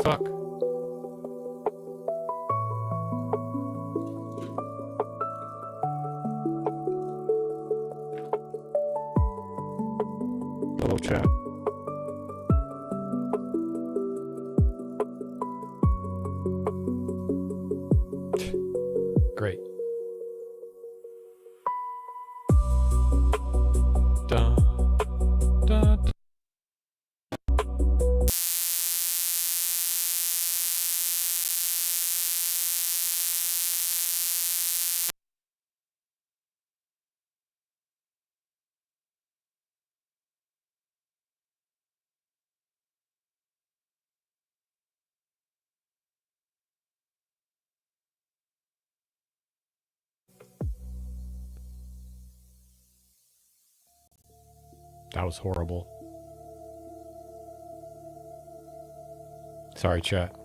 fuck? Hello, chat. Great. Dun, dun, dun. That was horrible. Sorry, chat.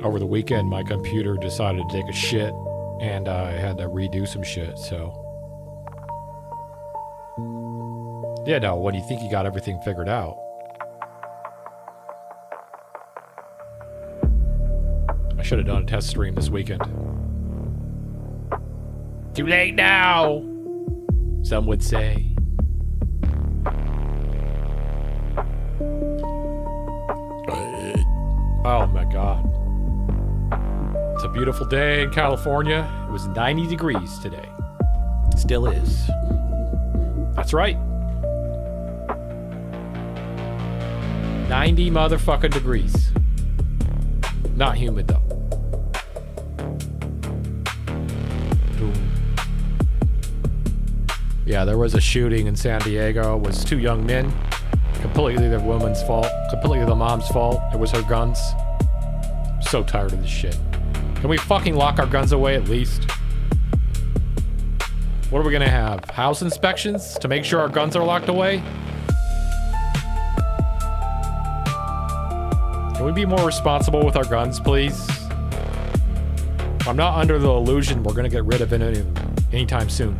Over the weekend, my computer decided to take a shit, and I had to redo some shit, so... Yeah, no, when you think you got everything figured out. I should have done a test stream this weekend. Too late now, some would say. Oh my god. It's a beautiful day in California. It was 90 degrees today. Still is. That's right. 90 motherfucking degrees. Not humid though. Yeah, there was a shooting in San Diego. It was 2 young men. Completely the woman's fault. Completely the mom's fault. It was her guns. I'm so tired of this shit. Can we fucking lock our guns away at least? What are we gonna have? House inspections to make sure our guns are locked away? Can we be more responsible with our guns, please? I'm not under the illusion we're gonna get rid of it anytime soon.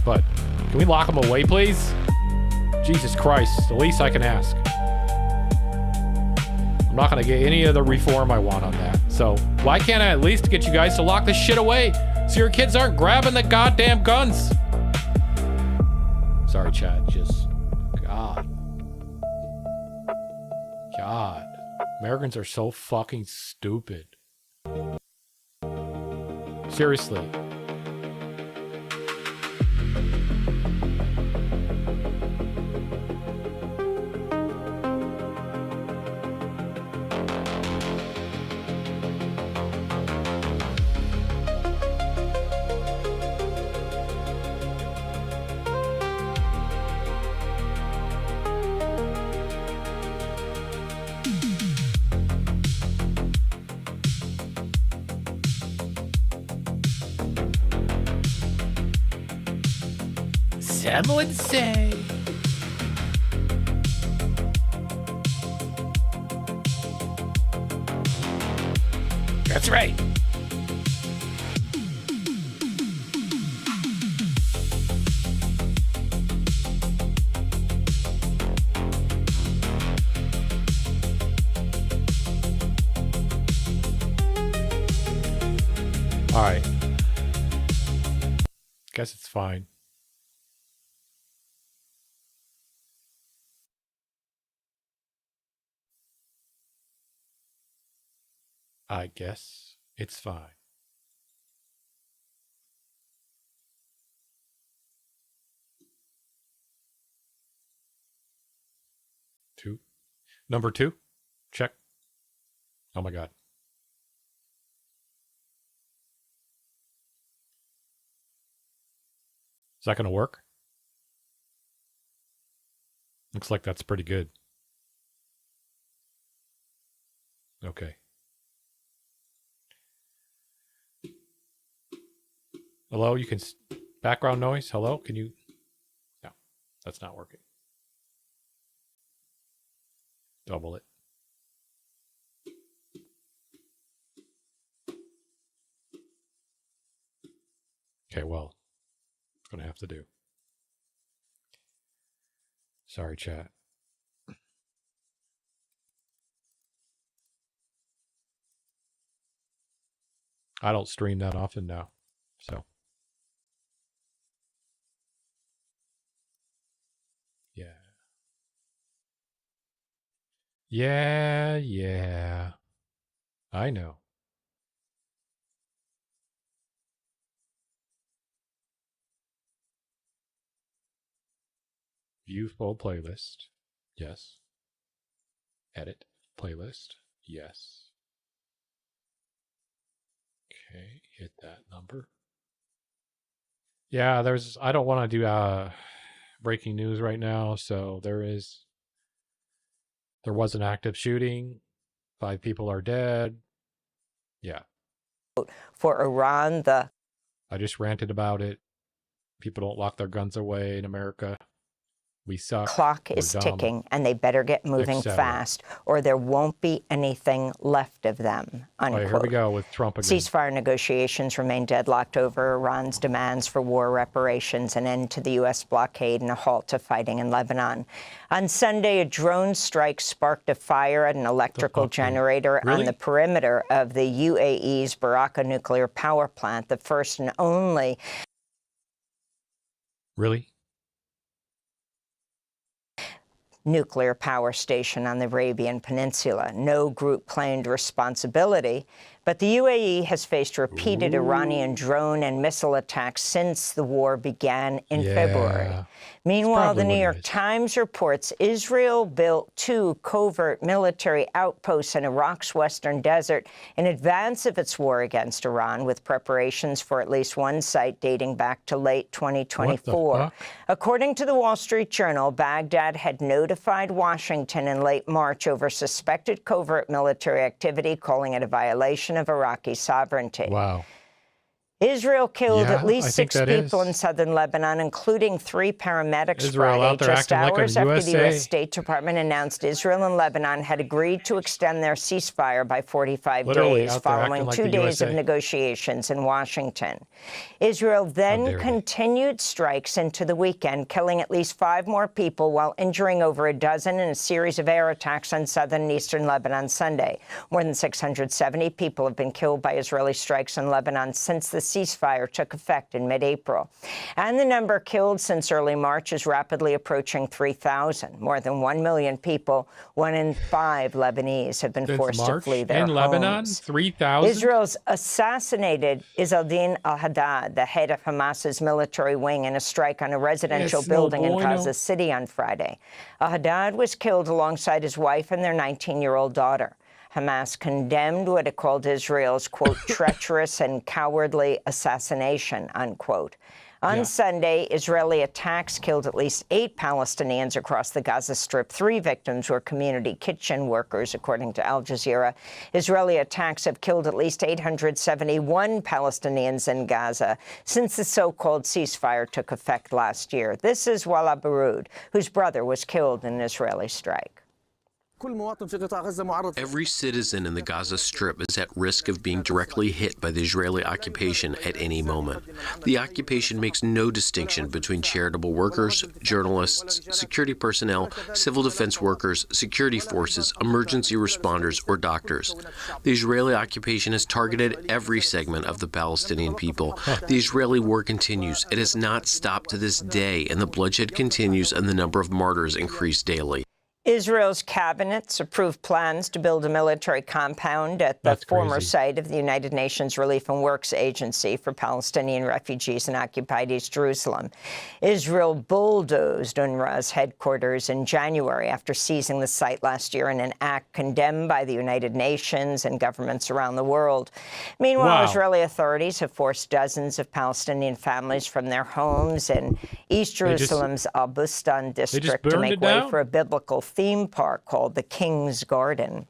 But can we lock them away, please? Jesus Christ, the least I can ask. I'm not gonna get any of the reform I want on that. So why can't I at least get you guys to lock this shit away so your kids aren't grabbing the goddamn guns? Sorry, chat, just... God. Americans are so fucking stupid. Seriously. Some would say. That's right. All right. Guess it's fine. I guess it's fine. Number 2. Check. Oh my God. Is that going to work? Looks like that's pretty good. Okay. Hello, you can... Background noise? Hello, can you... No, that's not working. Double it. Okay, well, it's going to have to do. Sorry, chat. I don't stream that often now, so. Yeah. Yeah. I know. View full playlist. Yes. Edit playlist. Yes. Okay, hit that number. Yeah, I don't want to do breaking news right now, so there was an active shooting. 5 people are dead. Yeah. For Iran, I just ranted about it. People don't lock their guns away in America. We suck. clock is ticking, and they better get moving fast, or there won't be anything left of them, unquote. Oh, here we go with Trump again. Ceasefire negotiations remain deadlocked over Iran's demands for war reparations, an end to the U.S. blockade, and a halt to fighting in Lebanon. On Sunday, a drone strike sparked a fire at an electrical generator on the perimeter of the UAE's Baraka nuclear power plant, the first and only. Really? Nuclear power station on the Arabian Peninsula. No group claimed responsibility, but the UAE has faced repeated Iranian drone and missile attacks since the war began in February. Meanwhile, the New York Times reports Israel built 2 covert military outposts in Iraq's western desert in advance of its war against Iran, with preparations for at least one site dating back to late 2024. According to the Wall Street Journal, Baghdad had notified Washington in late March over suspected covert military activity, calling it a violation of Iraqi sovereignty. Wow. Israel killed at least 6 people in southern Lebanon, including 3 paramedics Friday, just hours after the U.S. State Department announced Israel and Lebanon had agreed to extend their ceasefire by 45 days following 2 days of negotiations in Washington. Israel then continued strikes into the weekend, killing at least 5 more people while injuring over a dozen in a series of air attacks on southern and eastern Lebanon Sunday. More than 670 people have been killed by Israeli strikes in Lebanon since the ceasefire took effect in mid-April. And the number killed since early March is rapidly approaching 3,000. More than 1 million people, 1 in 5 Lebanese, have been forced to flee their homes. In Lebanon, 3,000? Israel's assassinated Izzeldin al-Haddad, the head of Hamas's military wing, in a strike on a residential building in Gaza City on Friday. Al-Haddad was killed alongside his wife and their 19-year-old daughter. Hamas condemned what it called Israel's, quote, treacherous and cowardly assassination, unquote. On Sunday, Israeli attacks killed at least 8 Palestinians across the Gaza Strip. 3 victims were community kitchen workers, according to Al Jazeera. Israeli attacks have killed at least 871 Palestinians in Gaza since the so-called ceasefire took effect last year. This is Wala Baroud, whose brother was killed in an Israeli strike. Every citizen in the Gaza Strip is at risk of being directly hit by the Israeli occupation at any moment. The occupation makes no distinction between charitable workers, journalists, security personnel, civil defense workers, security forces, emergency responders, or doctors. The Israeli occupation has targeted every segment of the Palestinian people. The Israeli war continues. It has not stopped to this day, and the bloodshed continues and the number of martyrs increase daily. Israel's cabinets approved plans to build a military compound at the former site of the United Nations Relief and Works Agency for Palestinian refugees in occupied East Jerusalem. Israel bulldozed UNRWA's headquarters in January after seizing the site last year in an act condemned by the United Nations and governments around the world. Meanwhile, Israeli authorities have forced dozens of Palestinian families from their homes in East Jerusalem's Al Bustan district to make way for a biblical theme park called the King's Garden.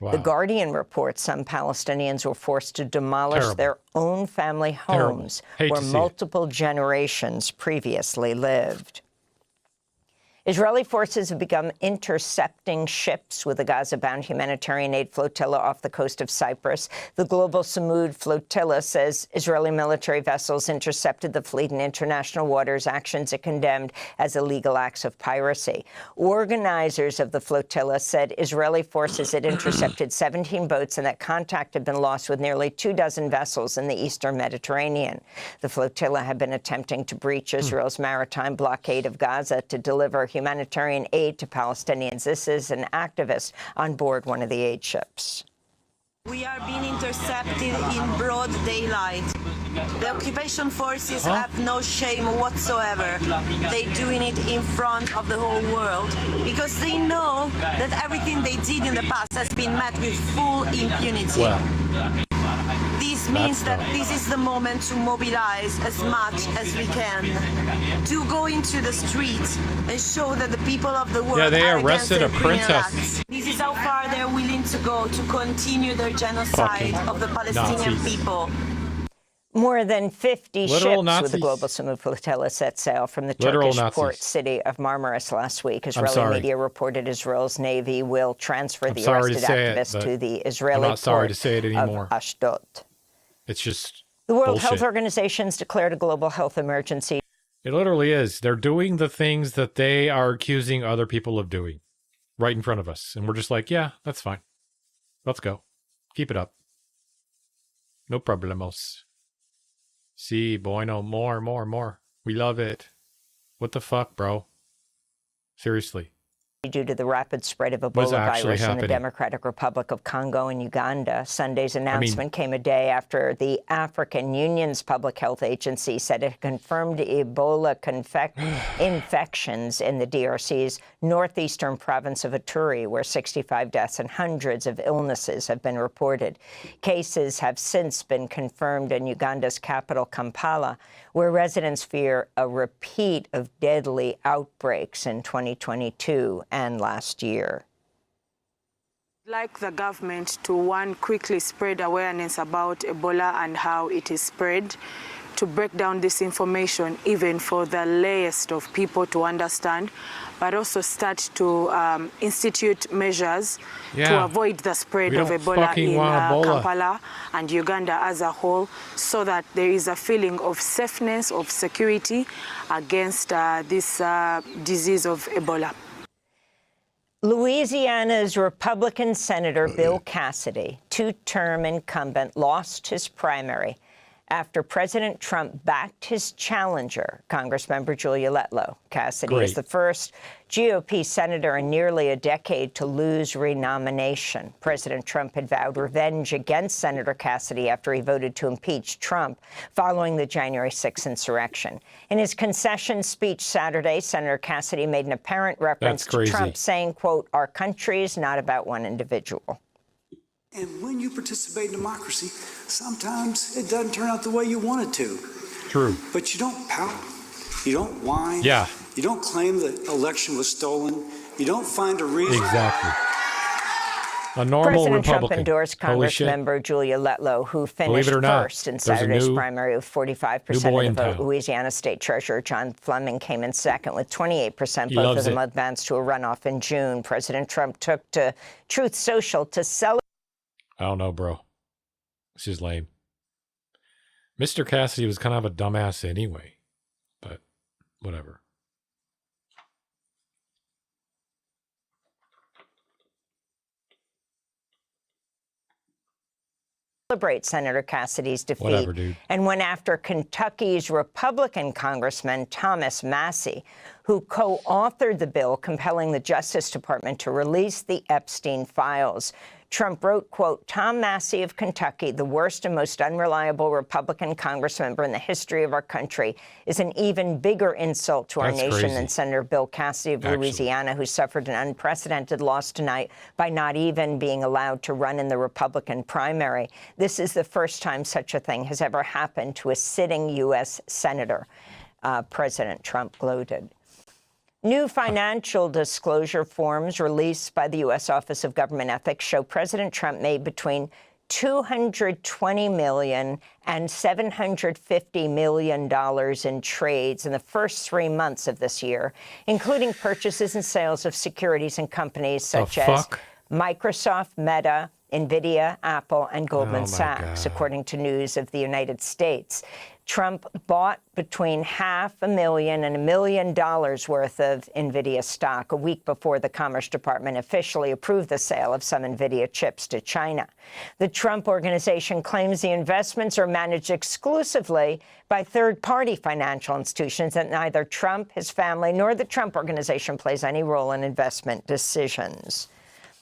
The Guardian reports some Palestinians were forced to demolish their own family homes where multiple generations previously lived. Israeli forces have begun intercepting ships with a Gaza-bound humanitarian aid flotilla off the coast of Cyprus. The Global Samud flotilla says Israeli military vessels intercepted the fleet in international waters, actions it condemned as illegal acts of piracy. Organizers of the flotilla said Israeli forces had intercepted 17 boats and that contact had been lost with nearly 24 vessels in the eastern Mediterranean. The flotilla had been attempting to breach Israel's maritime blockade of Gaza to deliver humanitarian aid to Palestinians. This is an activist on board one of the aid ships. We are being intercepted in broad daylight. The occupation forces have no shame whatsoever. They're doing it in front of the whole world because they know that everything they did in the past has been met with full impunity. This means that this is the moment to mobilize as much as we can, to go into the streets and show that the people of the world they are arrested against a their criminal princess. acts. This is how far they're willing to go to continue their genocide of the Palestinian Nazis. people. More than 50 Literal ships Nazis. with the Global Samud flotilla set sail from the Literal Turkish port Nazis. city of Marmaris last week. Israeli sorry. media reported Israel's Navy will transfer the sorry to arrested say it, activists but to the I'm Israeli not sorry port to say it anymore. of Ashdod. It's just The World bullshit. Health Organization's declared a global health emergency. It literally is. They're doing the things that they are accusing other people of doing right in front of us. And we're just like, yeah, that's fine. Let's go. Keep it up. No problemos. Sí, bueno, more. We love it. What the fuck, bro? Seriously. Due to the rapid spread of What's Ebola actually virus in the happening? Democratic Republic of Congo and Uganda. Sunday's announcement came a day after the African Union's public health agency said it confirmed Ebola infections in the DRC's northeastern province of Ituri, where 65 deaths and hundreds of illnesses have been reported. Cases have since been confirmed in Uganda's capital, Kampala, where residents fear a repeat of deadly outbreaks in 2022 and last year. I'd like the government to, one, quickly spread awareness about Ebola and how it is spread, to break down this information even for the layest of people to understand, but also start to institute measures to avoid the spread of Ebola in Kampala and Uganda as a whole, so that there is a feeling of safeness, of security against this disease of Ebola. Louisiana's Republican Senator Bill Cassidy, two-term incumbent, lost his primary after President Trump backed his challenger, Congressmember Julia Letlow. Cassidy is the first GOP senator in nearly a decade to lose renomination. President Trump had vowed revenge against Senator Cassidy after he voted to impeach Trump following the January 6th insurrection. In his concession speech Saturday, Senator Cassidy made an apparent reference to Trump, saying, quote, "Our country is not about one individual." And when you participate in democracy, sometimes it doesn't turn out the way you want it to. True. But you don't pout. You don't whine. Yeah. You don't claim the election was stolen. You don't find a reason. Exactly. A normal President Republican. Trump endorsed Congressmember Julia Letlow, who finished first in Saturday's primary with 45% of the vote. Louisiana State Treasurer John Fleming came in second with 28%. Both of them advanced to a runoff in June. President Trump took to Truth Social to celebrate. I don't know, bro. This is lame. Mr. Cassidy was kind of a dumbass anyway, but whatever. Celebrate Senator Cassidy's defeat. Whatever, dude. And went after Kentucky's Republican Congressman Thomas Massie, who co-authored the bill compelling the Justice Department to release the Epstein files. Trump wrote, quote, "Tom Massie of Kentucky, the worst and most unreliable Republican congressmember in the history of our country, is an even bigger insult to our nation than Senator Bill Cassidy of Louisiana, who suffered an unprecedented loss tonight by not even being allowed to run in the Republican primary. This is the first time such a thing has ever happened to a sitting U.S. senator," President Trump gloated. New financial disclosure forms released by the U.S. Office of Government Ethics show President Trump made between $220 million and $750 million in trades in the first 3 months of this year, including purchases and sales of securities in companies such as Microsoft, Meta, NVIDIA, Apple, and Goldman Sachs, according to News of the United States. Trump bought between $500,000 and $1 million worth of NVIDIA stock a week before the Commerce Department officially approved the sale of some NVIDIA chips to China. The Trump Organization claims the investments are managed exclusively by third-party financial institutions, and neither Trump, his family, nor the Trump Organization plays any role in investment decisions.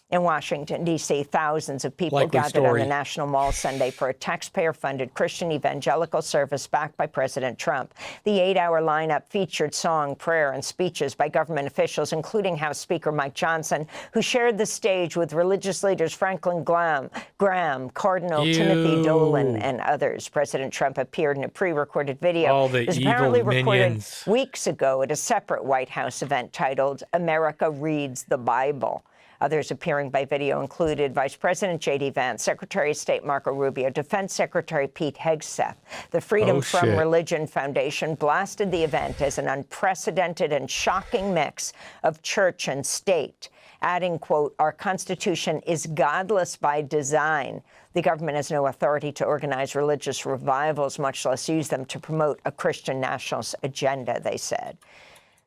In Washington, D.C., thousands of people gathered on the National Mall Sunday for a taxpayer-funded Christian evangelical service backed by President Trump. The 8-hour lineup featured song, prayer, and speeches by government officials, including House Speaker Mike Johnson, who shared the stage with religious leaders Franklin Graham, Cardinal Timothy Dolan, and others. President Trump appeared in a pre-recorded video. It was apparently recorded weeks ago at a separate White House event titled America Reads the Bible. Others appearing by video included Vice President J.D. Vance, Secretary of State Marco Rubio, Defense Secretary Pete Hegseth. The Freedom from Religion Foundation blasted the event as an unprecedented and shocking mix of church and state, adding, quote, "Our Constitution is godless by design. The government has no authority to organize religious revivals, much less use them to promote a Christian nationalist agenda," they said.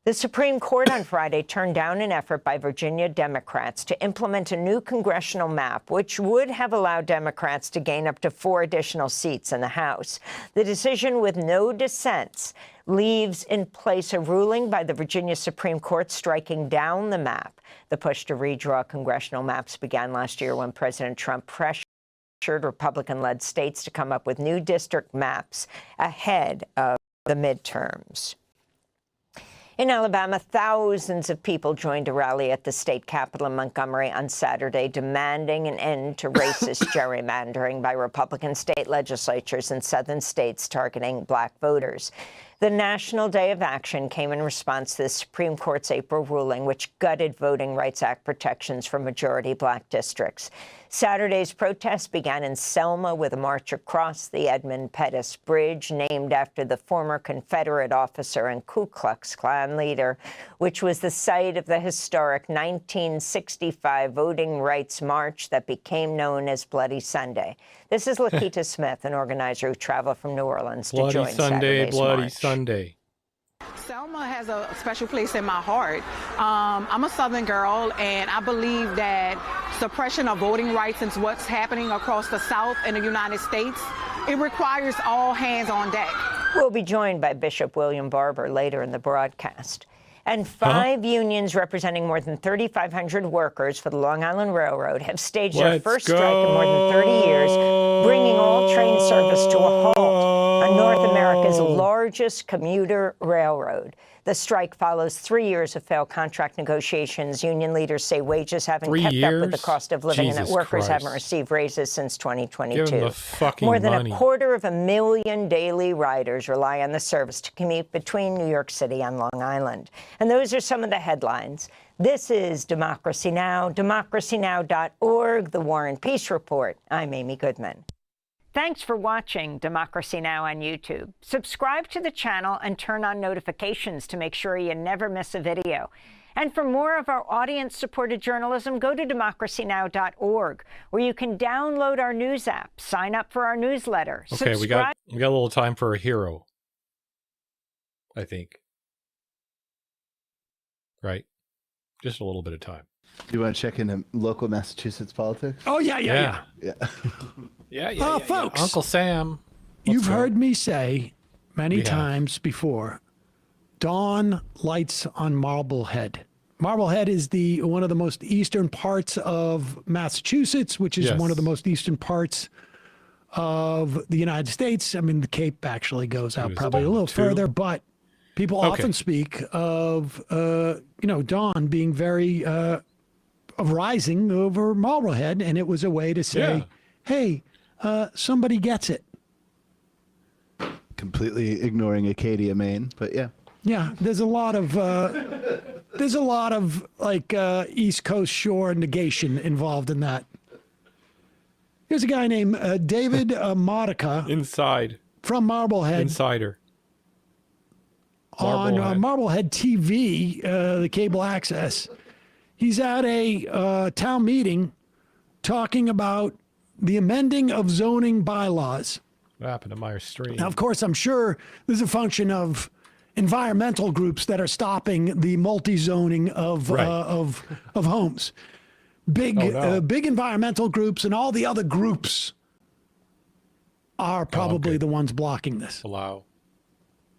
The Supreme Court on Friday turned down an effort by Virginia Democrats to implement a new congressional map, which would have allowed Democrats to gain up to 4 additional seats in the House. The decision, with no dissents, leaves in place a ruling by the Virginia Supreme Court striking down the map. The push to redraw congressional maps began last year when President Trump pressured Republican-led states to come up with new district maps ahead of the midterms. In Alabama, thousands of people joined a rally at the state capitol in Montgomery on Saturday, demanding an end to racist gerrymandering by Republican state legislatures in southern states targeting black voters. The National Day of Action came in response to the Supreme Court's April ruling, which gutted Voting Rights Act protections for majority black districts. Saturday's protests began in Selma with a march across the Edmund Pettus Bridge, named after the former Confederate officer and Ku Klux Klan leader, which was the site of the historic 1965 Voting Rights March that became known as Bloody Sunday. This is Lakita Smith, an organizer who traveled from New Orleans to join Saturday's Bloody march. Sunday. Selma has a special place in my heart. I'm a Southern girl, and I believe that suppression of voting rights is what's happening across the South in the United States. It requires all hands on deck. We'll be joined by Bishop William Barber later in the broadcast. And 5 unions representing more than 3,500 workers for the Long Island Railroad have staged their first strike in more than 30 years, bringing all train service to a halt on North America's largest commuter railroad. The strike follows 3 years of failed contract negotiations. Union leaders say wages haven't kept up with the cost of living and that workers haven't received raises since 2022. Give them the fucking More than money. 250,000 daily riders rely on the service to commute between New York City and Long Island. And those are some of the headlines. This is Democracy Now!, democracynow.org, The War and Peace Report. I'm Amy Goodman. Thanks for watching Democracy Now! On YouTube. Subscribe to the channel and turn on notifications to make sure you never miss a video. And for more of our audience-supported journalism, go to democracynow.org, where you can download our news app, sign up for our newsletter. Okay, we got a little time for a hero, I think. Right? Just a little bit of time. Do you want to check into local Massachusetts politics? Oh, yeah. Yeah. Folks, Uncle Sam. You've heard me say many times before, dawn lights on Marblehead. Marblehead is one of the most eastern parts of Massachusetts, which is one of the most eastern parts of the United States. I mean, the Cape actually goes out probably a little further, but people often speak of, dawn being very of rising over Marblehead, and it was a way to say, hey, somebody gets it. Completely ignoring Acadia, Maine, but yeah. Yeah, there's a lot of East Coast shore negation involved in that. Here's a guy named David Modica. Inside. From Marblehead. Insider. On Marblehead TV, the cable access. He's at a town meeting talking about the amending of zoning bylaws. What happened to Myers Street? Now, of course, I'm sure this is a function of environmental groups that are stopping the multi-zoning of homes. Big environmental groups and all the other groups are probably the ones blocking this. Allow.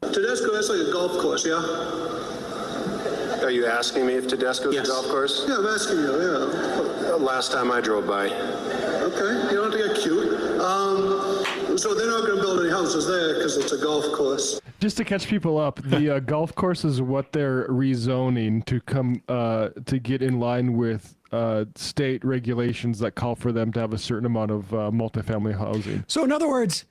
Tedesco, that's like a golf course, yeah? Are you asking me if Tedesco's a golf course? Yeah, I'm asking you, yeah. Last time I drove by. Okay, you don't have to get cute. So they're not going to build any houses there because it's a golf course. Just to catch people up, the golf course is what they're rezoning to come to get in line with state regulations that call for them to have a certain amount of multifamily housing. So in other words,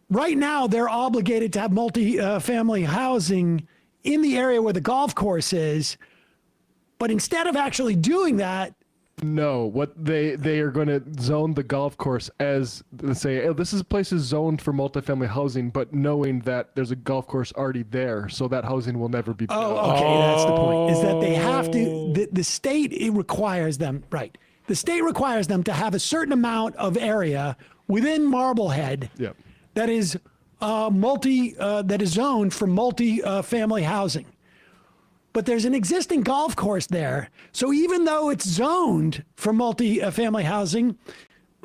right now they're obligated to have multifamily housing in the area where the golf course is, but instead of actually doing that, no, what they are going to zone the golf course as they say, oh, this place is zoned for multifamily housing, but knowing that there's a golf course already there, so that housing will never be built. Oh, okay, that's the point. Is that they have to, the state, it requires them, right? The state requires them to have a certain amount of area within Marblehead that is that is zoned for multi-family housing. But there's an existing golf course there. So even though it's zoned for multi-family housing,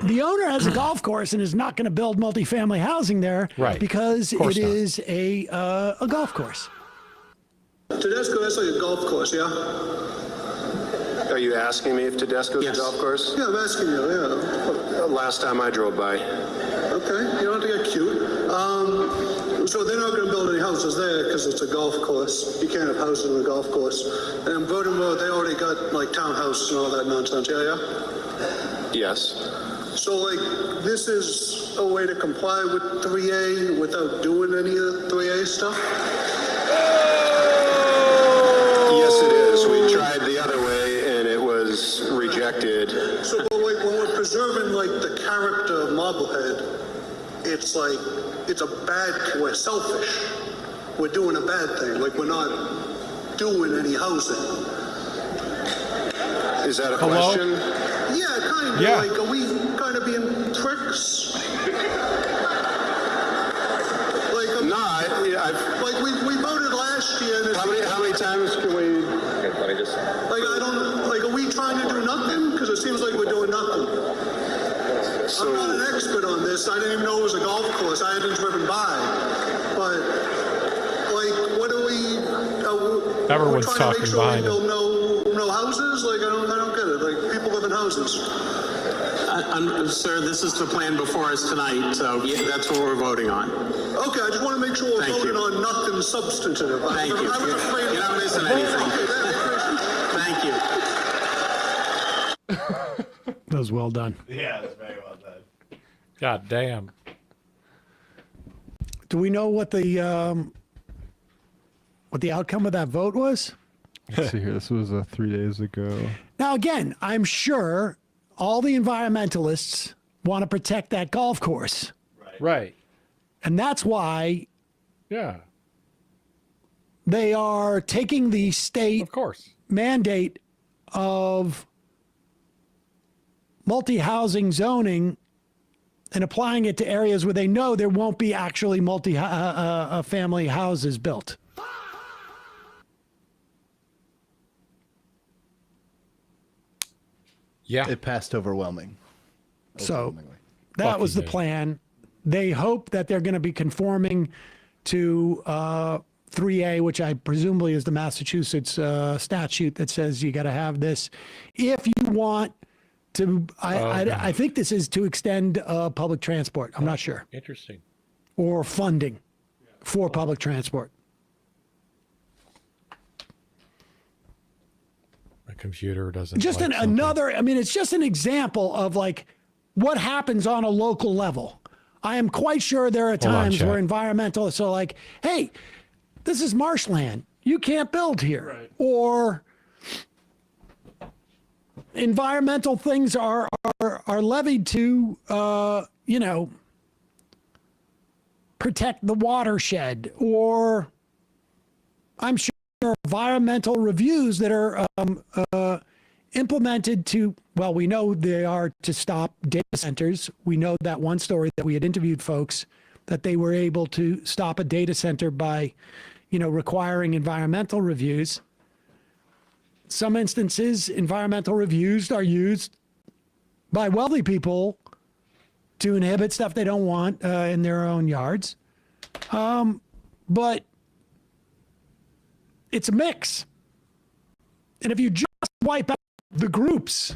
the owner has a golf course and is not going to build multi-family housing there because it is a golf course. Tedesco, that's like a golf course, yeah? Are you asking me if Tedesco's a golf course? Yeah, I'm asking you, yeah. Last time I drove by. Okay, you don't have to get cute. So they're not going to build any houses there because it's a golf course. You can't have houses on a golf course. And in Bowden Road, they already got like townhouses and all that nonsense. Yeah? Yes. So like this is a way to comply with 3A without doing any of the 3A stuff? Yes, it is. We tried the other way and it was rejected. So but like when we're preserving like the character of Marblehead, it's like, it's a bad, we're selfish. We're doing a bad thing. Like we're not doing any housing. Is that a question? Yeah, kind of. Yeah. Like, are we kind of being pricks? Like, like we voted last year. And how many times can we? Like I don't. Like, are we trying to do nothing? Because it seems like we're doing nothing. So, I'm not an expert on this. I didn't even know it was a golf course. I hadn't driven by. But, like, what are we... Everyone's talking behind him. No houses? Like, I don't get it. Like, people live in houses. Sir, this is the plan before us tonight, so that's what we're voting on. Okay, I just want to make sure we're voting on nothing substantive. Thank you. I was afraid You're not missing anything. Thank you. That was well done. Yeah, that's very well done. God damn. Do we know what the outcome of that vote was? Let's see here. This was 3 days ago. Now, again, I'm sure all the environmentalists want to protect that golf course. Right. And that's why they are taking the state mandate of multi-housing zoning and applying it to areas where they know there won't be actually multi-family houses built. Yeah. It passed overwhelming. So that was the plan. They hope that they're going to be conforming to 3A, which I presumably is the Massachusetts statute that says you got to have this. If you want to, I think this is to extend public transport. I'm not sure. Interesting. Or funding for public transport. My computer doesn't. Just like another, I mean, it's just an example of like what happens on a local level. I am quite sure there are times where environmentalists are like, hey, this is marshland. You can't build here. Right. Or, environmental things are levied to, you know, protect the watershed, or I'm sure there are environmental reviews that are implemented to, well, we know they are to stop data centers. We know that one story that we had interviewed folks that they were able to stop a data center by, you know, requiring environmental reviews. Some instances, environmental reviews are used by wealthy people to inhibit stuff they don't want in their own yards. But it's a mix. And if you just wipe out the groups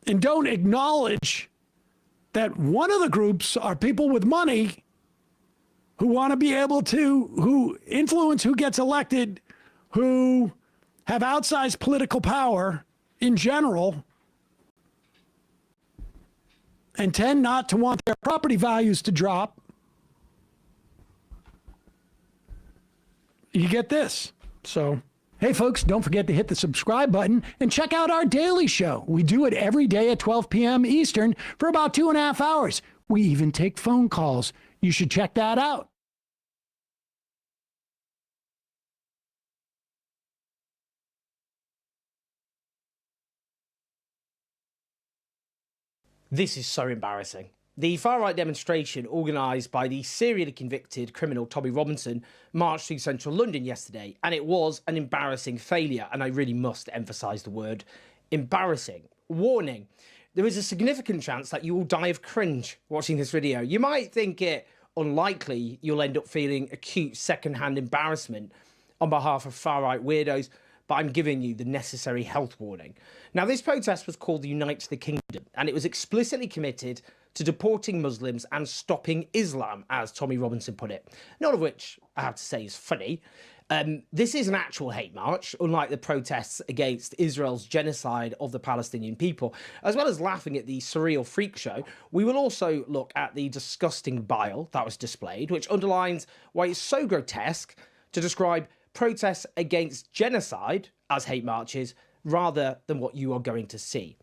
and don't acknowledge that one of the groups are people with money who want to be able to, who influence who gets elected, who have outsized political power in general, and tend not to want their property values to drop, you get this. So, hey folks, don't forget to hit the subscribe button and check out our daily show. We do it every day at 12 p.m. Eastern for about 2.5 hours. We even take phone calls. You should check that out. This is so embarrassing. The far-right demonstration organised by the serially convicted criminal Tommy Robinson marched through central London yesterday, and it was an embarrassing failure, and I really must emphasise the word embarrassing. Warning, there is a significant chance that you will die of cringe watching this video. You might think it unlikely you'll end up feeling acute second-hand embarrassment on behalf of far-right weirdos, but I'm giving you the necessary health warning. Now, this protest was called Unite the Kingdom, and it was explicitly committed to deporting Muslims and stopping Islam, as Tommy Robinson put it. None of which, I have to say, is funny. This is an actual hate march, unlike the protests against Israel's genocide of the Palestinian people. As well as laughing at the surreal freak show, we will also look at the disgusting bile that was displayed, which underlines why it's so grotesque to describe protests against genocide as hate marches rather than what you are going to see.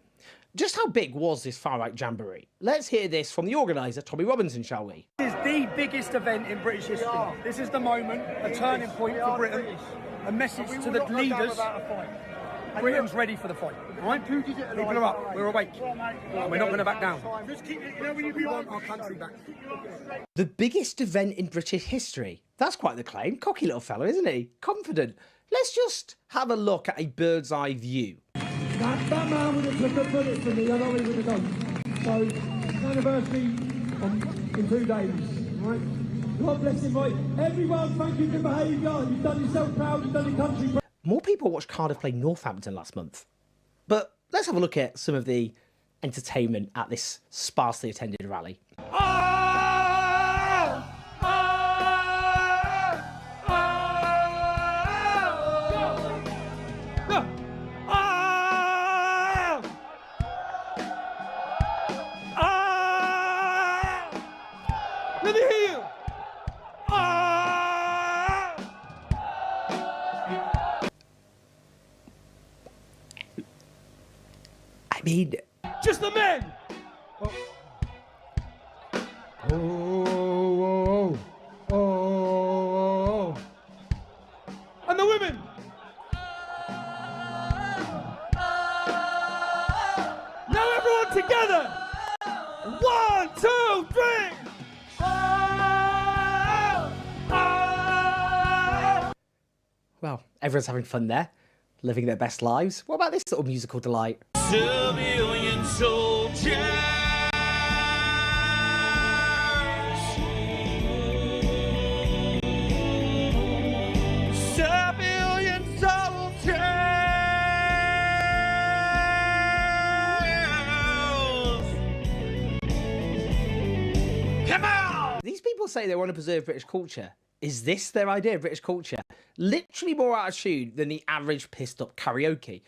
Just how big was this far-right jamboree? Let's hear this from the organiser, Tommy Robinson, shall we? This is the biggest event in British history. This is the moment, a turning point for Britain, a message to the leaders. Britain's ready for the fight. Right? People are up, we're awake, and we're not going to back down. We want our country back. The biggest event in British history. That's quite the claim. Cocky little fella, isn't he? Confident. Let's just have a look at a bird's eye view. That man would have took a bullet for me, I know he would have done. So, anniversary in 2 days, right? God bless him, right? Everyone, thank you for your behaviour. You've done yourself proud, you've done your country proud. More people watched Cardiff play Northampton last month. But let's have a look at some of the entertainment at this sparsely attended rally. Let me hear you. I mean, just the men. Oh. And the women. Now everyone together. 1, 2, 3. Well, everyone's having fun there, living their best lives. What about this little musical delight? Civilian soldiers. Civilian soldiers. Come on! These people say they want to preserve British culture. Is this their idea of British culture? Literally more out of tune than the average pissed up karaoke.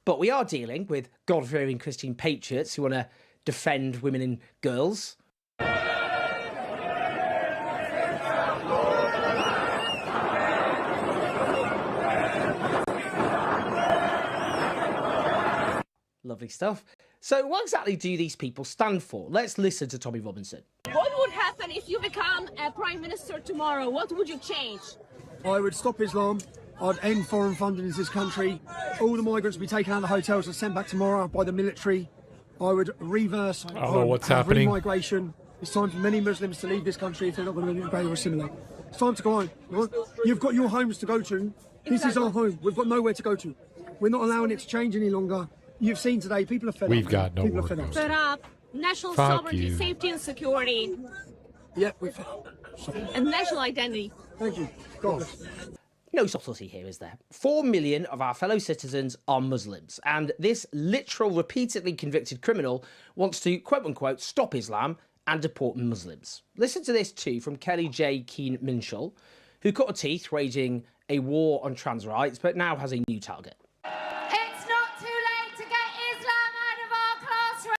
But we are dealing with God-fearing Christian patriots who want to defend women and girls. Lovely stuff. So what exactly do these people stand for? Let's listen to Tommy Robinson. What would happen if you become a prime minister tomorrow? What would you change? I would stop Islam. I'd end foreign funding in this country. All the migrants would be taken out of the hotels and sent back tomorrow by the military. I would reverse remigration. It's time for many Muslims to leave this country if they're not going to integrate or assimilate. It's time to go home. Right? You've got your homes to go to. This is our home. We've got nowhere to go to. We're not allowing it to change any longer. You've seen today, people are fed up. We've got no people work. Fed up. National sovereignty, safety and security. Yeah, we're fed up. And national identity. Thank you. God. No subtlety here, is there? 4 million of our fellow citizens are Muslims, and this literal, repeatedly convicted criminal wants to, quote-unquote, stop Islam and deport Muslims. Listen to this too from Kelly J. Keane-Minshall, who cut her teeth waging a war on trans rights, but now has a new target. It's not too late to get Islam out of our classroom.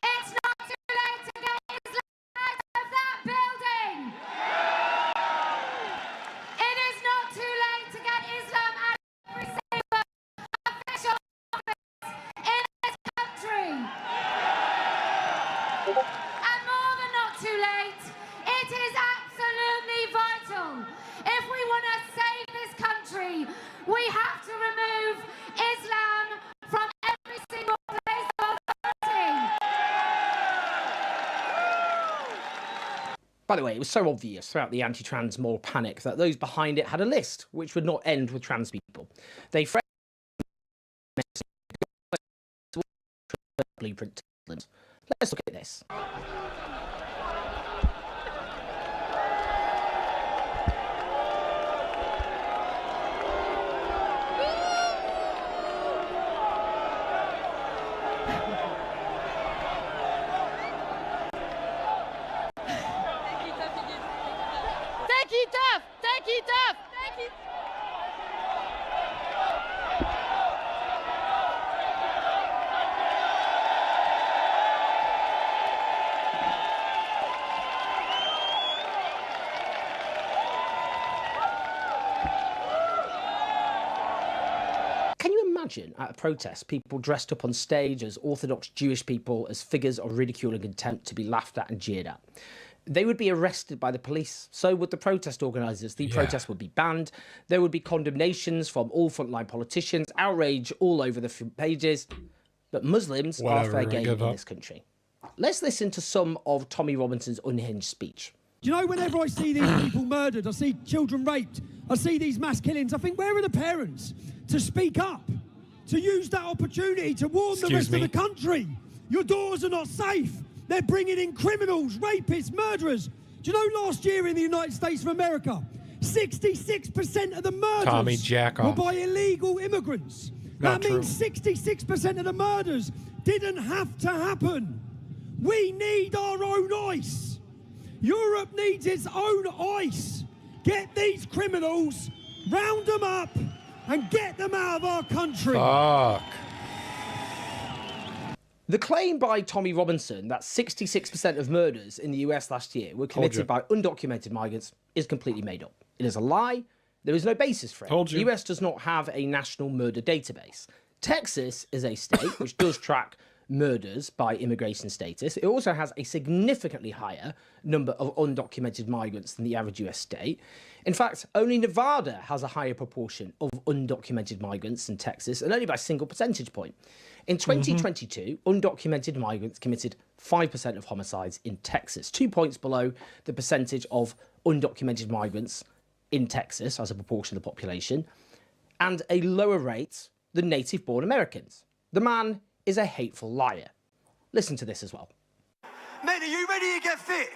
It's not too late to get Islam out of that building. It is not too late to get Islam out of every single official office in this country. And more than not too late, it is absolutely vital. If we want to save this country, we have to remove Islam from every single place of authority. By the way, it was so obvious throughout the anti-trans moral panic that those behind it had a list which would not end with trans people. They framed blueprint. Let's look at this. Can you imagine at a protest people dressed up on stage as Orthodox Jewish people as figures of ridicule and contempt to be laughed at and jeered at? They would be arrested by the police. So would the protest organisers. The protest would be banned. There would be condemnations from all frontline politicians, outrage all over the front pages. But Muslims are fair game in this country. Let's listen to some of Tommy Robinson's unhinged speech. Do you know, whenever I see these people murdered, I see children raped, I see these mass killings, I think, where are the parents to speak up, to use that opportunity to warn the rest of the country? Your doors are not safe. They're bringing in criminals, rapists, murderers. Do you know last year in the United States of America, 66% of the murders were by illegal immigrants? That means 66% of the murders didn't have to happen. We need our own ICE. Europe needs its own ICE. Get these criminals, round them up, and get them out of our country. Fuck. The claim by Tommy Robinson that 66% of murders in the US last year were committed by undocumented migrants is completely made up. It is a lie. There is no basis for it. The US does not have a national murder database. Texas is a state which does track murders by immigration status. It also has a significantly higher number of undocumented migrants than the average US state. In fact, only Nevada has a higher proportion of undocumented migrants than Texas, and only by a single percentage point. In 2022, undocumented migrants committed 5% of homicides in Texas, 2 points below the percentage of undocumented migrants in Texas as a proportion of the population, and a lower rate than native-born Americans. The man is a hateful liar. Listen to this as well. Men, are you ready to get fit?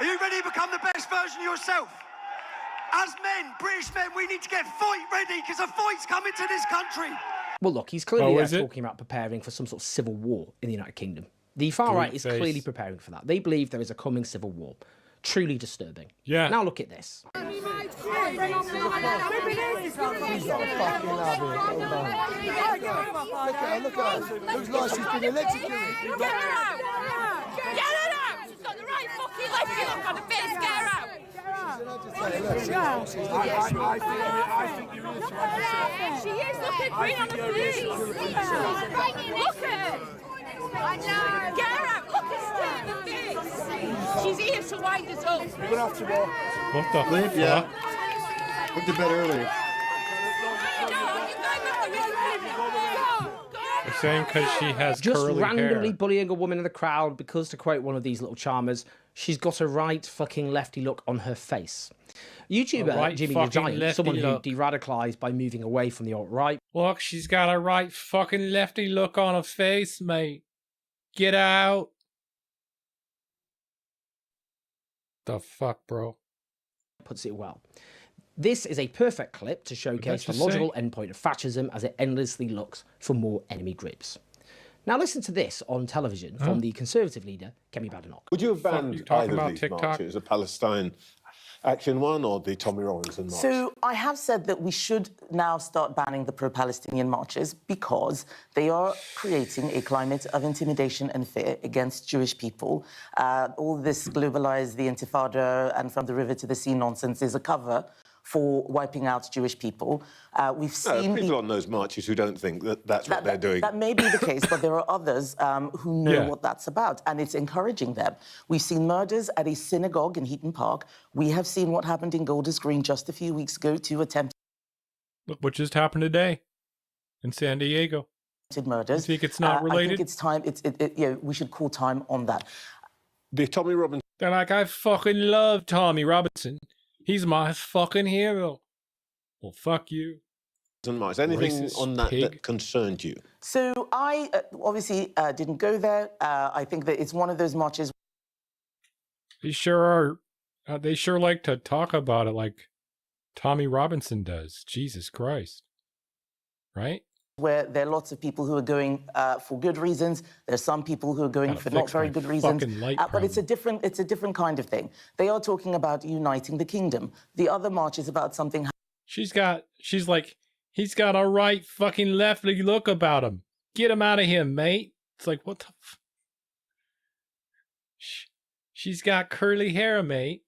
Are you ready to become the best version of yourself? As men, British men, we need to get fight ready because a fight's coming to this country. Well, look, he's clearly talking about preparing for some sort of civil war in the United Kingdom. The far right is clearly preparing for that. They believe there is a coming civil war. Truly disturbing. Yeah. Now look at this. Get it out! She's got the right fucking leg on the face. Get her out! think you're innocent. She is. Look at green on the face. Look at it. I know. Get her out. Look at her in the face. She's here to wind us up. We're gonna have to walk. What the fuck? Yeah. Went to bed early. They're saying because she has just curly randomly hair. bullying a woman in the crowd because, to quote one of these little charmers, she's got a right fucking lefty look on her face. YouTuber right Jimmy the fucking Giant, lefty someone look. who de-radicalised by moving away from the alt-right. Look, she's got a right fucking lefty look on her face, mate. Get out. The fuck, bro? Puts it well. This is a perfect clip to showcase the just logical endpoint of fascism as it endlessly looks for more enemy groups. Now listen to this on television from the Conservative leader, Kemi Badenoch. Would you have banned either of these marches, the Palestine Action one or the Tommy Robinson march? So I have said that we should now start banning the pro-Palestinian marches because they are creating a climate of intimidation and fear against Jewish people. All this globalized, the Intifada and from the river to the sea nonsense is a cover for wiping out Jewish people. We've seen people on those marches who don't think that that's what they're doing. That may be the case, but there are others who know what that's about, and it's encouraging them. We've seen murders at a synagogue in Heaton Park. We have seen what happened in Golders Green just a few weeks ago, two attempted Look what just happened today in San Diego. Murders. You think it's not related? I think it's time. We should call time on that. The Tommy Robinson. They're like, I fucking love Tommy Robinson. He's my fucking hero. Well, fuck you. March. Anything Racist on that pig. that concerned you? So I obviously didn't go there. I think that it's one of those marches. They sure are. They sure like to talk about it like Tommy Robinson does. Jesus Christ. Right? Where there are lots of people who are going for good reasons. There's some people who are going for not very good reasons. But it's a different kind of thing. They are talking about uniting the kingdom. The other march is about something. She's like, he's got a right fucking lefty look about him. Get him out of him, mate. It's like, what the She's got curly hair, mate.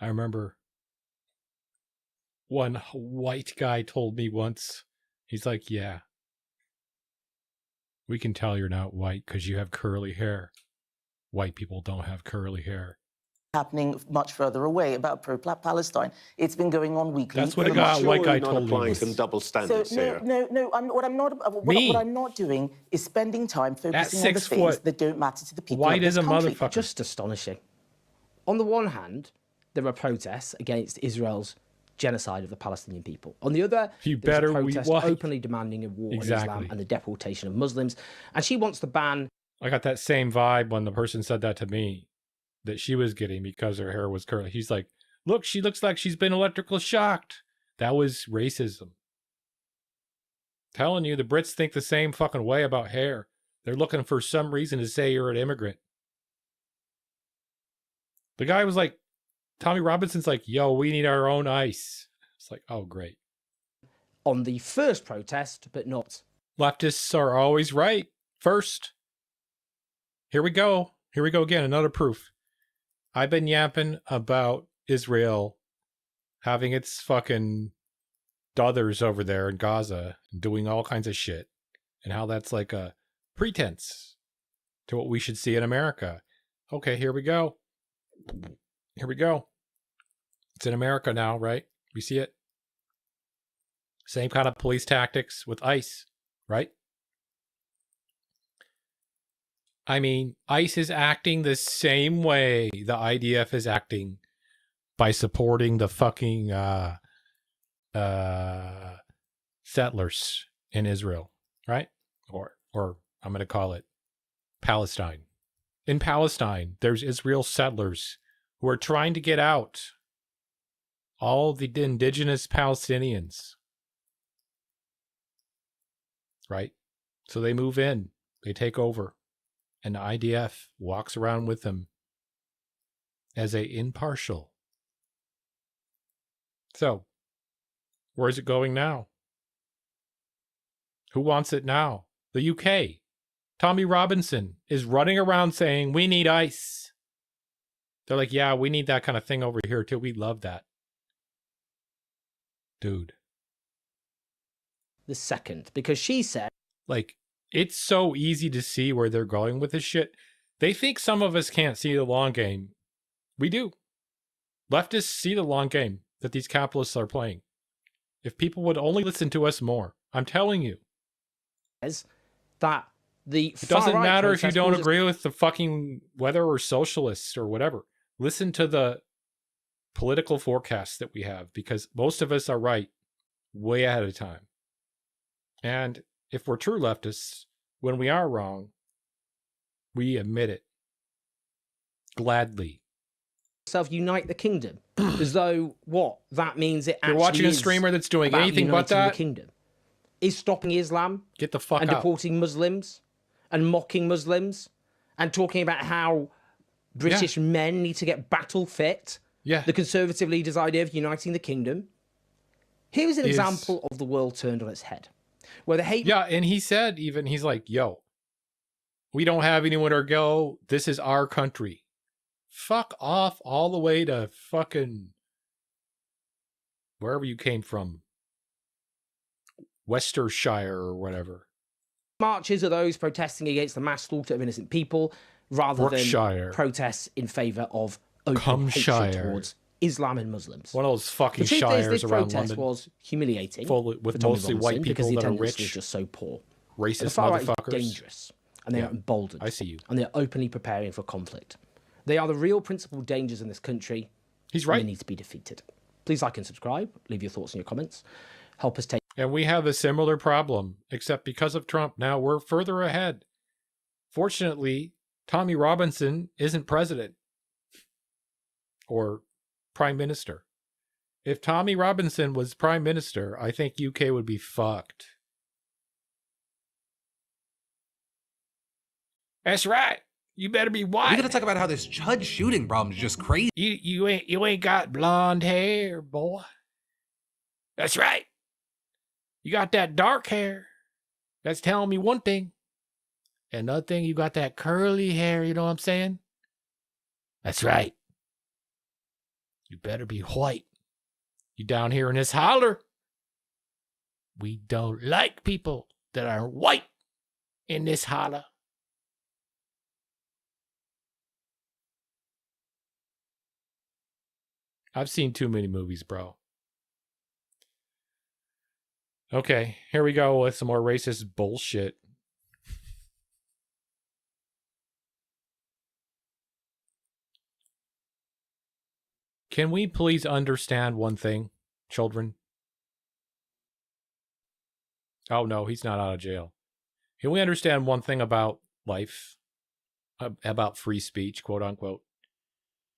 I remember one white guy told me once, he's like, yeah, we can tell you're not white because you have curly hair. White people don't have curly hair. Happening much further away about pro-Palestine. It's been going on weekly. That's what a white guy told me. Some double standards here. No. What I'm not doing is spending time focusing on the things that don't matter to the people. White as a motherfucker. Just astonishing. On the one hand, there are protests against Israel's genocide of the Palestinian people. On the other, there's a protest openly demanding a war on Islam and the deportation of Muslims. And she wants to ban. I got that same vibe when the person said that to me, that she was getting because her hair was curly. He's like, look, she looks like she's been electrical shocked. That was racism. Telling you, the Brits think the same fucking way about hair. They're looking for some reason to say you're an immigrant. The guy was like, Tommy Robinson's like, yo, we need our own ice. It's like, oh, great. On the first protest, but not. Leftists are always right. First. Here we go. Here we go again. Another proof. I've been yapping about Israel having its fucking dothers over there in Gaza, doing all kinds of shit, and how that's like a pretense to what we should see in America. Okay, here we go. Here we go. It's in America now, right? We see it. Same kind of police tactics with ICE, right? I mean, ICE is acting the same way the IDF is acting by supporting the fucking settlers in Israel, right? Or I'm going to call it Palestine. In Palestine, there's Israel settlers who are trying to get out. All the indigenous Palestinians, right? So they move in, they take over. And the IDF walks around with them as a impartial. So, where is it going now? Who wants it now? The UK. Tommy Robinson is running around saying, we need ICE. They're like, yeah, we need that kind of thing over here too. We love that. Dude. The second, because she said, like, it's so easy to see where they're going with this shit. They think some of us can't see the long game. We do. Leftists see the long game that these capitalists are playing. If people would only listen to us more, I'm telling you. That it doesn't matter if you don't agree with the fucking whether or socialists or whatever. Listen to the political forecasts that we have, because most of us are right way ahead of time. And if we're true leftists, when we are wrong, we admit it. Gladly. Unite the kingdom. As though what? That means it actually You're watching a streamer that's doing anything but that? The kingdom. Is stopping Islam. Get the fuck and out. Deporting Muslims. And mocking Muslims. And talking about how British men need to get battle fit. Yeah. The conservative leader's idea of uniting the kingdom. Here's an example of the world turned on its head. Where the hate... Yeah, and he said even, he's like, yo, we don't have anywhere to go. This is our country. Fuck off all the way to fucking wherever you came from. Worcestershire or whatever. Marches are those protesting against the mass slaughter of innocent people rather than protests in favour of open hatred towards Islam and Muslims. One of those fucking the truth shires is, this around protest London was humiliating with mostly white people that are rich. Was just so poor. Racist the far motherfuckers. Right is dangerous, and they are emboldened. I see you. And they're openly preparing for conflict. They are the real principal dangers in this country. He's right. And they need to be defeated. Please like and subscribe. Leave your thoughts in your comments. Help us take... And we have a similar problem, except because of Trump, now we're further ahead. Fortunately, Tommy Robinson isn't president or prime minister. If Tommy Robinson was prime minister, I think UK would be fucked. That's right. You better be white. We're gonna talk about how this judge shooting problem is just crazy. You ain't got blonde hair, boy. That's right. You got that dark hair. That's telling me one thing. Another thing, you got that curly hair, you know what I'm saying? That's right. You better be white. You down here in this holler. We don't like people that are white in this holler. I've seen too many movies, bro. Okay, here we go with some more racist bullshit. Can we please understand one thing, children? Oh no, he's not out of jail. Can we understand one thing about life? About free speech, quote unquote?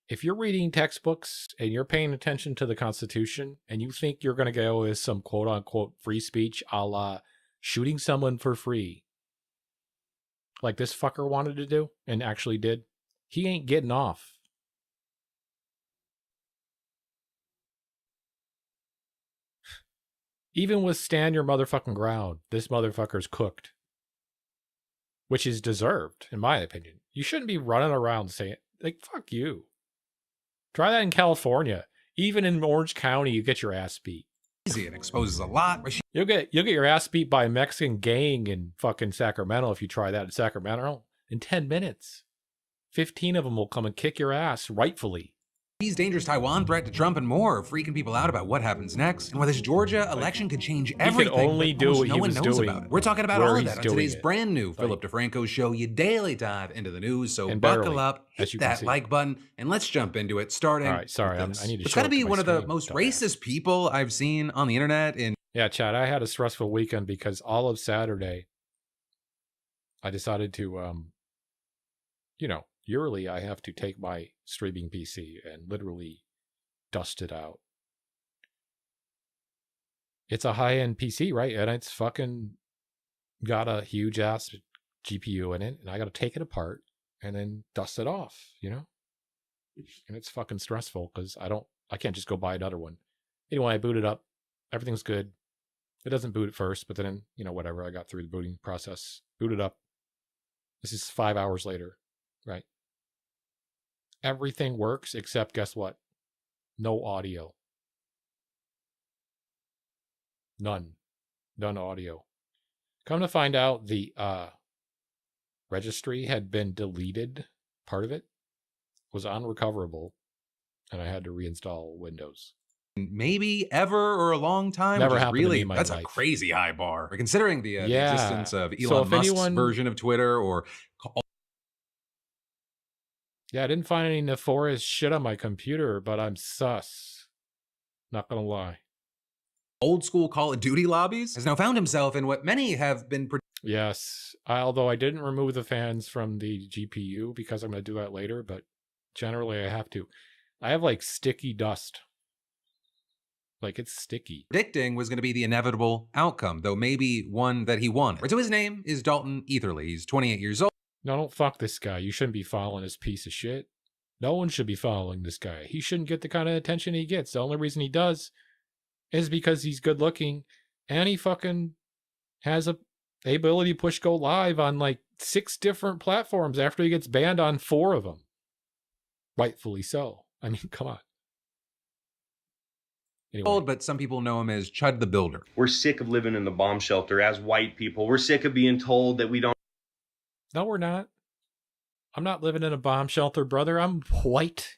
If you're reading textbooks and you're paying attention to the Constitution and you think you're going to go with some quote unquote free speech a la shooting someone for free, like this fucker wanted to do and actually did, he ain't getting off. Even with stand your motherfucking ground, this motherfucker's cooked. Which is deserved, in my opinion. You shouldn't be running around saying, like, fuck you. Try that in California. Even in Orange County, you get your ass beat. It exposes a lot. You'll get your ass beat by a Mexican gang in fucking Sacramento if you try that in Sacramento in 10 minutes. 15 of them will come and kick your ass, rightfully. He's dangerous Taiwan threat to Trump and more, freaking people out about what happens next and why this Georgia election could change everything. He could only do what he was doing. About it. We're talking about all of that on today's brand new Philip DeFranco show. You daily dive into the news, so buckle up, hit that like button, and let's jump into it. Starting. All right, sorry, I need to. It's got to be one of the most racist people I've seen on the internet. Yeah, Chad, I had a stressful weekend because all of Saturday, I decided to, yearly, I have to take my streaming PC and literally dust it out. It's a high-end PC, right? And it's fucking got a huge-ass GPU in it, and I got to take it apart and then dust it off, And it's fucking stressful because I can't just go buy another one. Anyway, I boot it up. Everything's good. It doesn't boot at first, but then, whatever. I got through the booting process. Boot it up. This is 5 hours later, right? everything works except, guess what? No audio. None audio. Come to find out, the registry had been deleted. Part of it was unrecoverable, and I had to reinstall Windows. Maybe ever or a long time. Never which is happened to me really, in my that's life. a crazy high bar. Considering the Yeah. existence of So Elon if Musk's anyone- version of Twitter or Yeah, I didn't find any nefarious shit on my computer, but I'm sus. Not gonna lie. old school Call of Duty lobbies, has now found himself in what many have been Yes, although I didn't remove the fans from the GPU because I'm going to do that later, but generally I have to. I have like sticky dust. Like it's sticky. predicting was going to be the inevitable outcome, though maybe one that he wanted. So his name is Dalton Etherly. He's 28 years old. No, don't fuck this guy. You shouldn't be following this piece of shit. No one should be following this guy. He shouldn't get the kind of attention he gets. The only reason he does is because he's good looking and he fucking has the ability to push go live on like 6 different platforms after he gets banned on 4 of them. Rightfully so. I mean, come on. Anyway. But some people know him as Chud the Builder. We're sick of living in the bomb shelter as white people. We're sick of being told that we don't. No, we're not. I'm not living in a bomb shelter, brother. I'm white.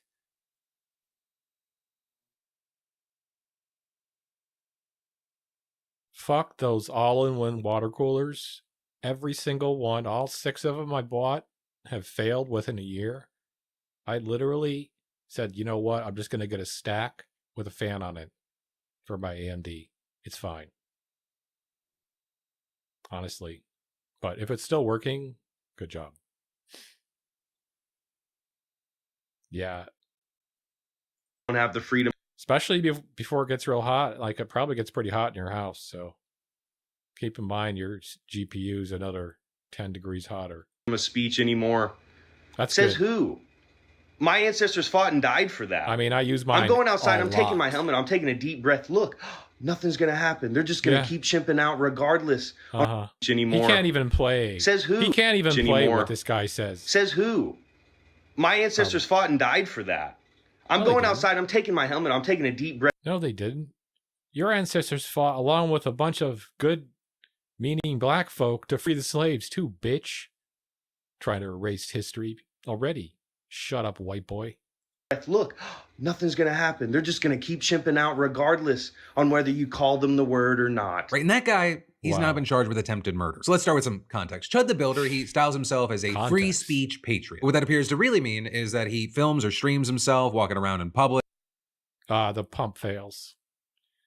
Fuck those all-in-one water coolers. Every single one, all 6 of them I bought have failed within a year. I literally said, you know what? I'm just going to get a stack with a fan on it for my AMD. It's fine. Honestly. But if it's still working, good job. Yeah. Don't have the freedom. Especially before it gets real hot. Like, it probably gets pretty hot in your house, so keep in mind your GPU is another 10 degrees hotter. A speech anymore. That's Says good. who? My ancestors fought and died for that. I mean, I use mine. I'm going outside. I'm taking lot. my helmet. I'm taking a deep breath. Look, nothing's going to happen. They're just going to keep chimping out regardless. Anymore. He can't even play. Says who? He can't even play anymore. what this guy says. Says who? My ancestors fought and died for that. I'm going outside. I'm taking my helmet. I'm taking a deep breath. No, they didn't. Your ancestors fought along with a bunch of good, meaning black folk to free the slaves too, bitch. Trying to erase history already. Shut up, white boy. Look, nothing's going to happen. They're just going to keep chimping out regardless on whether you call them the word or not. Right, and that guy, he's now been charged with attempted murder. So let's start with some context. Chud the Builder, he styles himself as a free speech patriot. What that appears to really mean is that he films or streams himself walking around in public. The pump fails.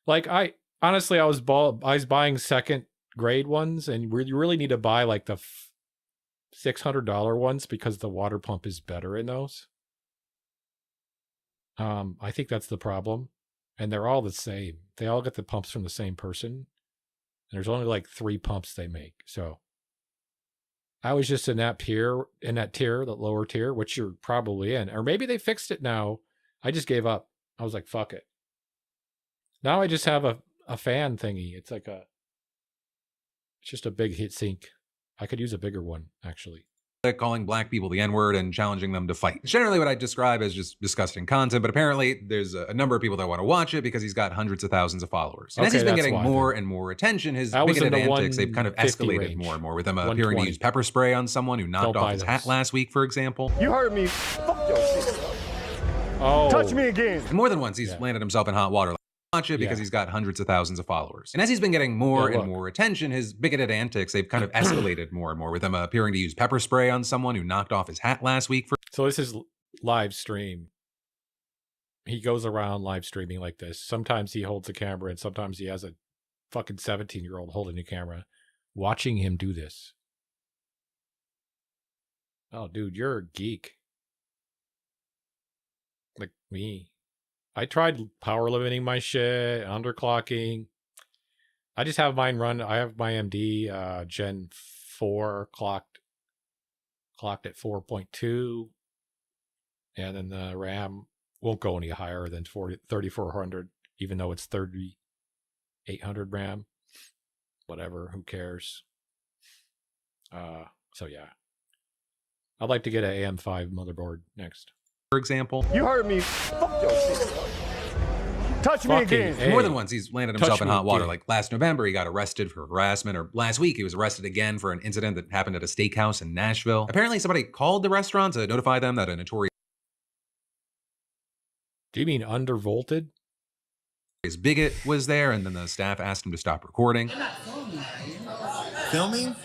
Like, I was buying second grade ones, and you really need to buy like the $600 ones because the water pump is better in those. I think that's the problem. And they're all the same. They all get the pumps from the same person. And there's only like 3 pumps they make. So I was just in that tier, the lower tier, which you're probably in. Or maybe they fixed it now. I just gave up. I was like, fuck it. Now I just have a fan thingy. It's just a big heat sink. I could use a bigger one, actually. Calling black people the N-word and challenging them to fight. It's generally what I describe as just disgusting content, but apparently there's a number of people that want to watch it because he's got hundreds of thousands of followers. And as he's been getting more and more attention, his bigoted antics, they've kind of escalated more and more, with him appearing to use pepper spray on someone who knocked off his hat last week, for example. You heard me. Fuck your shit. Oh. Touch me again. More than once, he's landed himself in hot water. Watch it because he's got hundreds of thousands of followers. And as he's been getting more and more attention, his bigoted antics, they've kind of escalated more and more, with him appearing to use pepper spray on someone who knocked off his hat last week. So this is live stream. He goes around live streaming like this. Sometimes he holds the camera, and sometimes he has a fucking 17-year-old holding the camera, watching him do this. Oh, dude, you're a geek. Like me. I tried power limiting my shit, underclocking. I just have mine run. I have my AMD Gen 4 clocked at 4.2. And then the RAM won't go any higher than 3400, even though it's 3800 RAM. Whatever, who cares? So yeah. I'd like to get an AM5 motherboard next. for example. You heard me. Fuck your shit. Touch me again. Hey. More than once, he's landed himself in hot water. Like last November, he got arrested for harassment, or last week, he was arrested again for an incident that happened at a steakhouse in Nashville. Apparently, somebody called the restaurant to notify them that a notorious... Do you mean undervolted? His bigot was there, and then the staff asked him to stop recording. Filming?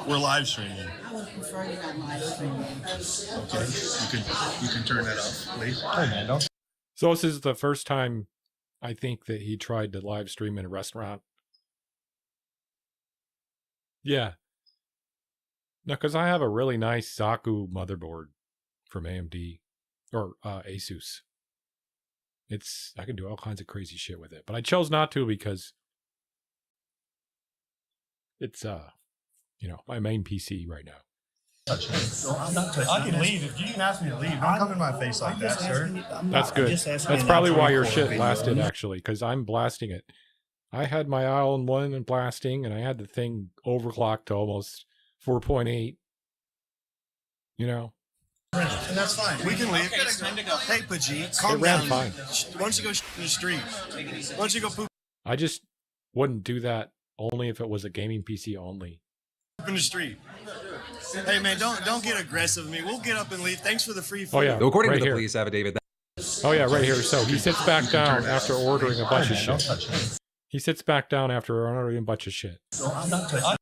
We're live streaming. I would prefer you not live streaming. Okay, you can turn that off, please. Hey man, don't. So this is the first time I think that he tried to live stream in a restaurant. Yeah. No, because I have a really nice Saku motherboard from AMD or Asus. I can do all kinds of crazy shit with it, but I chose not to because it's my main PC right now. I can leave if you can ask me to leave. Don't come in my face like that, sir. That's good. That's probably why your shit lasted, actually, because I'm blasting it. I had my all-in-one and blasting, and I had the thing overclocked to almost 4.8. You know. And that's fine. We can leave. Hey, Pajit, calm ran down. fine. Why don't you go in the street? Why don't you go poop I just wouldn't do that only if it was a gaming PC only. in the street? Hey man, don't get aggressive with me. We'll get up and leave. Thanks for the free food. Oh yeah, So according right to the here. police affidavit, Oh yeah, right here. So he sits back down after ordering a bunch of shit. He sits back down after ordering a bunch of shit.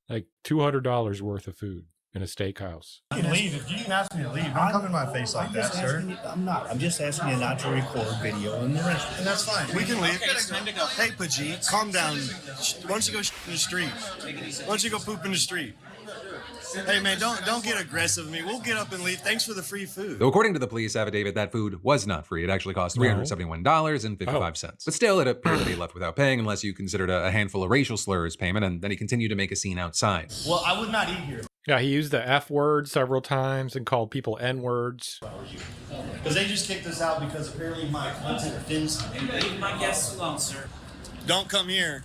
Like $200 worth of food in a steakhouse. You can leave if you can ask me to leave. Don't come in my face like that, sir. I'm not. I'm just asking you not to record video in the restaurant. And that's fine. We can leave. Hey, Pajit, calm down. Why don't you go in the street? Why don't you go poop in the street? Hey man, don't get aggressive with me. We'll get up and leave. Thanks for the free food. though according to the police affidavit, that food was not free. It actually cost $371.55. But still, it appeared to be left without paying unless you considered a handful of racial slurs payment, and then he continued to make a scene outside. Well, I would not eat here. Yeah, he used the F word several times and called people N words. Because they just kicked us out because apparently my content offends. Leave my guests alone, sir. Don't come here.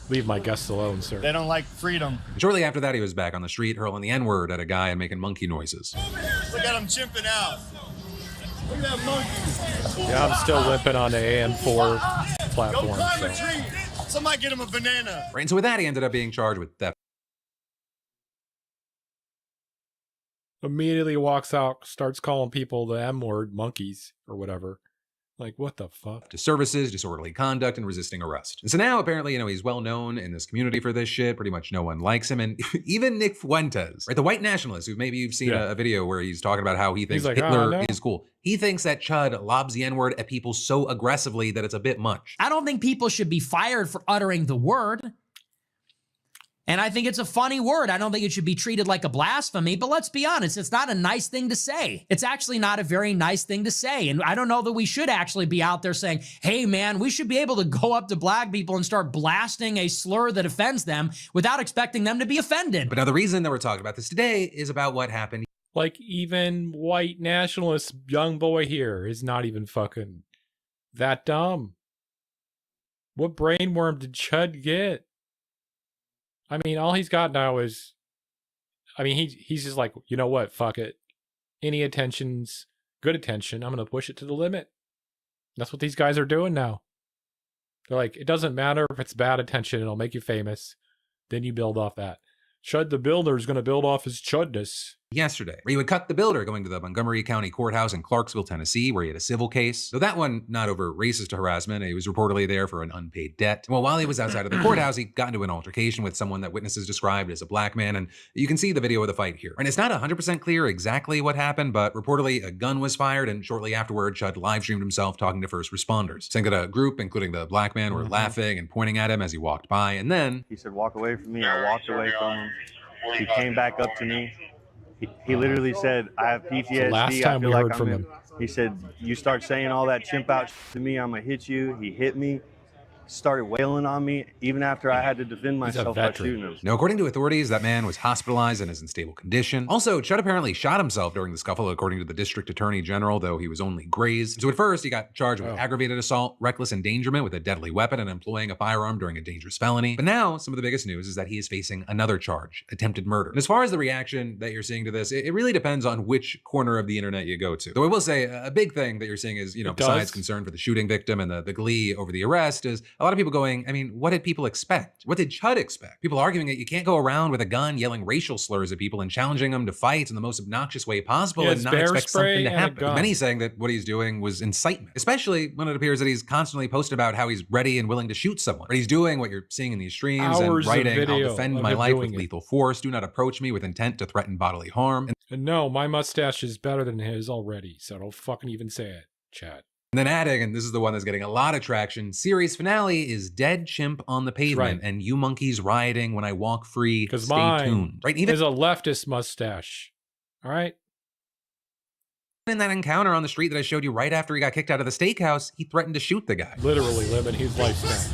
Leave my guests alone, sir. They don't like freedom. And shortly after that, he was back on the street hurling the N-word at a guy and making monkey noises. Look at them chimping out. Look at that monkey. Yeah, I'm still limping on the AM4 platform. Go climb a So. tree. Somebody get him a banana. Right, and so with that, he ended up being charged with theft. Immediately walks out, starts calling people the M word, monkeys, or whatever. Like, what the fuck? To services, disorderly conduct, and resisting arrest. And so now, apparently, he's well known in this community for this shit. Pretty much no one likes him. And even Nick Fuentes, right, the white nationalist, who maybe you've seen a video where he's talking about how he thinks like, Hitler is cool. He thinks that Chud lobs the N-word at people so aggressively that it's a bit much. I don't think people should be fired for uttering the word. And I think it's a funny word. I don't think it should be treated like a blasphemy, but let's be honest, it's not a nice thing to say. It's actually not a very nice thing to say. And I don't know that we should actually be out there saying, hey man, we should be able to go up to black people and start blasting a slur that offends them without expecting them to be offended. But now the reason that we're talking about this today is about what happened. Like, even white nationalist young boy here is not even fucking that dumb. What brainworm did Chud get? I mean, all he's got now is, he's just like, you know what, fuck it. Any attention's good attention. I'm going to push it to the limit. That's what these guys are doing now. They're like, it doesn't matter if it's bad attention, it'll make you famous. Then you build off that. Chud the Builder is going to build off his chudness. Yesterday, where he would cut the builder going to the Montgomery County Courthouse in Clarksville, Tennessee, where he had a civil case. So that one, not over racist harassment. He was reportedly there for an unpaid debt. Well, while he was outside of the courthouse, he got into an altercation with someone that witnesses described as a black man, and you can see the video of the fight here. And it's not 100% clear exactly what happened, but reportedly a gun was fired, and shortly afterward, Chud live-streamed himself talking to first responders, saying that a group, including the black man, were laughing and pointing at him as he walked by, and then... He said, walk away from me. I walked away from him. He came back up to me. He literally said, I have PTSD. Last time we heard from him. He said, you start saying all that chimp out to me, I'm going to hit you. He hit me. started wailing on me even after I had to defend myself by shooting him. Now, according to authorities, that man was hospitalized and is in stable condition. Also, Chud apparently shot himself during the scuffle, according to the district attorney general, though he was only grazed. So at first, he got charged with aggravated assault, reckless endangerment with a deadly weapon, and employing a firearm during a dangerous felony. But now, some of the biggest news is that he is facing another charge, attempted murder. And as far as the reaction that you're seeing to this, it really depends on which corner of the internet you go to. Though I will say, a big thing that you're seeing is, besides concern for the shooting victim and the glee over the arrest, is a lot of people going, I mean, what did people expect? What did Chud expect? People arguing that you can't go around with a gun yelling racial slurs at people and challenging them to fight in the most obnoxious way possible and not expect something to happen. Many saying that what he's doing was incitement, especially when it appears that he's constantly posted about how he's ready and willing to shoot someone. But he's doing what you're seeing in these streams and writing, I'll defend my life with lethal force. Do not approach me with intent to threaten bodily harm. And no, my mustache is better than his already, so don't fucking even say it, Chad. And then adding, and this is the one that's getting a lot of traction, series finale is dead chimp on the pavement and you monkeys rioting when I walk free. Because stay mine tuned. Right? Even is a leftist mustache. All right. In that encounter on the street that I showed you right after he got kicked out of the steakhouse, he threatened to shoot the guy. Literally living his lifestyle.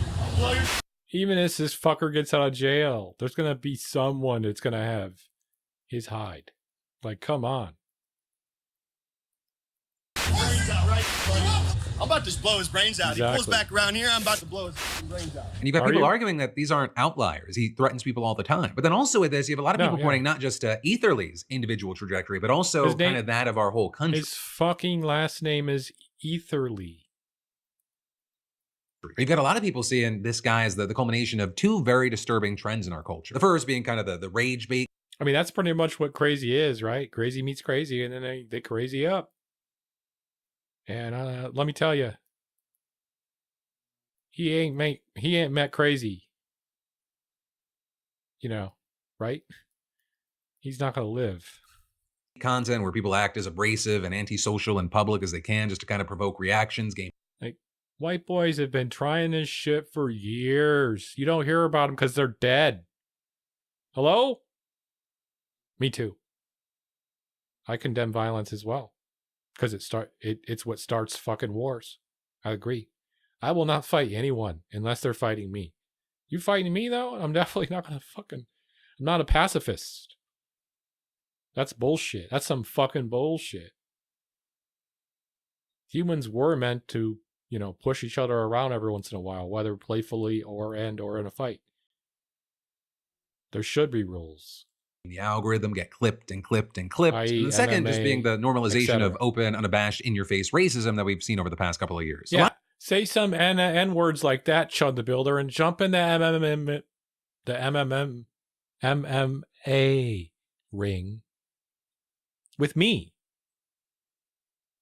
Even as this fucker gets out of jail, there's going to be someone that's going to have his hide. Like, come on. I'm about to blow his brains out. Exactly. He pulls back around here, I'm about to blow his brains out. And you've got people arguing that these aren't outliers. He threatens people all the time. But then also with this, you have a lot of people pointing not just to Etherly's individual trajectory, but also kind of that of our whole country. His fucking last name is Etherly. You've got a lot of people seeing this guy as the culmination of two very disturbing trends in our culture. The first being kind of the rage bait. I mean, that's pretty much what crazy is, right? Crazy meets crazy, and then they crazy up. And let me tell you, he ain't met crazy. Right? He's not gonna live. Content where people act as abrasive and antisocial in public as they can just to kind of provoke reactions. Like, white boys have been trying this shit for years. You don't hear about them because they're dead. Hello? Me too. I condemn violence as well. Because it's what starts fucking wars. I agree. I will not fight anyone unless they're fighting me. You fighting me though? I'm definitely not gonna I'm not a pacifist. That's bullshit. That's some fucking bullshit. Humans were meant to, push each other around every once in a while, whether playfully or in a fight. There should be rules. The algorithm get clipped and clipped and clipped. And the second MMA, just being the normalization of open, unabashed, in-your-face racism that we've seen over the past couple of years. Yeah, say some N words like that, Chud the Builder, and jump in the MMA ring with me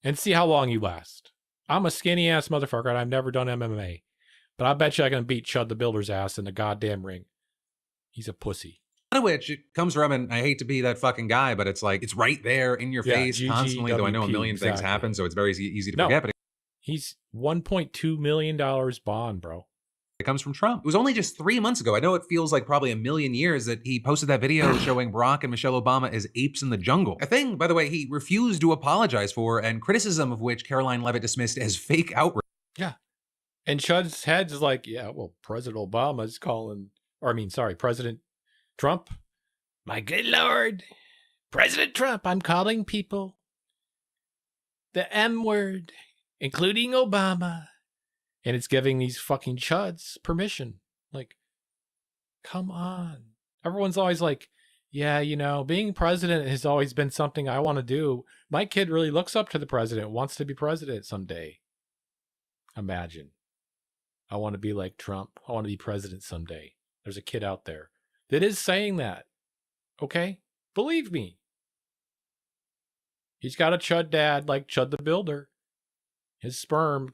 and see how long you last. I'm a skinny-ass motherfucker, and I've never done MMA. But I bet you I can beat Chud the Builder's ass in the goddamn ring. He's a pussy. Of which it comes from, and I hate to be that fucking guy, but it's like, it's right there in your face constantly, though I know a million things happen, so it's very easy to forget. But he's $1.2 million bond, bro. It comes from Trump. It was only just 3 months ago. I know it feels like probably a million years that he posted that video showing Barack and Michelle Obama as apes in the jungle. A thing, by the way, he refused to apologize for, and criticism of which Caroline Leavitt dismissed as fake outrage. Yeah. And Chud's head is like, yeah, well, President Obama's President Trump. My good Lord. President Trump, I'm calling people the M word, including Obama. And it's giving these fucking chuds permission. Like, come on. Everyone's always like, yeah, being president has always been something I want to do. My kid really looks up to the president, wants to be president someday. Imagine. I want to be like Trump. I want to be president someday. There's a kid out there that is saying that. Okay? Believe me. He's got a chud dad like Chud the Builder. His sperm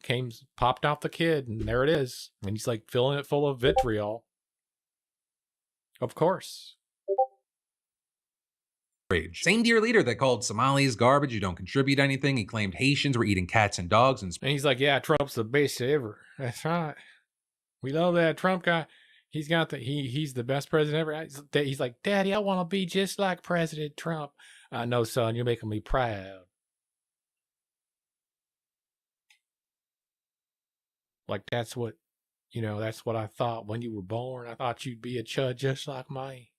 popped out the kid, and there it is. And he's like filling it full of vitriol. Of course. Same dear leader that called Somalis garbage who don't contribute anything. He claimed Haitians were eating cats and dogs. And he's like, yeah, Trump's the best ever. That's right. We love that Trump guy. He's the best president ever. He's like, Daddy, I want to be just like President Trump. I know, son, you're making me proud. Like that's what You know, that's what I thought when you were born. I thought you'd be a chud just like me.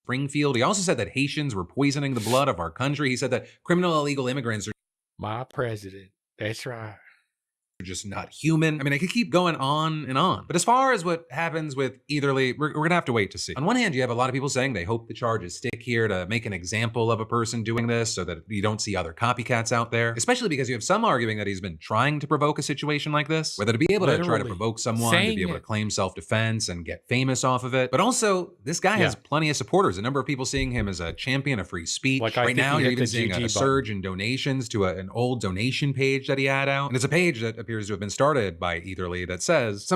Springfield. He also said that Haitians were poisoning the blood of our country. He said that criminal illegal immigrants are my president. That's right. Just not human. I mean, I could keep going on and on. But as far as what happens with Etherly, we're going to have to wait to see. On one hand, you have a lot of people saying they hope the charges stick here to make an example of a person doing this so that you don't see other copycats out there. Especially because you have some arguing that he's been trying to provoke a situation like this. Whether to be able to try to provoke someone, to be able to claim self-defense and get famous off of it. But also, this guy has plenty of supporters. A number of people seeing him as a champion of free speech. Like right now, you're even seeing a surge in donations to an old donation page that he had out. And it's a page that appears to have been started by Etherly that says,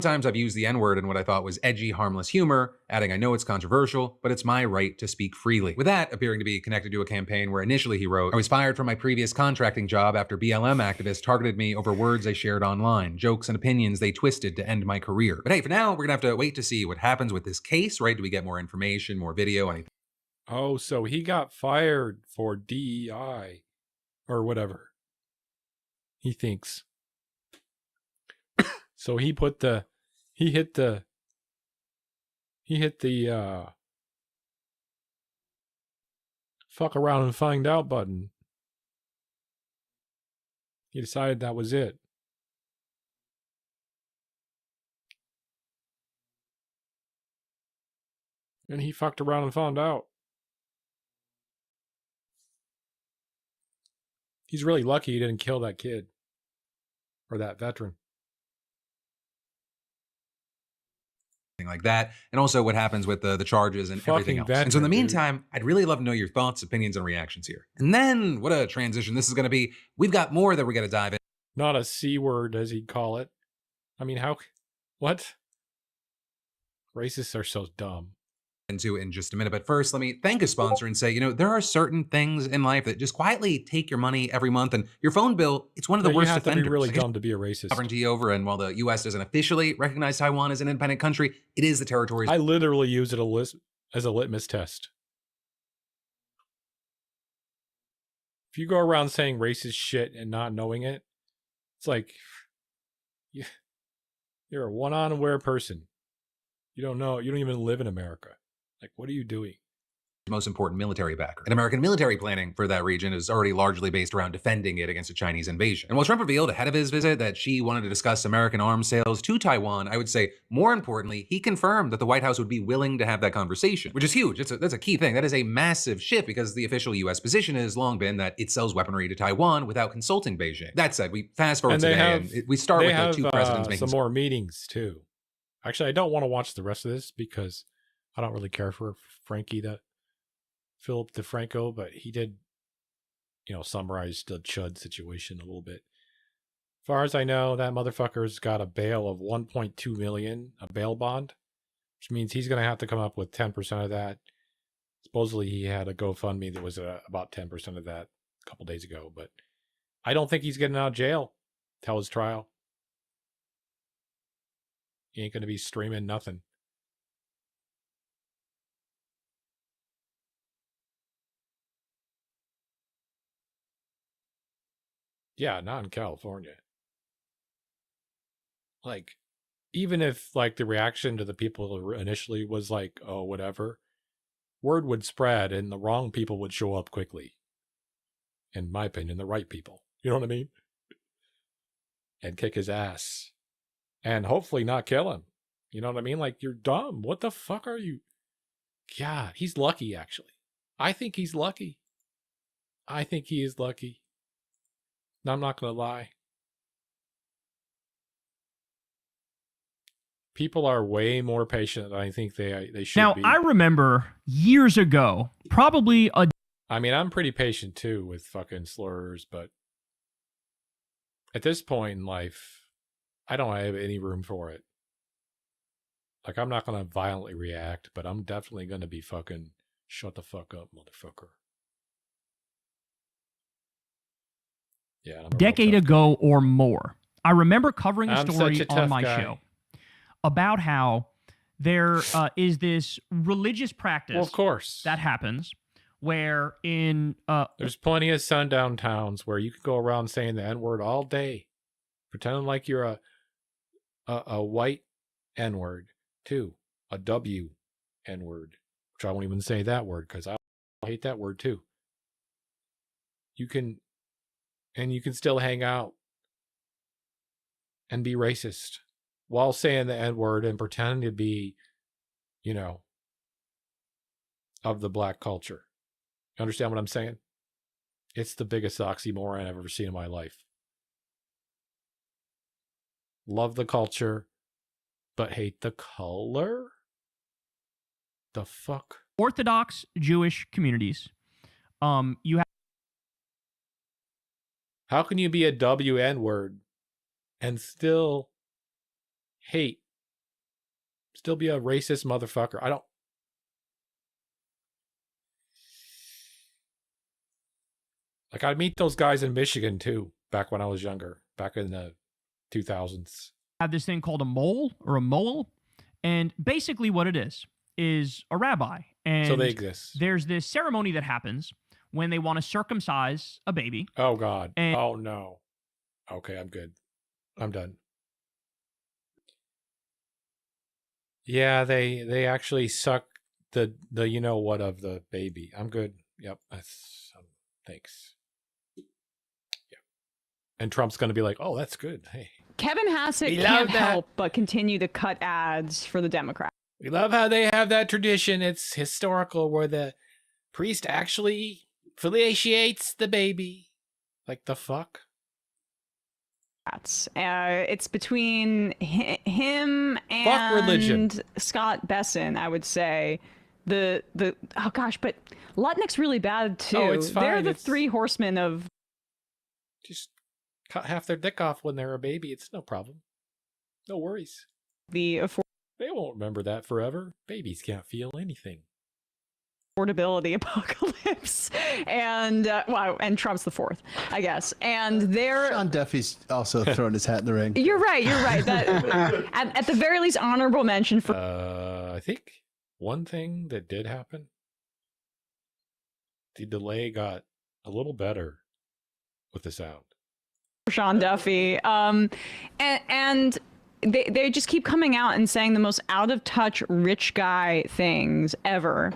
sometimes I've used the N-word in what I thought was edgy, harmless humor, adding, I know it's controversial, but it's my right to speak freely. With that appearing to be connected to a campaign where initially he wrote, I was fired from my previous contracting job after BLM activists targeted me over words I shared online, jokes and opinions they twisted to end my career. But hey, for now, we're gonna have to wait to see what happens with this case, right? Do we get more information, more video, anything? Oh, so he got fired for DEI. Or whatever he thinks. So he hit the fuck around and find out button. He decided that was it. And he fucked around and found out. He's really lucky he didn't kill that kid. Or that veteran. Like that, and also what happens with the charges and everything else. Veteran, and so in the meantime, I'd really love to know your thoughts, opinions, and reactions here. And then, what a transition this is going to be. We've got more that we're going to dive in. Not a C word, as he'd call it. I mean, what? Racists are so dumb. Into in just a minute, but first let me thank a sponsor and say, you know, there are certain things in life that just quietly take your money every month, and your phone bill, it's one of the worst offenders. You have to be really dumb to be a racist. Sovereignty over, and while the U.S. doesn't officially recognize Taiwan as an independent country, it is the territory's. I literally use it as a litmus test. If you go around saying racist shit and not knowing it, it's like you're a one-on-aware person. You don't know. You don't even live in America. Like, what are you doing? Most important military backer. And American military planning for that region is already largely based around defending it against a Chinese invasion. And while Trump revealed ahead of his visit that Xi wanted to discuss American arms sales to Taiwan, I would say more importantly, he confirmed that the White House would be willing to have that conversation, which is huge. That's a key thing. That is a massive shift because the official US position has long been that it sells weaponry to Taiwan without consulting Beijing. That said, we fast forward today and we start with the two presidents making some more meetings too. Actually, I don't want to watch the rest of this because I don't really care for Philip DeFranco, but he did, summarize the Chud situation a little bit. As far as I know, that motherfucker's got a bail of $1.2 million, a bail bond, which means he's going to have to come up with 10% of that. Supposedly he had a GoFundMe that was about 10% of that a couple days ago, but I don't think he's getting out of jail till his trial. He ain't going to be streaming nothing. Yeah, not in California. Like, even if, the reaction to the people initially was like, oh, whatever, word would spread and the wrong people would show up quickly. In my opinion, the right people. You know what I mean? And kick his ass. And hopefully not kill him. You know what I mean? Like, you're dumb. What the fuck are you? God, he's lucky, actually. I think he's lucky. I think he is lucky. I'm not going to lie. People are way more patient than I think they should be. Now, I remember years ago, I mean, I'm pretty patient too with fucking slurs, but at this point in life, I don't have any room for it. Like, I'm not going to violently react, but I'm definitely going to be fucking shut the fuck up, motherfucker. Yeah, decade ago or more. I remember covering a story on my show about how there is this religious practice, well, of course, that happens where in there's plenty of sundown towns where you can go around saying the N-word all day. Pretending like you're a white N-word, too. A W N-word, which I won't even say that word because I hate that word, too. You can still hang out and be racist while saying the N-word and pretend to be, you know, of the black culture. You understand what I'm saying? It's the biggest oxymoron I've ever seen in my life. Love the culture, but hate the color? The fuck? Orthodox Jewish communities. You have. How can you be a WN word and still hate? Still be a racist motherfucker? I don't. Like, I'd meet those guys in Michigan too, back when I was younger, back in the 2000s. Have this thing called a mole or a mole, and basically what it is a rabbi. And so they exist. There's this ceremony that happens when they want to circumcise a baby. Oh God. Oh no. Okay, I'm good. I'm done. Yeah, they actually suck the you know what of the baby. I'm good. Yep. That's thanks. Yeah. And Trump's going to be like, "Oh, that's good. Hey." Kevin Hassett can't help but continue to cut ads for the Democrats. We love how they have that tradition. It's historical where the priest actually fellatiates the baby. Like the fuck? It's between him and Scott Besson, I would say. The oh gosh, but Lutnick's really bad too. Oh, it's fine. They're the three horsemen of. Just cut half their dick off when they're a baby. It's no problem. No worries. They won't remember that forever. Babies can't feel anything. Affordability apocalypse, and and Trump's the fourth, I guess. And they're Sean Duffy's also throwing his hat in the ring. You're right. That at the very least, honorable mention for. I think one thing that did happen, the delay got a little better with the sound. Sean Duffy, and they just keep coming out and saying the most out of touch rich guy things ever.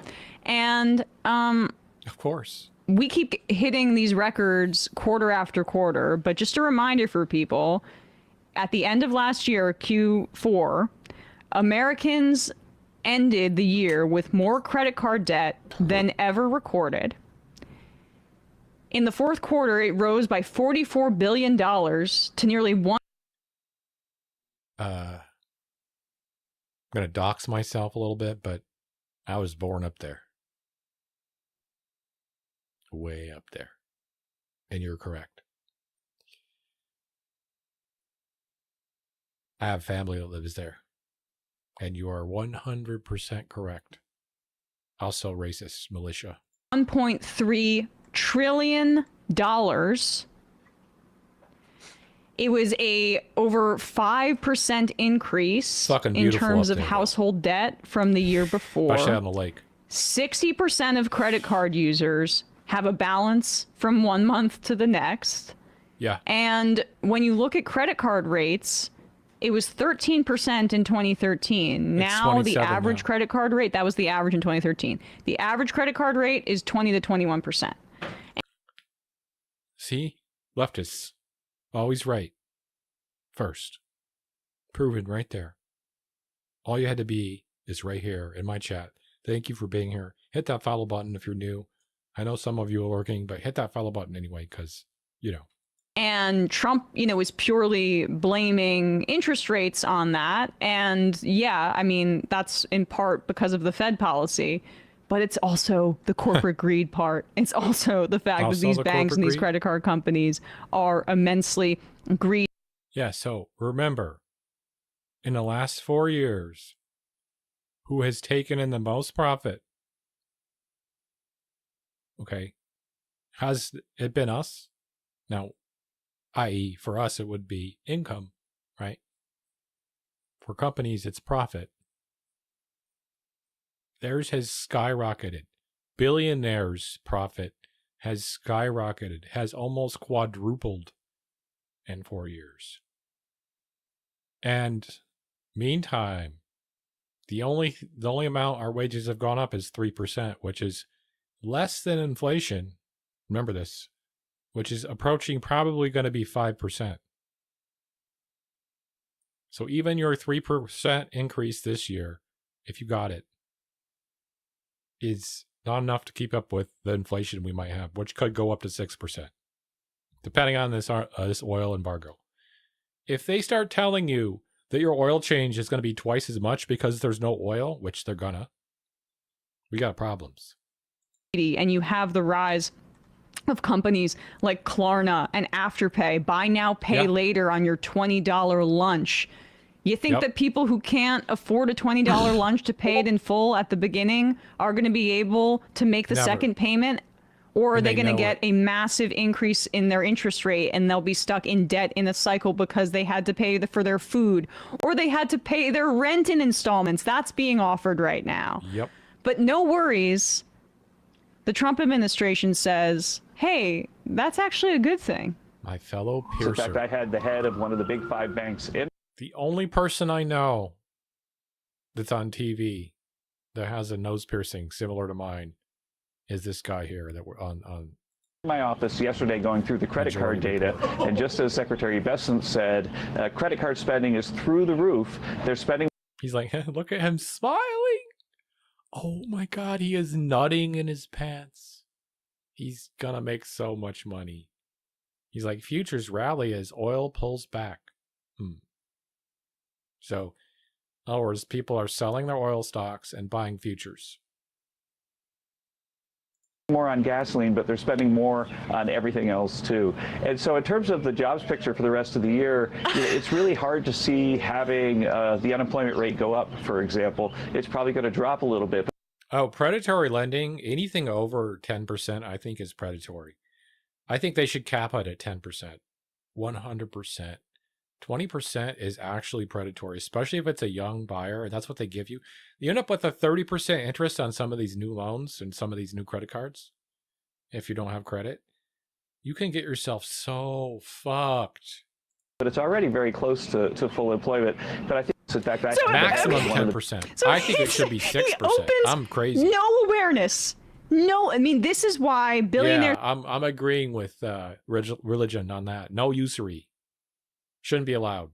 And of course, we keep hitting these records quarter after quarter. But just a reminder for people, at the end of last year, Q4, Americans ended the year with more credit card debt than ever recorded. In the fourth quarter, it rose by $44 billion to nearly one. I'm going to dox myself a little bit, but I was born up there. Way up there. And you're correct. I have family that lives there. And you are 100% correct. Also racist militia. $1.3 trillion. It was a over 5% increase in terms of household debt from the year before. Especially on the lake. 60% of credit card users have a balance from 1 month to the next. Yeah. And when you look at credit card rates, it was 13% in 2013. Now the average credit card rate, that was the average in 2013. The average credit card rate is 20 to 21%. See? Leftists. Always right. First. Proven right there. All you had to be is right here in my chat. Thank you for being here. Hit that follow button if you're new. I know some of you are working, but hit that follow button anyway, because, you know. And Trump, is purely blaming interest rates on that. And yeah, I mean, that's in part because of the Fed policy, but it's also the corporate greed part. It's also the fact that these banks and these credit card companies are immensely greedy. Yeah, so remember, in the last 4 years, who has taken in the most profit? Okay. Has it been us? Now, i.e., for us, it would be income, right? For companies, it's profit. Theirs has skyrocketed. Billionaires' profit has skyrocketed, has almost quadrupled in 4 years. And meantime, the only amount our wages have gone up is 3%, which is less than inflation. Remember this, which is approaching probably going to be 5%. So even your 3% increase this year, if you got it, is not enough to keep up with the inflation we might have, which could go up to 6%, depending on this oil embargo. If they start telling you that your oil change is going to be twice as much because there's no oil, which they're gonna, we got problems. And you have the rise of companies like Klarna and Afterpay, buy now, pay later on your $20 lunch. You think that people who can't afford a $20 lunch to pay it in full at the beginning are going to be able to make the second payment? Or are they going to get a massive increase in their interest rate and they'll be stuck in debt in a cycle because they had to pay for their food or they had to pay their rent in installments? That's being offered right now. Yep. But no worries. The Trump administration says, hey, that's actually a good thing. My fellow piercer. In fact, I had the head of one of the big 5 banks in. The only person I know that's on TV that has a nose piercing similar to mine is this guy here that we're on my office yesterday going through the credit card data, and just as Secretary Bessent said, credit card spending is through the roof. They're spending. He's like, look at him smiling. Oh my God, he is nutting in his pants. He's gonna make so much money. He's like, futures rally as oil pulls back. So, in other words, people are selling their oil stocks and buying futures. More on gasoline, but they're spending more on everything else too. And so in terms of the jobs picture for the rest of the year, it's really hard to see having the unemployment rate go up, for example. It's probably going to drop a little bit. Oh, predatory lending, anything over 10%, I think is predatory. I think they should cap it at 10%, 100%. 20% is actually predatory, especially if it's a young buyer and that's what they give you. You end up with a 30% interest on some of these new loans and some of these new credit cards. If you don't have credit, you can get yourself so fucked. But it's already very close to full employment. But I think it's in fact maximum 10%. So I think it should be 6%. I'm crazy. No awareness. No, I mean, this is why billionaires. Yeah, I'm agreeing with religion on that. No usury. Shouldn't be allowed.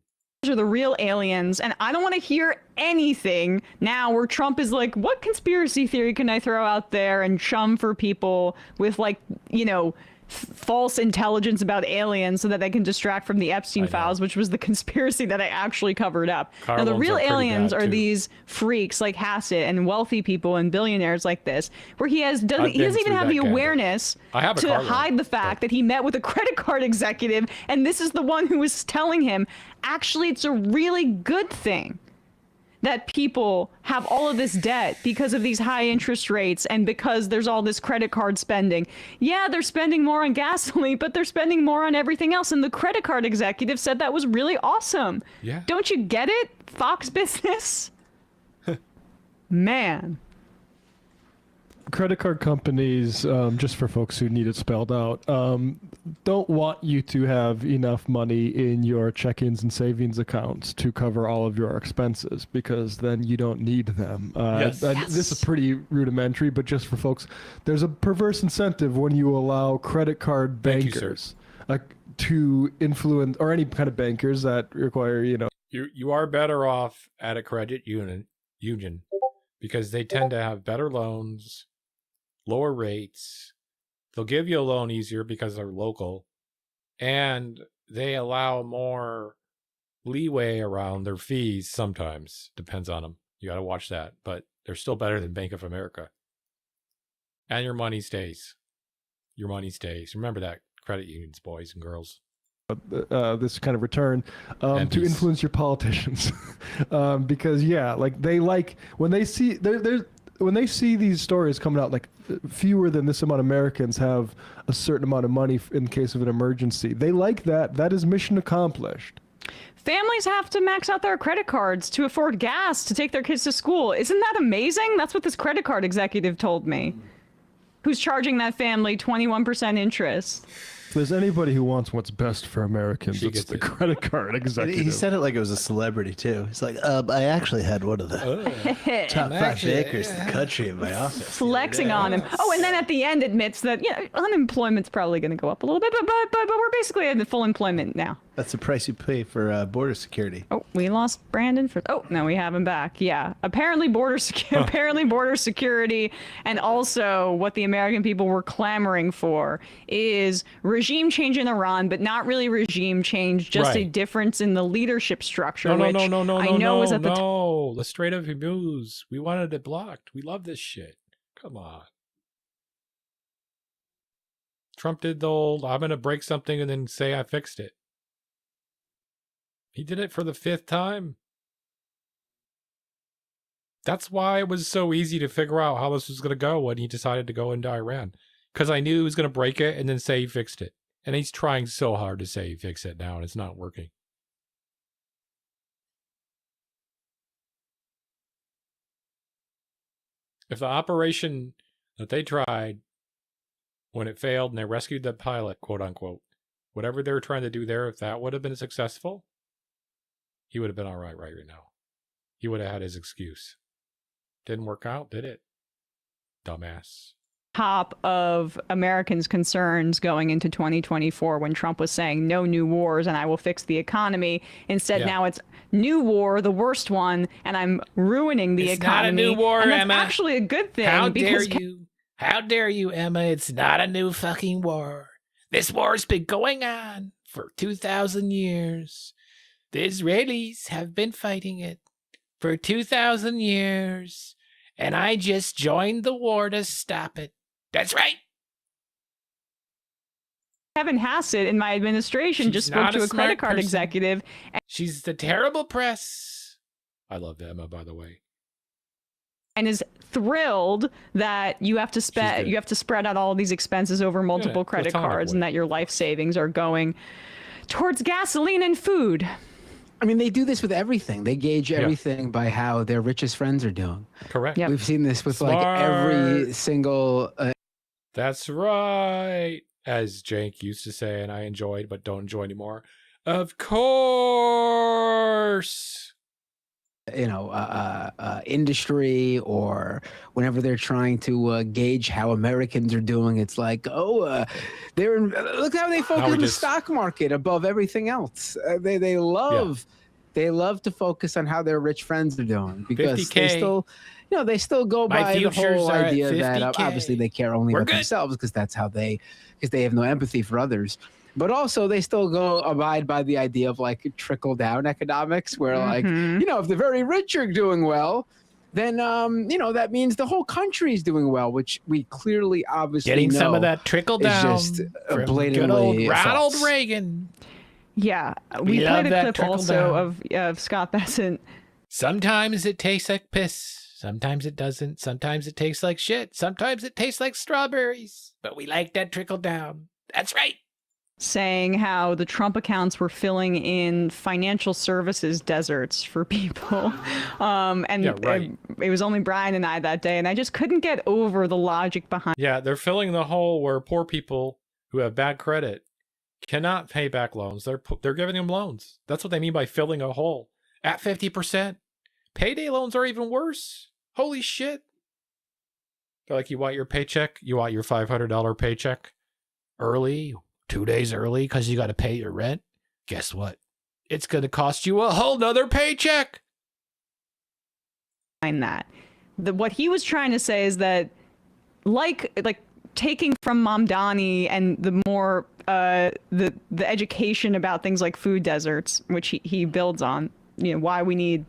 Are the real aliens, and I don't want to hear anything now where Trump is like, what conspiracy theory can I throw out there and chum for people with, like, you know, false intelligence about aliens so that they can distract from the Epstein files, which was the conspiracy that I actually covered up. Now, the real aliens are these freaks like Hassett and wealthy people and billionaires like this, where he doesn't even have the awareness to hide the fact that he met with a credit card executive, and this is the one who was telling him, actually, it's a really good thing that people have all of this debt because of these high interest rates and because there's all this credit card spending. Yeah, they're spending more on gasoline, but they're spending more on everything else. And the credit card executive said that was really awesome. Yeah. Don't you get it, Fox Business? Man. Credit card companies, just for folks who need it spelled out, don't want you to have enough money in your check-ins and savings accounts to cover all of your expenses, because then you don't need them. This is pretty rudimentary, but just for folks, there's a perverse incentive when you allow credit card bankers to influence, or any kind of bankers that require, you know. You are better off at a credit union because they tend to have better loans, lower rates. They'll give you a loan easier because they're local, and they allow more leeway around their fees sometimes. Depends on them. You got to watch that, but they're still better than Bank of America. And your money stays. Your money stays. Remember that, credit unions, boys and girls. This kind of return to influence your politicians, because they like when they see when they see these stories coming out, like fewer than this amount of Americans have a certain amount of money in case of an emergency. They like that. That is mission accomplished. Families have to max out their credit cards to afford gas to take their kids to school. Isn't that amazing? That's what this credit card executive told me, who's charging that family 21% interest. If there's anybody who wants what's best for Americans, it's the credit card executive. He said it like it was a celebrity too. He's like, I actually had one of the top 5 bakers in the country in my office. Flexing on him. Oh, and then at the end admits that unemployment's probably going to go up a little bit, but we're basically at full employment now. That's the price you pay for border security. Oh, we lost Brandon for. Oh, no, we have him back. Yeah, apparently border security, and also what the American people were clamoring for is regime change in Iran, but not really regime change, just a difference in the leadership structure. No, which I know was at the the Strait of Hormuz. We wanted it blocked. We love this shit. Come on. Trump did the old, I'm going to break something and then say I fixed it. He did it for the 5th time. That's why it was so easy to figure out how this was going to go when he decided to go into Iran. Because I knew he was going to break it and then say he fixed it. And he's trying so hard to say he fixed it now, and it's not working. If the operation that they tried when it failed and they rescued the pilot, quote unquote, whatever they were trying to do there, if that would have been successful, he would have been all right now. He would have had his excuse. Didn't work out, did it? Dumbass. top of Americans' concerns going into 2024 when Trump was saying no new wars and I will fix the economy. Instead, now it's new war, the worst one, and I'm ruining the economy. It's not a new war, and that's Emma. actually a good thing. How dare you? How dare you, Emma? It's not a new fucking war. This war's been going on for 2,000 years. The Israelis have been fighting it for 2,000 years, and I just joined the war to stop it. That's right. Kevin Hassett in my administration just spoke to a credit card executive. She's the terrible press. I love Emma, by the way. And is thrilled that you have to spread out all these expenses over multiple credit cards and that your life savings are going towards gasoline and food. I mean, they do this with everything. They gauge everything by how their richest friends are doing. Correct. Yep. We've seen this with like every single. That's right. As Jank used to say, and I enjoyed, but don't enjoy anymore. Of course. You know, industry, or whenever they're trying to gauge how Americans are doing, it's like, look how they focus on the stock market above everything else. They love to focus on how their rich friends are doing because 50K. they still go by the whole idea that obviously they care only about themselves because that's how they have no empathy for others. But also, they still abide by the idea of like trickle down economics, where like, if the very rich are doing well, then that means the whole country is doing well, which we clearly, obviously, getting know some of that trickle down is just from blatantly good old Ronald false. Reagan. Yeah, we played a clip also of Scott Bessent. Sometimes it tastes like piss. Sometimes it doesn't. Sometimes it tastes like shit. Sometimes it tastes like strawberries. But we like that trickle down. That's right. Saying how the Trump accounts were filling in financial services deserts for people. It was only Brian and I that day, and I just couldn't get over the logic behind. Yeah, they're filling the hole where poor people who have bad credit cannot pay back loans. They're giving them loans. That's what they mean by filling a hole. At 50%. Payday loans are even worse. Holy shit. They're like, you want your paycheck? You want your $500 paycheck early? 2 days early because you got to pay your rent? Guess what? It's going to cost you a whole nother paycheck. That. What he was trying to say is that like taking from Mamdani and the more the education about things like food deserts, which he builds on, why we need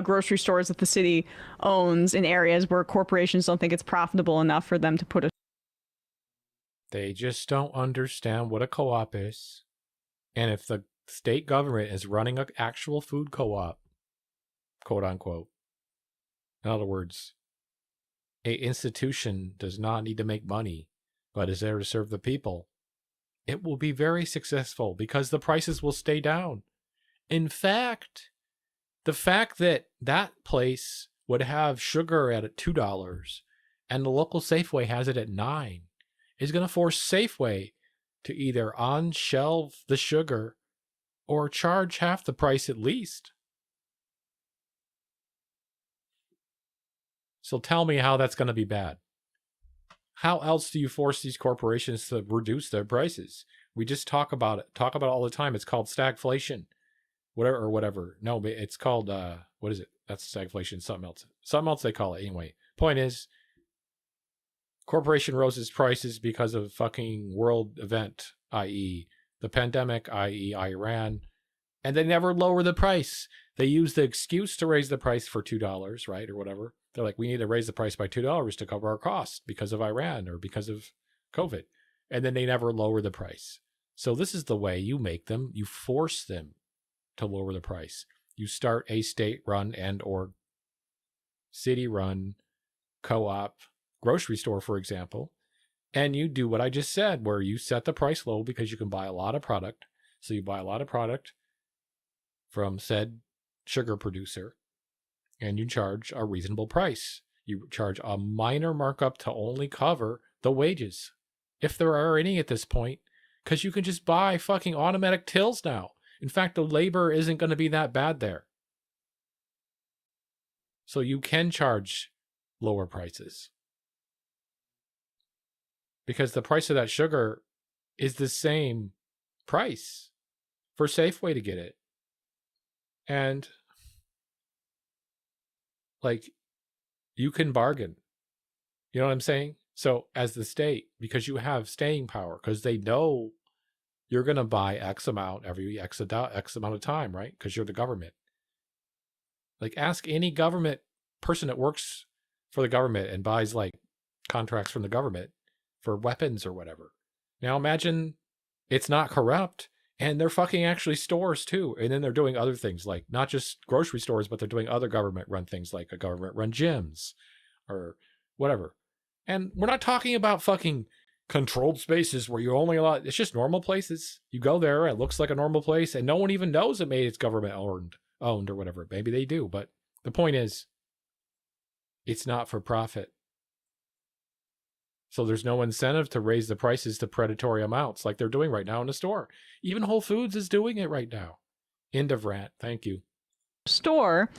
grocery stores that the city owns in areas where corporations don't think it's profitable enough for them to put a. They just don't understand what a co-op is. And if the state government is running an actual food co-op, quote unquote, in other words, a institution does not need to make money, but is there to serve the people, it will be very successful because the prices will stay down. In fact, the fact that that place would have sugar at $2 and the local Safeway has it at $9 is going to force Safeway to either on-shelve the sugar or charge half the price at least. So tell me how that's going to be bad. How else do you force these corporations to reduce their prices? We just talk about it all the time. It's called stagflation. Whatever. No, it's called, what is it? That's stagflation, something else. Something else they call it anyway. Point is, corporation raises prices because of fucking world event, i.e. the pandemic, i.e. Iran, and they never lower the price. They use the excuse to raise the price for $2, right, or whatever. They're like, we need to raise the price by $2 to cover our costs because of Iran or because of COVID. And then they never lower the price. So this is the way you make them. You force them to lower the price. You start a state-run and or city-run co-op grocery store, for example, and you do what I just said, where you set the price low because you can buy a lot of product. So you buy a lot of product from said sugar producer, and you charge a reasonable price. You charge a minor markup to only cover the wages, if there are any at this point, because you can just buy fucking automatic tills now. In fact, the labor isn't going to be that bad there. So you can charge lower prices. Because the price of that sugar is the same price for Safeway to get it. And like, you can bargain. You know what I'm saying? So as the state, because you have staying power, because they know you're going to buy X amount every X amount of time, right? Because you're the government. Like, ask any government person that works for the government and buys like contracts from the government for weapons or whatever. Now imagine it's not corrupt and they're fucking actually stores too. And then they're doing other things, like not just grocery stores, but they're doing other government run things like a government run gyms or whatever. And we're not talking about fucking controlled spaces where you only allow, it's just normal places. You go there, it looks like a normal place and no one even knows it it's government owned or whatever. Maybe they do, but the point is, it's not for profit. So there's no incentive to raise the prices to predatory amounts like they're doing right now in the store. Even Whole Foods is doing it right now. End of rant. Thank you. Store.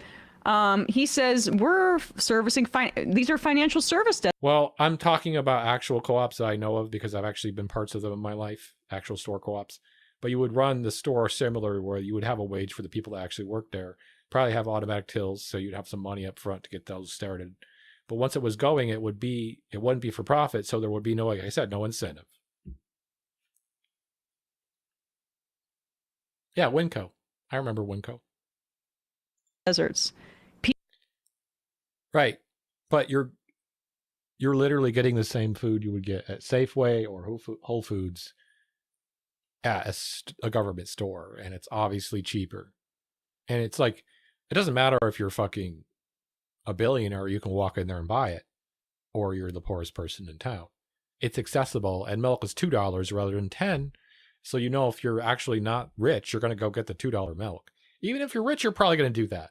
He says we're servicing, these are financial service desks. Well, I'm talking about actual co-ops that I know of because I've actually been parts of them in my life, actual store co-ops. But you would run the store similar where you would have a wage for the people that actually work there. Probably have automatic tills, so you'd have some money up front to get those started. But once it was going, it wouldn't be for profit, so there would be no, like I said, no incentive. Yeah, Winco. I remember Winco. Deserts. Right. But you're literally getting the same food you would get at Safeway or Whole Foods at a government store, and it's obviously cheaper. And it's like, it doesn't matter if you're fucking a billionaire, you can walk in there and buy it, or you're the poorest person in town. It's accessible, and milk is $2 rather than $10. So you know if you're actually not rich, you're going to go get the $2 milk. Even if you're rich, you're probably going to do that.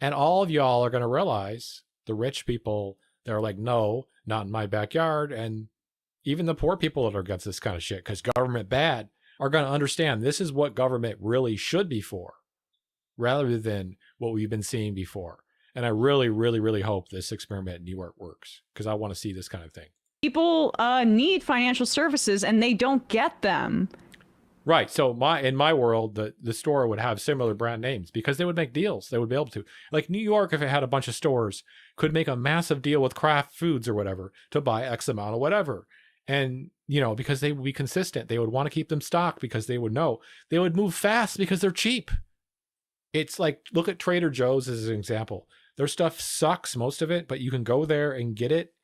And all of y'all are going to realize, the rich people, they're like, no, not in my backyard. And even the poor people that are against this kind of shit, because government bad, are going to understand this is what government really should be for, rather than what we've been seeing before. And I really, really, really hope this experiment in New York works, because I want to see this kind of thing. People need financial services and they don't get them. Right. So in my world, the store would have similar brand names because they would make deals. They would be able to. Like New York, if it had a bunch of stores, could make a massive deal with Kraft Foods or whatever to buy X amount of whatever. And, you know, because they would be consistent. They would want to keep them stocked because they would know. They would move fast because they're cheap. It's like, look at Trader Joe's as an example. Their stuff sucks, most of it, but you can go there and get it.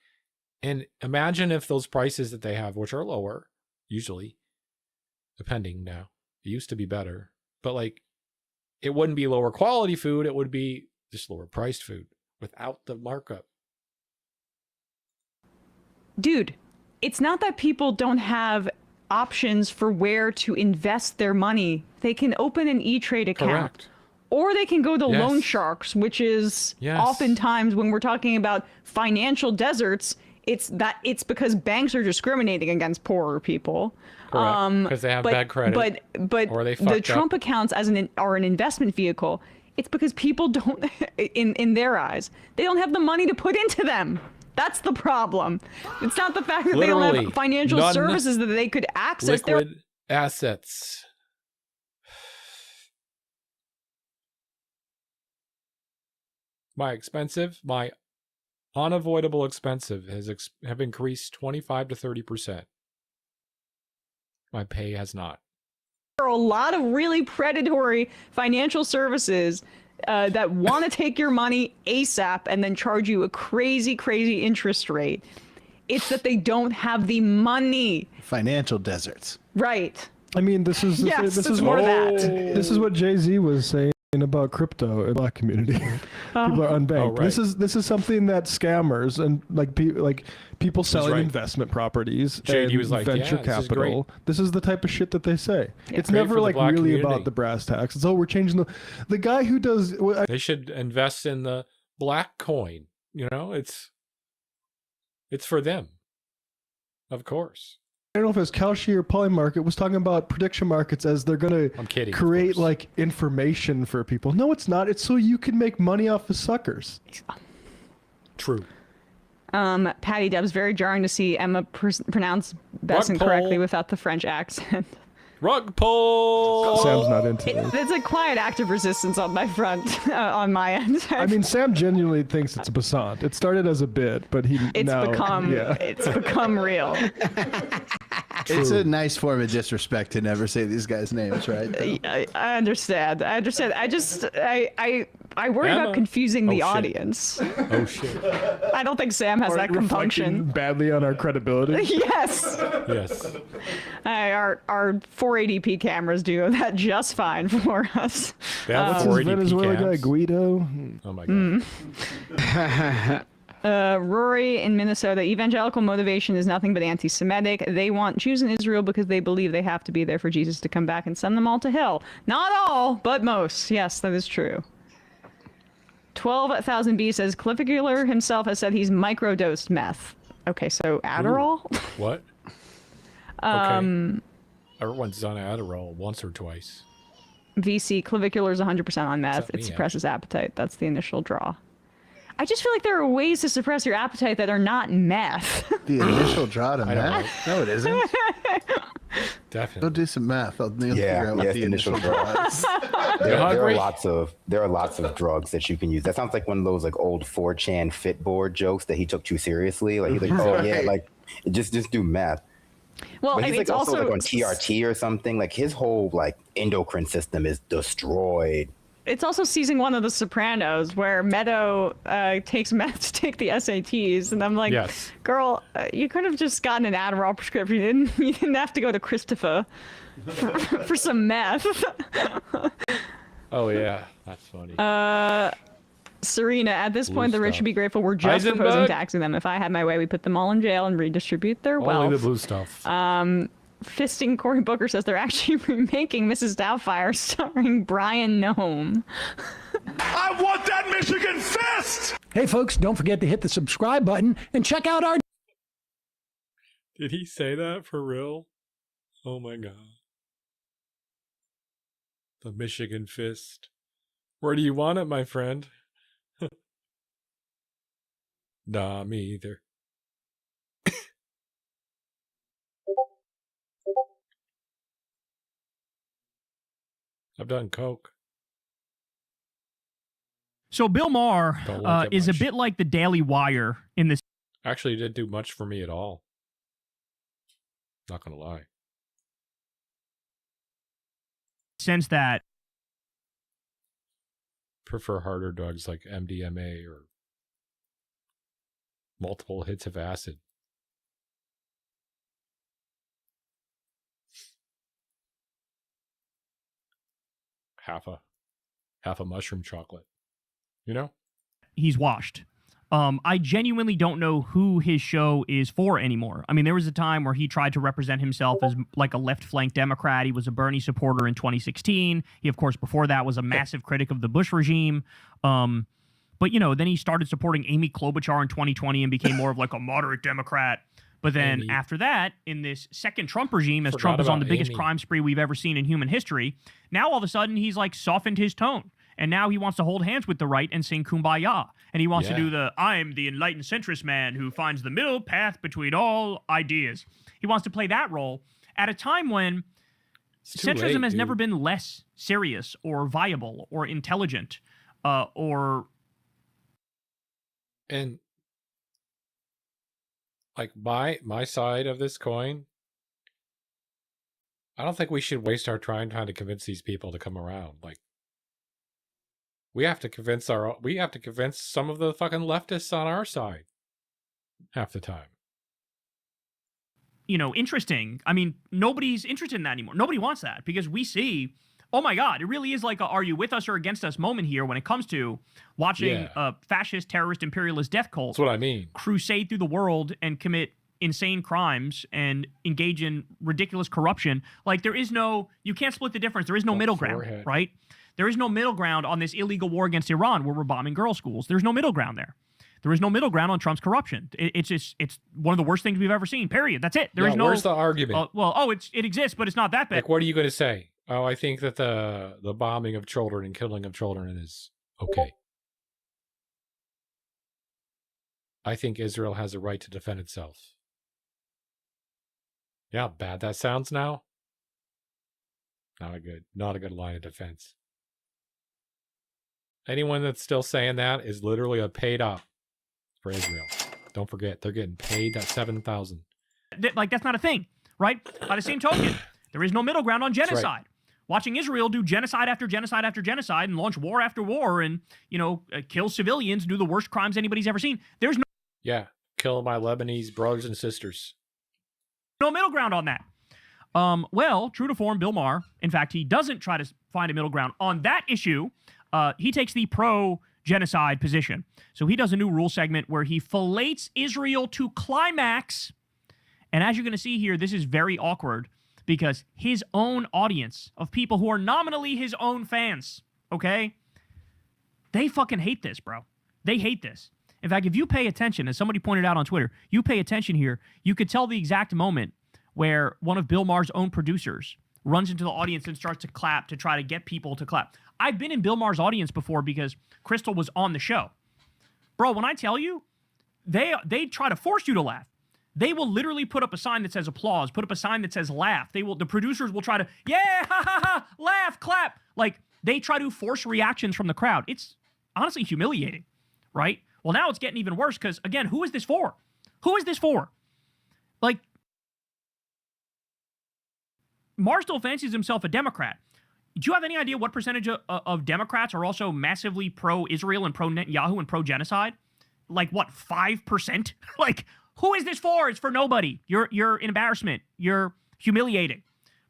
And imagine if those prices that they have, which are lower, usually, depending now, it used to be better, but like, it wouldn't be lower quality food. It would be just lower priced food without the markup. Dude, it's not that people don't have options for where to invest their money. They can open an E-Trade account. Correct. Or they can go to loan sharks, which is oftentimes when we're talking about financial deserts, it's because banks are discriminating against poorer people. Correct, because they have bad credit. But or they the Trump accounts are an investment vehicle. It's because people don't, in their eyes, they don't have the money to put into them. That's the problem. It's not the fact that they don't have financial services that they could access. Liquid assets. My unavoidable expensive have increased 25 to 30%. My pay has not. There are a lot of really predatory financial services that want to take your money ASAP and then charge you a crazy, crazy interest rate. It's that they don't have the money. Financial deserts. Right. I mean, this is what Jay-Z was saying about crypto in the black community. People are unbanked. This is something that scammers and people selling investment properties and venture capital. This is the type of shit that they say. Yeah. It's never like really community. About the brass tacks. It's we're changing the guy who does. They should invest in the black coin. You know, it's for them, of course. I don't know if it was Kalshi or Polymarket was talking about prediction markets as they're going to create like information for people. No, it's not. It's so you can make money off the suckers. True. Patty Dub's very jarring to see Emma pronounce Besson correctly without the French accent. Rug pull. Sam's not into it. It's a quiet act of resistance on my front, on my end. I mean, Sam genuinely thinks it's Basant. It started as a bit, but it's become real. It's a nice form of disrespect to never say these guys' names, right? I understand. I worry about confusing the audience. Oh shit! I don't think Sam has that compunction. Badly on our credibility. Yes. Yes. Our 480p cameras do that just fine for us. They have 480p Venezuela guy Guido. Oh my god. Rory in Minnesota, evangelical motivation is nothing but anti-Semitic. They want Jews in Israel because they believe they have to be there for Jesus to come back and send them all to hell. Not all, but most. Yes, that is true. 12,000B says Cliffigular himself has said he's microdosed meth. Okay, so Adderall? Ooh. What? Okay. Everyone's on Adderall once or twice. VC, Cliffigular is 100% on meth. It suppresses appetite. That's the initial draw. I just feel like there are ways to suppress your appetite that are not meth. The initial draw to meth? No, it isn't. Definitely. Go do some math. I'll figure out what the initial draw is. There are lots of drugs that you can use. That sounds like one of those like old 4chan Fitboard jokes that he took too seriously. Like he's like, oh yeah, like just do meth. Well, but he's I mean, like it's also also like on TRT or something. Like his whole like endocrine system is destroyed. It's also season 1 of The Sopranos where Meadow takes meth to take the SATs, and I'm like, yes. Girl, you could have just gotten an Adderall prescription. You didn't have to go to Christopher for some meth. Oh yeah, that's funny. Serena, at this point, the rich should be grateful we're just proposing taxing them. If I had my way, we put them all in jail and redistribute their wealth. Only the blue stuff. Fisting Cory Booker says they're actually remaking Mrs. Doubtfire starring Brian Nome. I want that Michigan fist! Hey folks, don't forget to hit the subscribe button and check out our... Did he say that for real? Oh my god. The Michigan fist. Where do you want it, my friend? Nah, me either. I've done coke. So Bill Maher is a bit like the Daily Wire in this. Actually, it didn't do much for me at all. Not gonna lie. Sense that prefer harder drugs like MDMA or multiple hits of acid. Half a mushroom chocolate, you know? He's washed. I genuinely don't know who his show is for anymore. I mean, there was a time where he tried to represent himself as like a left-flank Democrat. He was a Bernie supporter in 2016. He, of course, before that was a massive critic of the Bush regime. But, you know, then he started supporting Amy Klobuchar in 2020 and became more of like a moderate Democrat. But then after that, in this second Trump regime, as Trump is on the biggest crime spree we've ever seen in human history, now all of a sudden he's like softened his tone. And now he wants to hold hands with the right and sing Kumbaya. And he wants to do the, I'm the enlightened centrist man who finds the middle path between all ideas. He wants to play that role at a time when centrism has never been less serious or viable or intelligent or... And like my side of this coin, I don't think we should waste our time trying to convince these people to come around. Like, we have to convince some of the fucking leftists on our side half the time. You know, interesting. I mean, nobody's interested in that anymore. Nobody wants that because we see, oh my God, it really is like a are you with us or against us moment here when it comes to watching a fascist, terrorist, imperialist death cult. That's what I mean. Crusade through the world and commit insane crimes and engage in ridiculous corruption. Like there is no, you can't split the difference. There is no middle ground, right? There is no middle ground on this illegal war against Iran where we're bombing girls' schools. There's no middle ground there. There is no middle ground on Trump's corruption. It's one of the worst things we've ever seen, period. That's it. There is no... Where's the argument? It exists, but it's not that bad. Like, what are you going to say? Oh, I think that the bombing of children and killing of children is okay. I think Israel has a right to defend itself. Yeah, how bad that sounds now. Not a good line of defense. Anyone that's still saying that is literally a paid op for Israel. Don't forget, they're getting paid that $7,000. Like, that's not a thing, right? By the same token, there is no middle ground on genocide. Right. Watching Israel do genocide after genocide after genocide and launch war after war and, you know, kill civilians, do the worst crimes anybody's ever seen. There's no... Yeah, kill my Lebanese brothers and sisters. No middle ground on that. Well, true to form, Bill Maher, in fact, he doesn't try to find a middle ground on that issue. He takes the pro-genocide position. So he does a new rule segment where he fillets Israel to climax. And as you're going to see here, this is very awkward because his own audience of people who are nominally his own fans, okay? They fucking hate this, bro. They hate this. In fact, if you pay attention, as somebody pointed out on Twitter, you pay attention here, you could tell the exact moment where one of Bill Maher's own producers runs into the audience and starts to clap to try to get people to clap. I've been in Bill Maher's audience before because Crystal was on the show. Bro, when I tell you, they try to force you to laugh. They will literally put up a sign that says applause, put up a sign that says laugh. The producers will try to, yeah, ha, ha, ha, laugh, clap. Like, they try to force reactions from the crowd. It's honestly humiliating, right? Well, now it's getting even worse because, again, who is this for? Who is this for? Like, Maher still fancies himself a Democrat. Do you have any idea what percentage of Democrats are also massively pro-Israel and pro-Netanyahu and pro-genocide? Like, what, 5%? Like, who is this for? It's for nobody. You're an embarrassment. You're humiliating.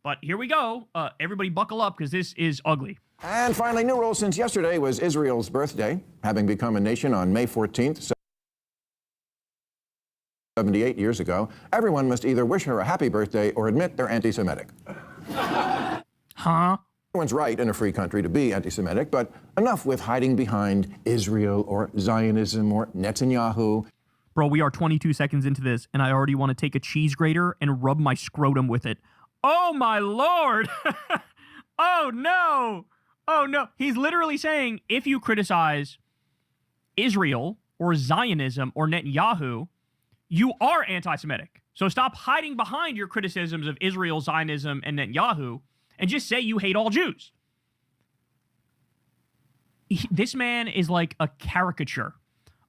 But here we go. Everybody buckle up because this is ugly. And finally, new rule since yesterday was Israel's birthday, having become a nation on May 14th, 78 years ago. Everyone must either wish her a happy birthday or admit they're anti-Semitic. Huh? Everyone's right in a free country to be anti-Semitic, but enough with hiding behind Israel or Zionism or Netanyahu. Bro, we are 22 seconds into this, and I already want to take a cheese grater and rub my scrotum with it. Oh, my Lord! Oh, no! Oh, no. He's literally saying, if you criticize Israel or Zionism or Netanyahu, you are anti-Semitic. So stop hiding behind your criticisms of Israel, Zionism, and Netanyahu, and just say you hate all Jews. This man is like a caricature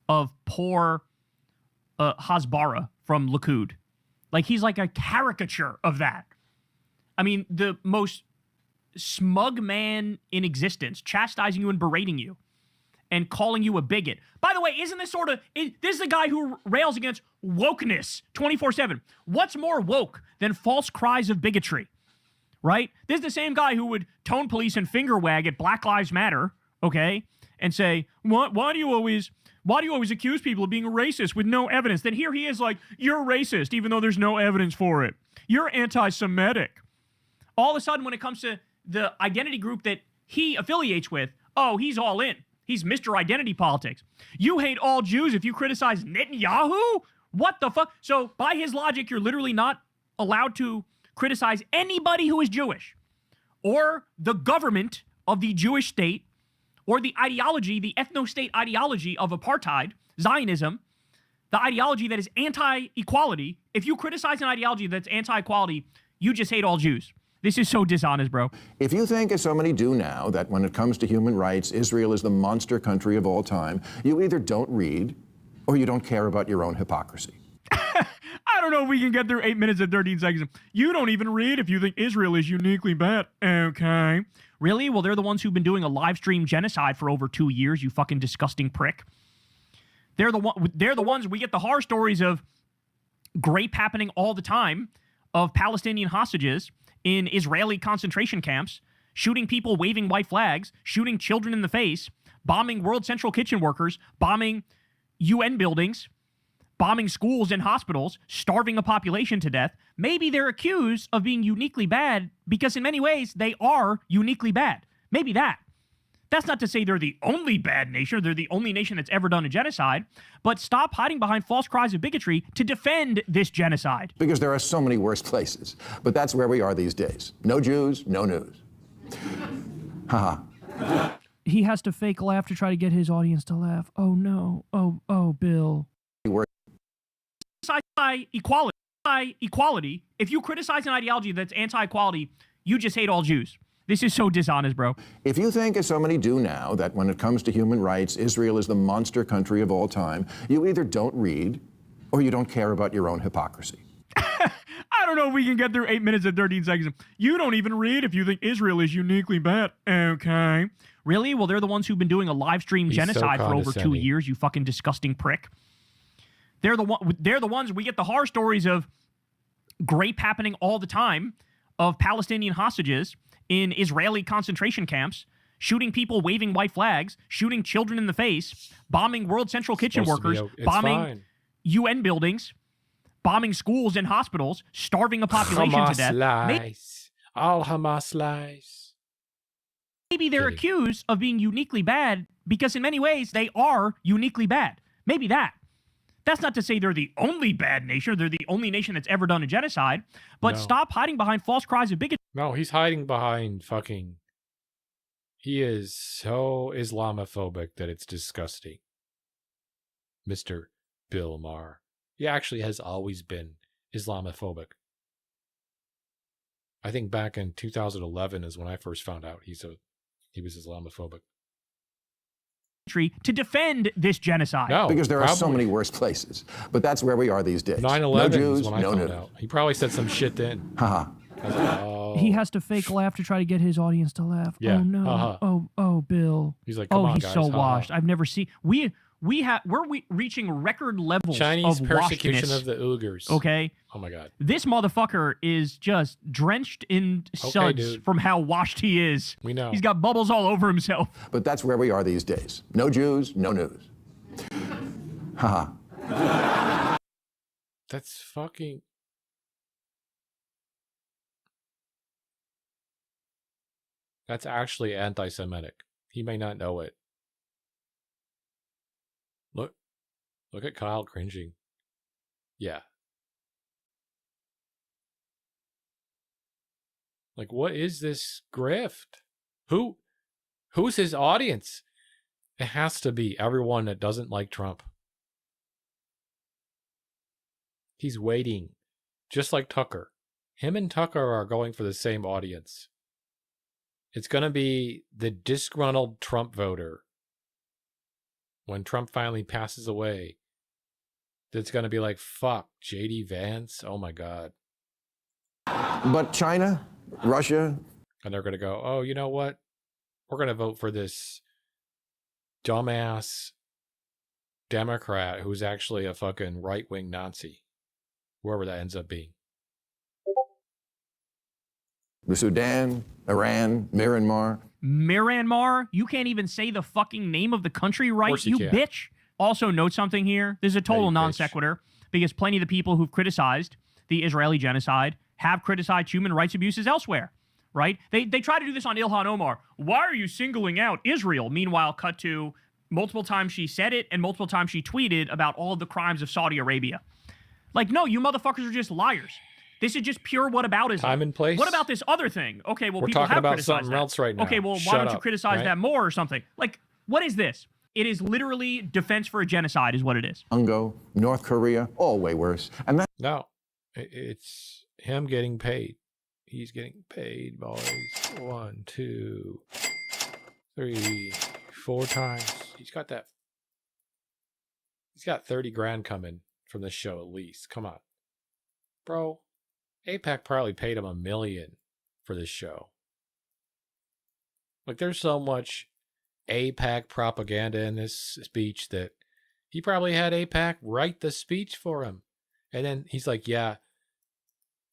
of poor Hasbara from Likud. Like, he's like a caricature of that. I mean, the most smug man in existence, chastising you and berating you and calling you a bigot. By the way, isn't this this is the guy who rails against wokeness 24/7. What's more woke than false cries of bigotry, right? This is the same guy who would tone police and finger wag at Black Lives Matter, okay, and say, why do you always accuse people of being racist with no evidence? Then here he is like, you're racist even though there's no evidence for it. You're anti-Semitic. All of a sudden, when it comes to the identity group that he affiliates with, oh, he's all in. He's Mr. Identity Politics. You hate all Jews if you criticize Netanyahu? What the fuck? So by his logic, you're literally not allowed to criticize anybody who is Jewish or the government of the Jewish state or the ideology, the ethno-state ideology of apartheid, Zionism, the ideology that is anti-equality. If you criticize an ideology that's anti-equality, you just hate all Jews. This is so dishonest, bro. If you think, as so many do now, that when it comes to human rights, Israel is the monster country of all time, you either don't read or you don't care about your own hypocrisy. I don't know if we can get through 8 minutes and 13 seconds. You don't even read if you think Israel is uniquely bad. Okay. Really? Well, they're the ones who've been doing a live stream genocide for over 2 years, you fucking disgusting prick. They're the ones we get the horror stories of rape happening all the time, of Palestinian hostages in Israeli concentration camps, shooting people waving white flags, shooting children in the face, bombing World Central Kitchen workers, bombing UN buildings, bombing schools and hospitals, starving a population to death. Maybe they're accused of being uniquely bad because in many ways they are uniquely bad. Maybe that. That's not to say they're the only bad nation. They're the only nation that's ever done a genocide. But stop hiding behind false cries of bigotry to defend this genocide. Because there are so many worse places. But that's where we are these days. No Jews, no news. Haha. He has to fake laugh to try to get his audience to laugh. Oh, no. Oh, Bill. Equality. If you criticize an ideology that's anti-equality, you just hate all Jews. This is so dishonest, bro. If you think, as so many do now, that when it comes to human rights, Israel is the monster country of all time, you either don't read or you don't care about your own hypocrisy. I don't know if we can get through 8 minutes and 13 seconds. You don't even read if you think Israel is uniquely bad. Okay. Really? Well, they're the ones who've been doing a live stream genocide for over 2 years, you fucking disgusting prick. They're the ones we get the horror stories of rape happening all the time, of Palestinian hostages in Israeli concentration camps, shooting people waving white flags, shooting children in the face, bombing World Central Kitchen workers, bombing UN buildings, bombing schools and hospitals, starving a population to death. All Hamas lies. Maybe they're accused of being uniquely bad because in many ways they are uniquely bad. Maybe that. That's not to say they're the only bad nation. They're the only nation that's ever done a genocide. But stop hiding behind false cries of bigotry. No, he's hiding behind fucking... He is so Islamophobic that it's disgusting. Mr. Bill Maher. He actually has always been Islamophobic. I think back in 2011 is when I first found out he was Islamophobic. To defend this genocide. No, because there are so many worse places. But that's where we are these days. 9/11 no Jews, is when I no found news. out. He probably said some shit then. Haha. He has to fake laugh to try to get his audience to laugh. Yeah. Oh no. Oh, Bill. He's like, come on, he's guys. so washed. I've never seen. We're reaching record levels Chinese of persecution washedness. of the Uyghurs. Okay. Oh my God. This motherfucker is just drenched in suds dude. from how washed he is. We know. He's got bubbles all over himself. But that's where we are these days. No Jews, no news. Haha. That's fucking... That's actually anti-Semitic. He may not know it. Look at Kyle cringing. Yeah. Like, what is this grift? Who's his audience? It has to be everyone that doesn't like Trump. He's waiting. Just like Tucker. Him and Tucker are going for the same audience. It's going to be the disgruntled Trump voter. When Trump finally passes away, that's going to be like, fuck, J.D. Vance? Oh my God. But China, Russia. And they're going to go, oh, you know what? We're going to vote for this dumbass Democrat who's actually a fucking right-wing Nazi. Whoever that ends up being. The Sudan, Iran, Myanmar. Myanmar? You can't even say the fucking name of the country right, you can. bitch. Also, note something here. This is a total non sequitur because plenty of the people who've criticized the Israeli genocide have criticized human rights abuses elsewhere. right? They try to do this on Ilhan Omar. Why are you singling out Israel? Meanwhile, cut to multiple times she said it and multiple times she tweeted about all of the crimes of Saudi Arabia. Like, no, you motherfuckers are just liars. This is just pure whataboutism. Time and place. What about this other thing? Okay, well, We're people talking have about criticized something that. else right now. Okay, well, why Shut don't you up, criticize right? that more or something? Like, what is this? It is literally defense for a genocide is what it is. Congo, North Korea, all way worse. And that No, it's him getting paid. He's getting paid, boys. 1, 2, 3, 4 times. He's got that. He's got 30 grand coming from this show at least. Come on, bro. AIPAC probably paid him $1 million for this show. Like, there's so much AIPAC propaganda in this speech that he probably had AIPAC write the speech for him. And then he's like, yeah.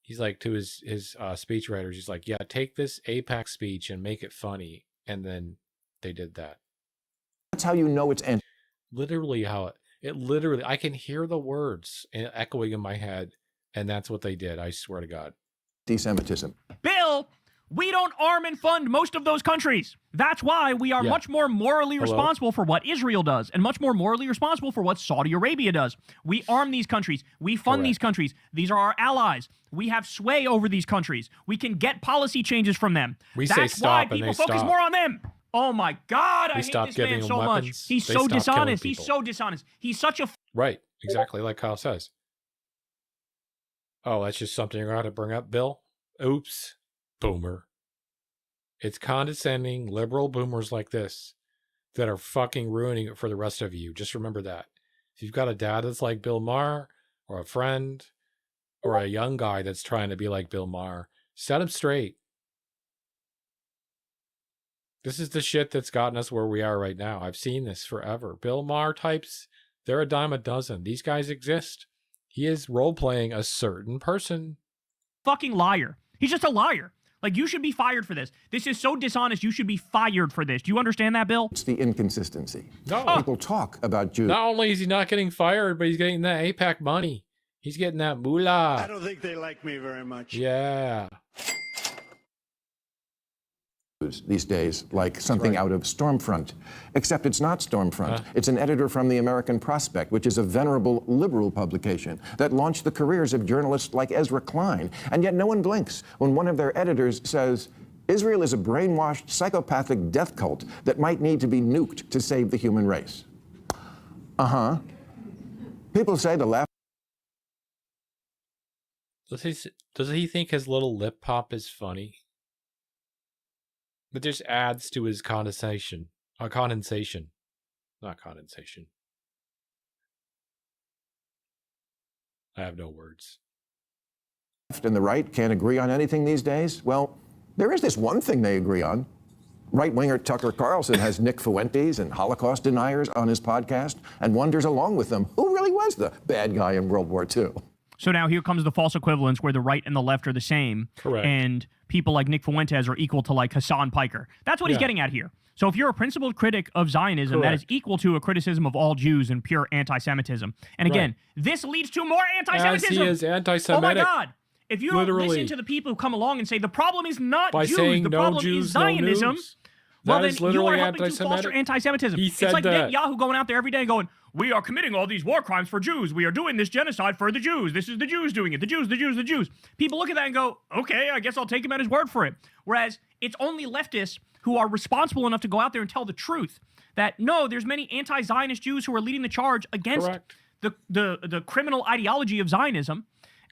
He's like, to his speech writers, he's like, yeah, take this AIPAC speech and make it funny. And then they did that. that's how you know it's Literally how it literally, I can hear the words echoing in my head. And that's what they did. I swear to God. anti-Semitism. Bill, we don't arm and fund most of those countries. That's why we are much more morally responsible for what Israel does and much more morally responsible for what Saudi Arabia does. We arm these countries. We fund these countries. These are our allies. We have sway over these countries. We can get policy changes from them. That's why people focus more on them. Oh my God, I hate this man so much. He's so dishonest. He's so dishonest. He's such a... Right, exactly like Kyle says. Oh, that's just something you're going to bring up, Bill? Oops. Boomer. It's condescending liberal boomers like this that are fucking ruining it for the rest of you. Just remember that. If you've got a dad that's like Bill Maher, or a friend, or a young guy that's trying to be like Bill Maher, set him straight. This is the shit that's gotten us where we are right now. I've seen this forever. Bill Maher types, they're a dime a dozen. These guys exist. He is role-playing a certain person. Fucking liar. He's just a liar. Like, you should be fired for this. This is so dishonest. You should be fired for this. Do you understand that, Bill? It's the inconsistency. No. People talk about Jews. Not only is he not getting fired, but he's getting that AIPAC money. He's getting that moolah. I don't think they like me very much. Yeah. These days, like something out of Stormfront. Except it's not Stormfront. It's an editor from the American Prospect, which is a venerable liberal publication that launched the careers of journalists like Ezra Klein. And yet no one blinks when one of their editors says, Israel is a brainwashed, psychopathic death cult that might need to be nuked to save the human race. People say the left... Does he think his little lip pop is funny? But just adds to his condensation. Condensation. Not condensation. I have no words. Left and the right can't agree on anything these days? Well, there is this one thing they agree on. Right-winger Tucker Carlson has Nick Fuentes and Holocaust deniers on his podcast and wonders along with them who really was the bad guy in World War II. So now here comes the false equivalence where the right and the left are the same. Correct. And people like Nick Fuentes are equal to like Hassan Piker. That's what he's getting at here. So if you're a principled critic of Zionism, that is equal to a criticism of all Jews and pure anti-Semitism. And again, this leads to more anti-Semitism. As he is anti-Semitic. Oh my God. If you don't listen to the people who come along and say the problem is not by Jews, saying the no problem Jews, is Zionism, no news. well That then is you are literally helping to foster anti-Semitism. He It's said like that. Netanyahu going out there every day going, we are committing all these war crimes for Jews. We are doing this genocide for the Jews. This is the Jews doing it. The Jews, the Jews, the Jews. People look at that and go, okay, I guess I'll take him at his word for it. Whereas it's only leftists who are responsible enough to go out there and tell the truth that, no, there's many anti-Zionist Jews who are leading the charge against the criminal ideology of Zionism.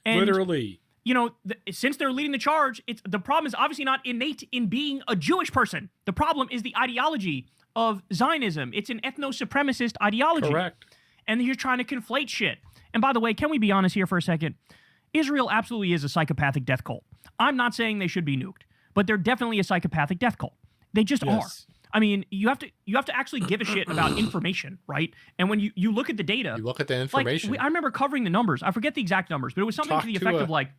And, literally. You know, since they're leading the charge, the problem is obviously not innate in being a Jewish person. The problem is the ideology of Zionism. It's an ethno-supremacist ideology. Correct. And you're trying to conflate shit. And by the way, can we be honest here for a second? Israel absolutely is a psychopathic death cult. I'm not saying they should be nuked, but they're definitely a psychopathic death cult. They just are. I mean, you have to actually give a shit about information, right? And when you look at the data, you look at the information. Like, I remember covering the numbers. I forget the exact numbers, but it was something to the effect of like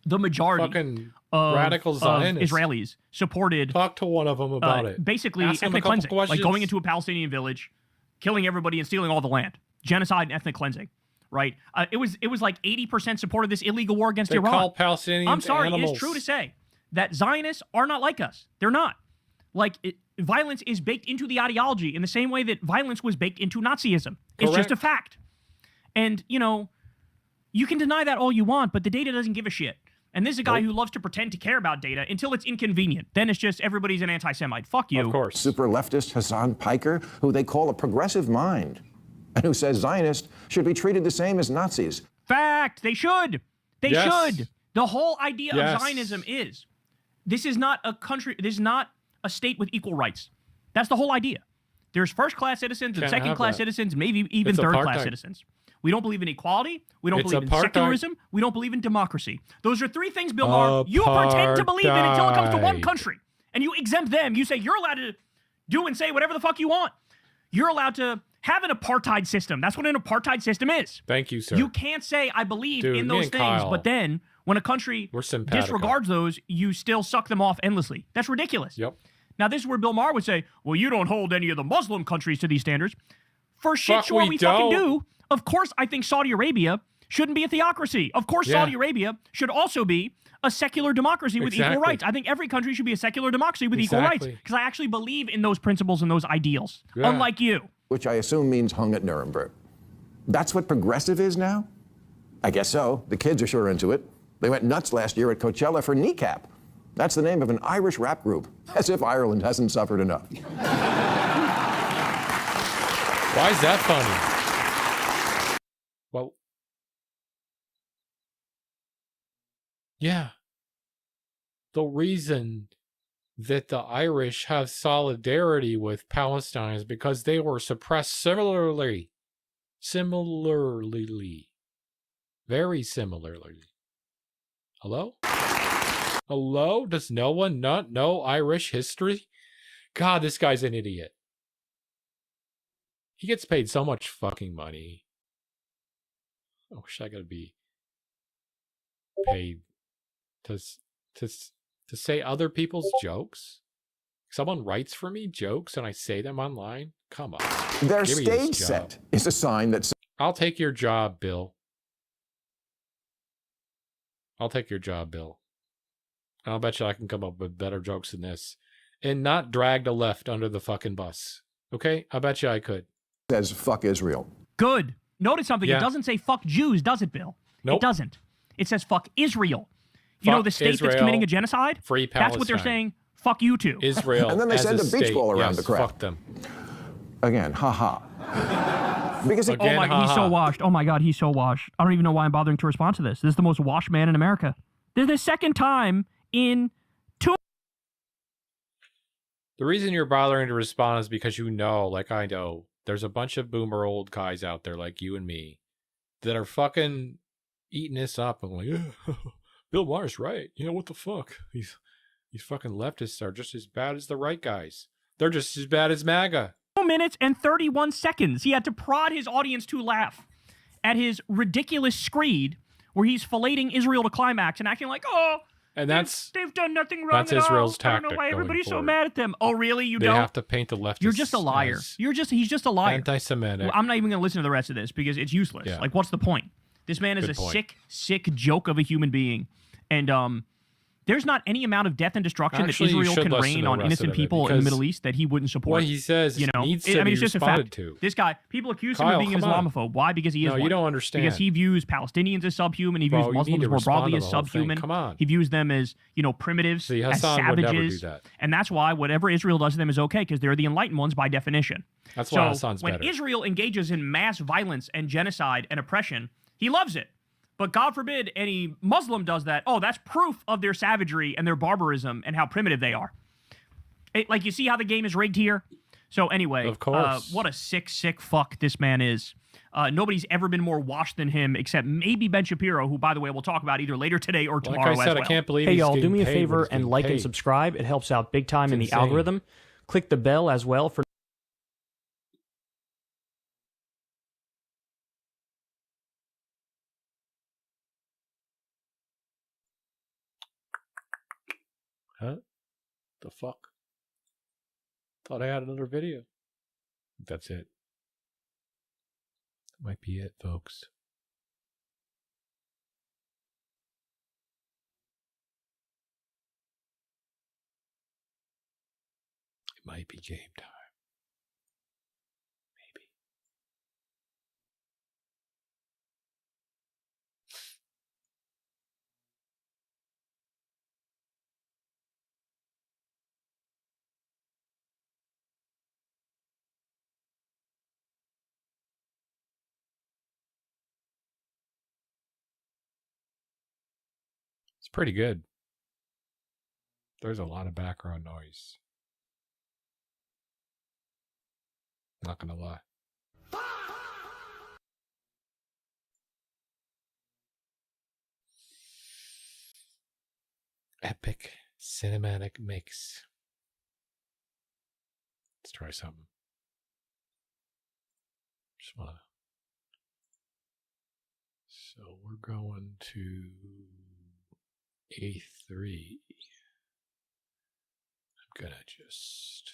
the majority of radical Zionists, Israelis supported. Talk to one of them about it. Basically, Ask them ethnic a couple cleansing, questions. like going into a Palestinian village, killing everybody and stealing all the land, genocide and ethnic cleansing. Right? It was like 80% supported this illegal war against they Iran. Call Palestinians I'm sorry, animals. it is true to say that Zionists are not like us. They're not. Like, violence is baked into the ideology in the same way that violence was baked into Nazism. It's just a fact. And, you know, you can deny that all you want, but the data doesn't give a shit. And this is a guy who loves to pretend to care about data until it's inconvenient. Then it's just everybody's an anti-Semite. Fuck you. Of course. Super leftist Hassan Piker, who they call a progressive mind, and who says Zionists should be treated the same as Nazis. Fact. They should. They should. The whole idea of Zionism is, this is not a country, this is not a state with equal rights. That's the whole idea. There's first-class citizens and second-class citizens, maybe even third-class citizens. We don't believe in equality. We don't believe in secularism. We don't believe in democracy. Those are three things, Bill Maher, you pretend to believe in until it comes to one country. And you exempt them. You say you're allowed to do and say whatever the fuck you want. You're allowed to have an apartheid system. That's what an apartheid system is. Thank you, sir. You can't say, I believe in those things, but then when a country disregards those, you still suck them off endlessly. That's ridiculous. Yep. Now, this is where Bill Maher would say, well, you don't hold any of the Muslim countries to these standards. For shit sure we fucking do. Of course, I think Saudi Arabia shouldn't be a theocracy. Of course, Saudi Arabia should also be a secular democracy with equal rights. I think every country should be a secular democracy with equal rights because I actually believe in those principles and those ideals, unlike you. Which I assume means hung at Nuremberg. That's what progressive is now? I guess so. The kids are sure into it. They went nuts last year at Coachella for Kneecap. That's the name of an Irish rap group, as if Ireland hasn't suffered enough. Why is that funny? Well, yeah. The reason that the Irish have solidarity with Palestine is because they were suppressed similarly. Very similarly. Hello? Hello? Does no one not know Irish history? God, this guy's an idiot. He gets paid so much fucking money. I wish I could be paid to say other people's jokes. Someone writes for me jokes and I say them online. Come on. Their stage set is a sign that. I'll take your job, Bill. I'll take your job, Bill. I'll bet you I can come up with better jokes than this, and not drag the left under the fucking bus. Okay, I bet you I could. Says fuck Israel. Good. Notice something. It doesn't say fuck Jews, does it, Bill? Nope. It doesn't. It says fuck Israel. You know the state that's committing a genocide? Free Palestine. That's what they're saying. Fuck you too. Israel. And then they send a beach ball around the crowd. Fuck them. Again, haha. Because oh my God, he's so washed. Oh my God, he's so washed. I don't even know why I'm bothering to respond to this. This is the most washed man in America. This is the second time in 2. The reason you're bothering to respond is because you know, like I know, there's a bunch of boomer old guys out there like you and me that are fucking eating this up and like, yeah, Bill Maher's right. You know, what the fuck? These fucking leftists are just as bad as the right guys. They're just as bad as MAGA. 2 minutes and 31 seconds. He had to prod his audience to laugh at his ridiculous screed where he's filleting Israel to climax and acting like, oh, and they've done nothing wrong that's at Israel's all. I tactic. don't know why everybody's so forward. mad at them. Oh, really? You they don't? have to paint the leftists. You're just a liar. He's just a liar. Anti-Semitic. Well, I'm not even going to listen to the rest of this because it's useless. Yeah. Like, what's the point? This man is sick joke of a human being. And there's not any amount of death and destruction that Israel can rain on innocent people in the Middle East that he wouldn't support. What he says needs to be it's just responded a fact. to. This guy, people accuse him of being an Islamophobe. Why? Because he is one. You don't understand. Because he views Palestinians as subhuman. He views Muslims more broadly as subhuman. Come on. He views them as, primitives, See, as Hassan savages. would never do that. And that's why whatever Israel does to them is okay, because they're the enlightened ones by definition. That's why Hassan's when better. Israel engages in mass violence and genocide and oppression, he loves it. But God forbid any Muslim does that. Oh, that's proof of their savagery and their barbarism and how primitive they are. Like, you see how the game is rigged here? So anyway, of course. What a sick fuck this man is. Nobody's ever been more washed than him, except maybe Ben Shapiro, who, by the way, we'll talk about either later today or tomorrow like I said, as well. I can't believe Hey, he's y'all, do getting me a paid favor what he's and like getting and paid. subscribe. It helps out big time It's in the insane. algorithm. Click the bell as well for Huh? The fuck? Thought I had another video. That's it. That might be it, folks. It might be game time. Maybe. It's pretty good. There's a lot of background noise. Not gonna lie. Epic cinematic mix. Let's try something. Just wanna. So we're going to A3. I'm gonna just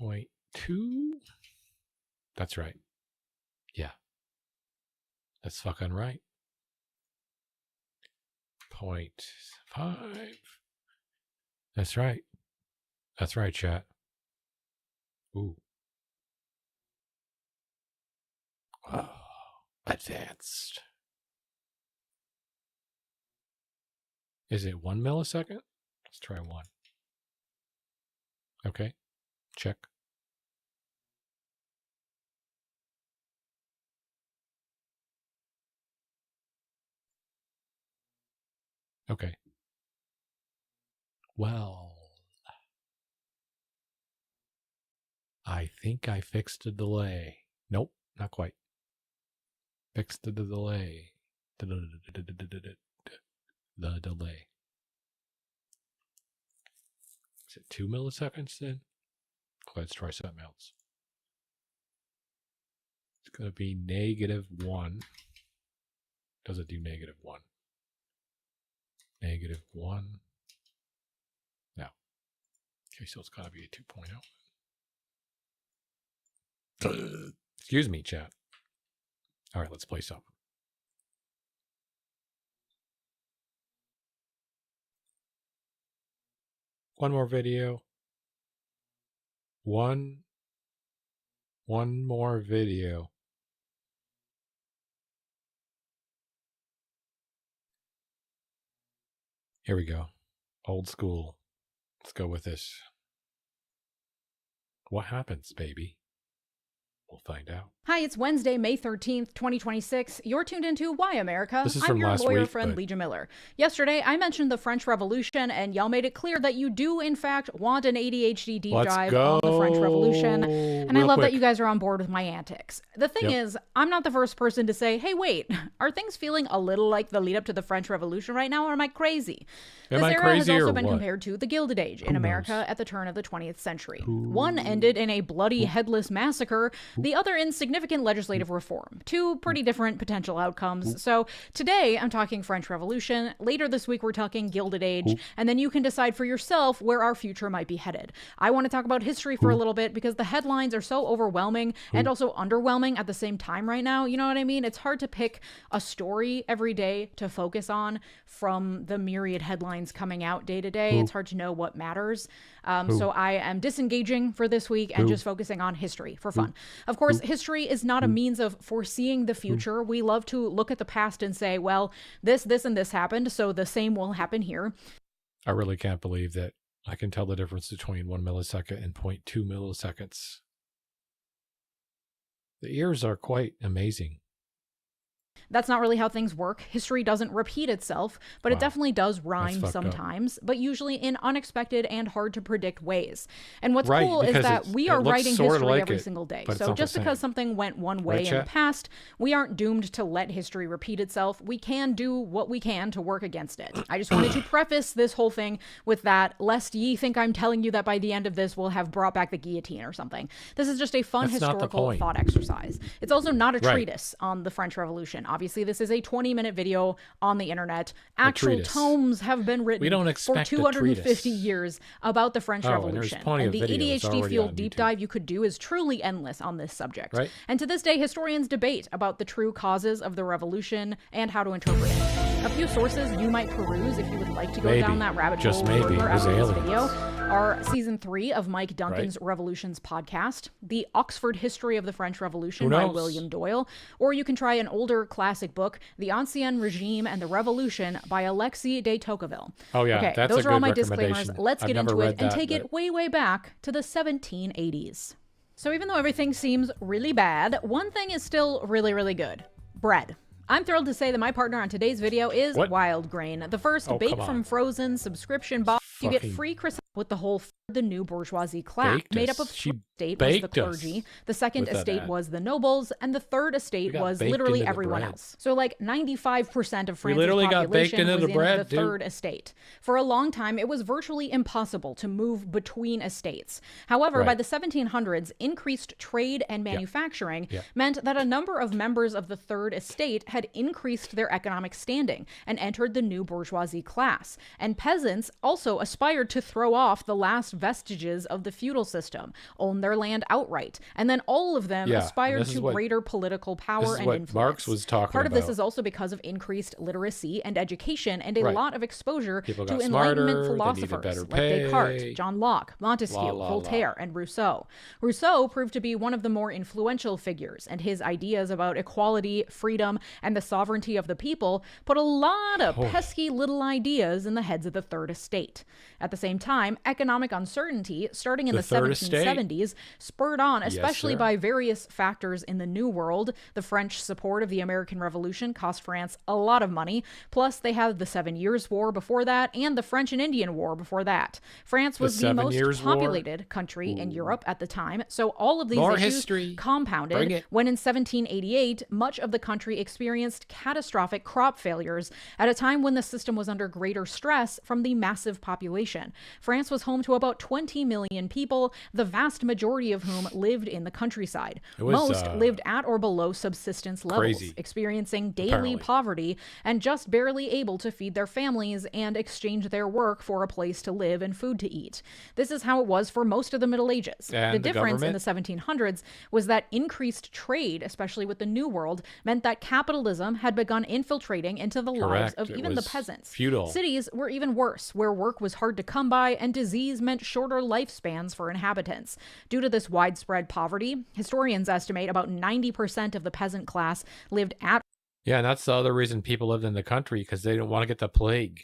0.2. That's right. Yeah. That's fucking right. 0.5. That's right. That's right, chat. Ooh. Oh, advanced. Is it 1 millisecond? Let's try 1. Okay. Check. Okay. Well, I think I fixed the delay. Nope, not quite. Fixed the delay. The delay. Is it 2 milliseconds then? Let's try something else. It's going to be -1. Does it do -1? -1. No. Okay, so it's got to be a 2.0. Excuse me, chat. All right, let's play something. One more video. One more video. Here we go. Old school. Let's go with this. What happens, baby? We'll find out. Hi, it's Wednesday, May 13th, 2026. You're tuned into Why America? This is I'm from your last lawyer week, friend, but- Legia Miller. Yesterday, I mentioned the French Revolution, and y'all made it clear that you do, in fact, want an ADHD deep Let's dive go on the French Revolution. And I real love that quick. you guys are on board with my antics. The thing Yep. is, I'm not the first person to say, hey, wait, are things feeling a little like the lead up to the French Revolution right now, or am I crazy? Am This I era has crazy also or been what? compared to the Gilded Age in Who America knows? at the turn of the 20th century. One ended in a bloody headless massacre, the other in significant legislative reform. Two pretty different potential outcomes. So today I'm talking French Revolution, later this week we're talking Gilded Age, and then you can decide for yourself where our future might be headed. I want to talk about history for a little bit because the headlines are so overwhelming and also underwhelming at the same time right now. You know what I mean? It's hard to pick a story every day to focus on from the myriad headlines coming out day to day. It's hard to know what matters. So I am disengaging for this week and just focusing on history for fun. Of course, history is not a means of foreseeing the future. We love to look at the past and say, well, this, and this happened, so the same will happen here. I really can't believe that I can tell the difference between 1 millisecond and 0.2 milliseconds. The ears are quite amazing. That's not really how things work. History doesn't repeat itself, but it definitely does rhyme fucked up. sometimes, but usually in unexpected and hard to predict ways. And what's Right, cool is because that it's- we it are looks writing sorta history like every it, single day. but it's So not the just because same. something went one way Right, in the chat? past, we aren't doomed to let history repeat itself. We can do what we can to work against it. I just wanted to preface this whole thing with that, lest ye think I'm telling you that by the end of this we'll have brought back the guillotine or something. This is just a fun That's not the historical point. thought exercise. It's also not a Right. treatise on the French Revolution. Obviously, this is a 20-minute video on the internet. Actual treatise. tomes have been written We don't for expect a 250 treatise. years about the French Oh, and there's Revolution. plenty And of the videos ADHD already fueled on deep YouTube. dive you could do is truly endless on this subject. Right. And to this day, historians debate about the true causes of the revolution and how to interpret it. A few sources you might peruse if you would like to go Maybe. down that rabbit Just hole maybe. further It was after this aliens. video are Season 3 of Mike Duncan's Revolutions podcast, The Oxford History of the French Revolution by William Doyle, or you can try an older classic book, The Ancien Regime and the Revolution by Alexis de Tocqueville. Oh, yeah, okay, that's those a are all good my disclaimers. recommendation. Let's I've get never into it read and that, take but- it way, way back to the 1780s. So even though everything seems really bad, one thing is still really, really good. Bread. I'm thrilled to say that my partner on today's video is Wild Grain, the first Oh, baked come from on. frozen subscription box. You get Fucking free croissant with the whole the new bourgeoisie class, Baked made us. up of She estate was the baked us clergy, the second with that estate ad. was the nobles, and the third estate got was baked literally into the everyone bread. else. So like 95% of France's literally got baked population into was the in bread, the dude. third estate. For a long time, it was virtually impossible to move between estates. However, by Right. the 1700s, increased trade and manufacturing meant that a number of members of the third estate had increased their economic standing and entered the new bourgeoisie class. And peasants also aspired to throw off the last vestiges of the feudal system, own their land outright, and then all of them Yeah, aspired this is to what- greater political power This is and what influence. Marx was talking Part of this about. is also because of increased literacy and education and a Right. lot of exposure People to got Enlightenment smarter, they needed philosophers better like pay. Descartes, John Locke, Montesquieu, La, la, la. Voltaire, and Rousseau. Rousseau proved to be one of the more influential figures, and his ideas about equality, freedom, and the sovereignty of the people put a lot of pesky little ideas in the heads of the Third Estate. At the same time, economic uncertainty, starting in the Third Estate? 1770s, spurred on, Yes, especially sir. by various factors in the New World. The French support of the American Revolution cost France a lot of money. Plus, they had the 7 Years' War before that and the French and Indian War before that. France was the 7 most Years' War? populated country in Europe at the time, so all of these More issues history. Bring compounded it. when in 1788, much of the country experienced catastrophic crop failures at a time when the system was under greater stress from the massive population. France was home to about 20 million people, the vast majority of whom lived in the countryside. It was, Most lived at or below subsistence levels, crazy, experiencing daily apparently. poverty and just barely able to feed their families and exchange their work for a place to live and food to eat. This is how it was for most of the Middle Ages. And the the difference in government? the 1700s was that increased trade, especially with the New World, meant that capitalism had begun infiltrating into the lives Correct. of It even the was peasants. feudal. Cities were even worse, where work was hard to come by and disease meant shorter lifespans for inhabitants. Due to this widespread poverty, historians estimate about 90% of the peasant class lived at Yeah, and that's the other reason people lived in the country, because they didn't want to get the plague.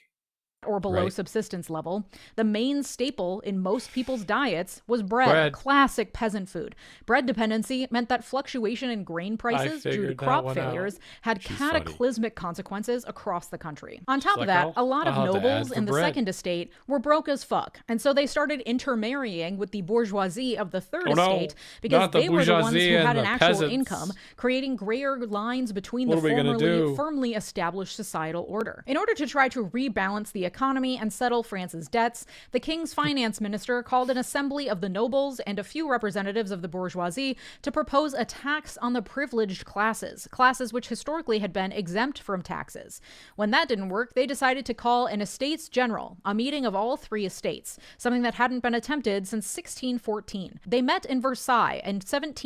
or below Right. subsistence level. The main staple in most people's diets was bread, Bread. classic peasant food. Bread dependency meant that fluctuation in grain prices due to figured that crop one out. failures had She's funny. cataclysmic consequences across the country. On top of like, that, a lot of I'll have to nobles add for in the bread. second estate were broke as fuck, and so they started intermarrying with the bourgeoisie of the third Oh, no. estate because Not the they were the ones bourgeoisie who and had an the actual peasants. income, creating grayer lines between What the are we gonna formerly do? firmly established societal order. In order to try to rebalance the economy and settle France's debts, the king's finance minister called an assembly of the nobles and a few representatives of the bourgeoisie to propose a tax on the privileged classes, classes which historically had been exempt from taxes. When that didn't work, they decided to call an estates general, a meeting of all three estates, something that hadn't been attempted since 1614. They met in Versailles in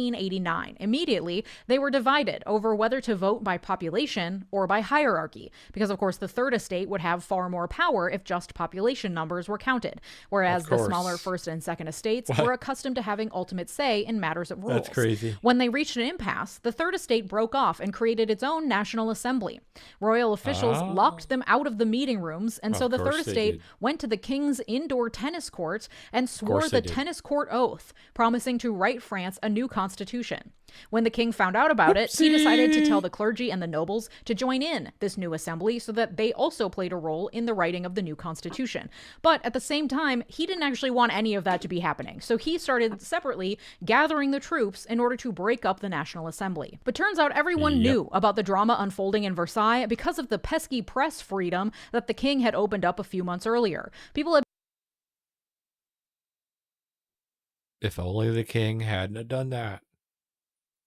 1789. Immediately, they were divided over whether to vote by population or by hierarchy, because of course the third estate would have far more power if just population numbers were counted, whereas Of the course. smaller first and second estates What? were accustomed to having ultimate say in matters of rules. That's crazy. When they reached an impasse, the third estate broke off and created its own national assembly. Royal officials Oh. locked them out of the meeting rooms, and so Of the third course they estate did. went to the king's indoor tennis court and swore course the they did. tennis court oath, promising to write France a new constitution. When the king found out about it, he decided to tell the clergy and the nobles to join in this new assembly so that they also played a role in the writing of the new constitution. But at the same time, he didn't actually want any of that to be happening. So he started separately gathering the troops in order to break up the National Assembly. But turns out everyone knew about the drama unfolding in Versailles because of the pesky press freedom that the king had opened up a few months earlier. People had If only the king hadn't have done that.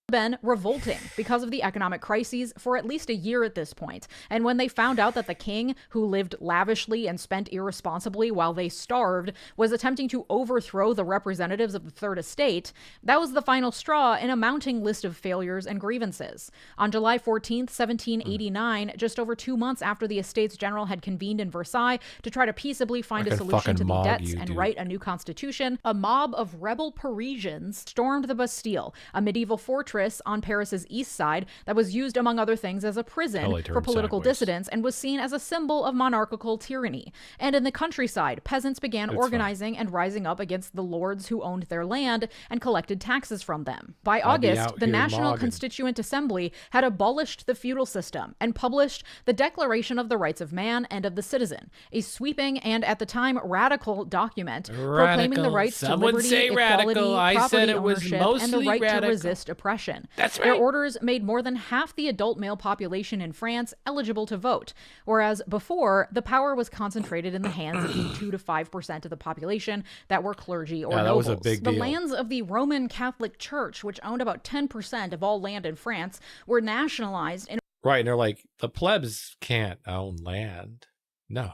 been revolting because of the economic crises for at least a year at this point. And when they found out that the king, who lived lavishly and spent irresponsibly while they starved, was attempting to overthrow the representatives of the Third Estate, that was the final straw in a mounting list of failures and grievances. On July 14th, 1789, just over 2 months after the Estates General had convened in Versailles to try to peaceably find a solution to the debts and write a new constitution, a mob of rebel Parisians stormed the Bastille, a medieval fortress on Paris's east side that was used, among other things, as a prison for political dissidents and was seen as a symbol of monarchical tyranny. And in the countryside, peasants began organizing and rising up against the lords who owned their land and collected taxes from them. By August, the National Constituent Assembly had abolished the feudal system and published the Declaration of the Rights of Man and of the Citizen, a sweeping and, at the time, radical document proclaiming the rights to liberty, equality, property ownership, and the right to resist oppression. That's right. Their orders made more than half the adult male population in France eligible to vote, whereas before, the power was concentrated in the hands of the 2 to 5% of the population that were clergy or nobles. Was a big deal. The lands of the Roman Catholic Church, which owned about 10% of all land in France, were nationalized Right, and they're like, the plebs can't own land. No.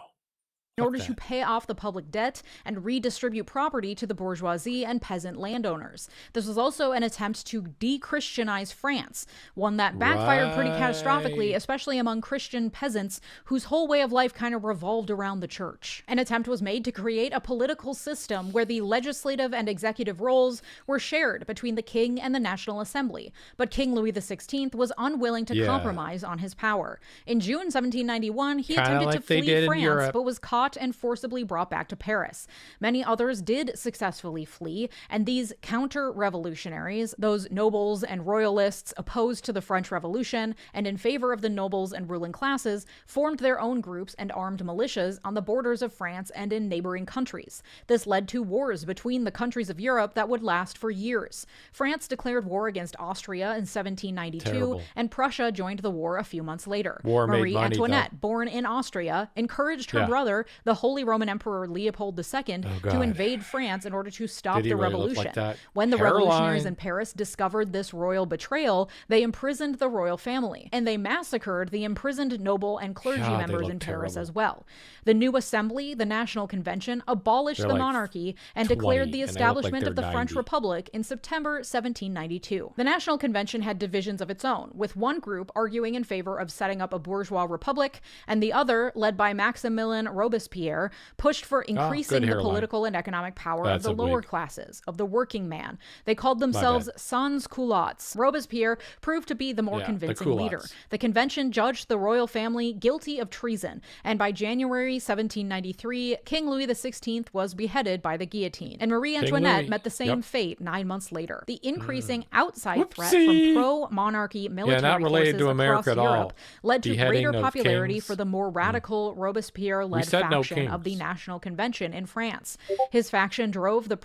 in order to pay off the public debt and redistribute property to the bourgeoisie and peasant landowners. This was also an attempt to de-Christianize France, one that backfired pretty catastrophically, especially among Christian peasants whose whole way of life kind of revolved around the church. An attempt was made to create a political system where the legislative and executive roles were shared between the king and the National Assembly, but King Louis XVI was unwilling to compromise on his power. In June 1791, he attempted to flee France, but was caught and forcibly brought back to Paris. Many others did successfully flee, and these counter-revolutionaries, those nobles and royalists opposed to the French Revolution and in favor of the nobles and ruling classes, formed their own groups and armed militias on the borders of France and in neighboring countries. This led to wars between the countries of Europe that would last for years. France declared war against Austria in 1792, and Prussia joined the war a few months later. Marie Antoinette, born in Austria, encouraged her brother, the Holy Roman Emperor Leopold II, to invade France in order to stop the revolution. When the revolutionaries in Paris discovered this royal betrayal, they imprisoned the royal family, and they massacred the imprisoned noble and clergy members in Paris as well. The new assembly, the National Convention, abolished the monarchy and declared the establishment of the French Republic in September 1792. The National Convention had divisions of its own, with one group arguing in favor of setting up a bourgeois republic, and the other, led by Maximilien Robespierre, pushed for increasing the political and economic power of the lower classes, of the working man. They called themselves sans-culottes. Robespierre proved to be the more convincing leader. The convention judged the royal family guilty of treason, and by January 1793, King Louis XVI was beheaded by the guillotine, and Marie Antoinette met the same fate 9 months later. The increasing outside threat from pro-monarchy military forces across Europe led to greater popularity for the more radical Robespierre-led faction of the National Convention in France. His faction drove the...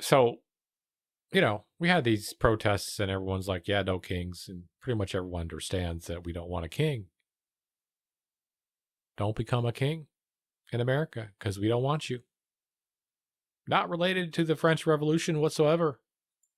So, you know, we had these protests and everyone's like, yeah, no kings. And pretty much everyone understands that we don't want a king. Don't become a king in America because we don't want you. Not related to the French Revolution whatsoever.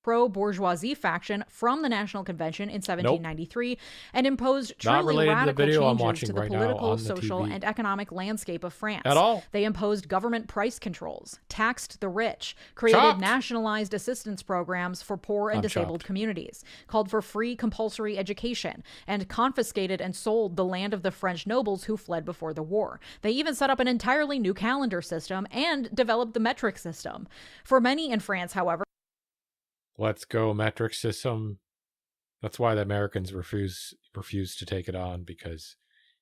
Pro-bourgeoisie faction from the National Convention in 1793 and imposed truly radical changes to the political, social, and economic landscape of France. At all. They imposed government price controls, taxed the rich, created nationalized assistance programs for poor and disabled communities, called for free compulsory education, and confiscated and sold the land of the French nobles who fled before the war. They even set up an entirely new calendar system and developed the metric system. For many in France, however, let's go metric system. That's why the Americans refuse to take it on, because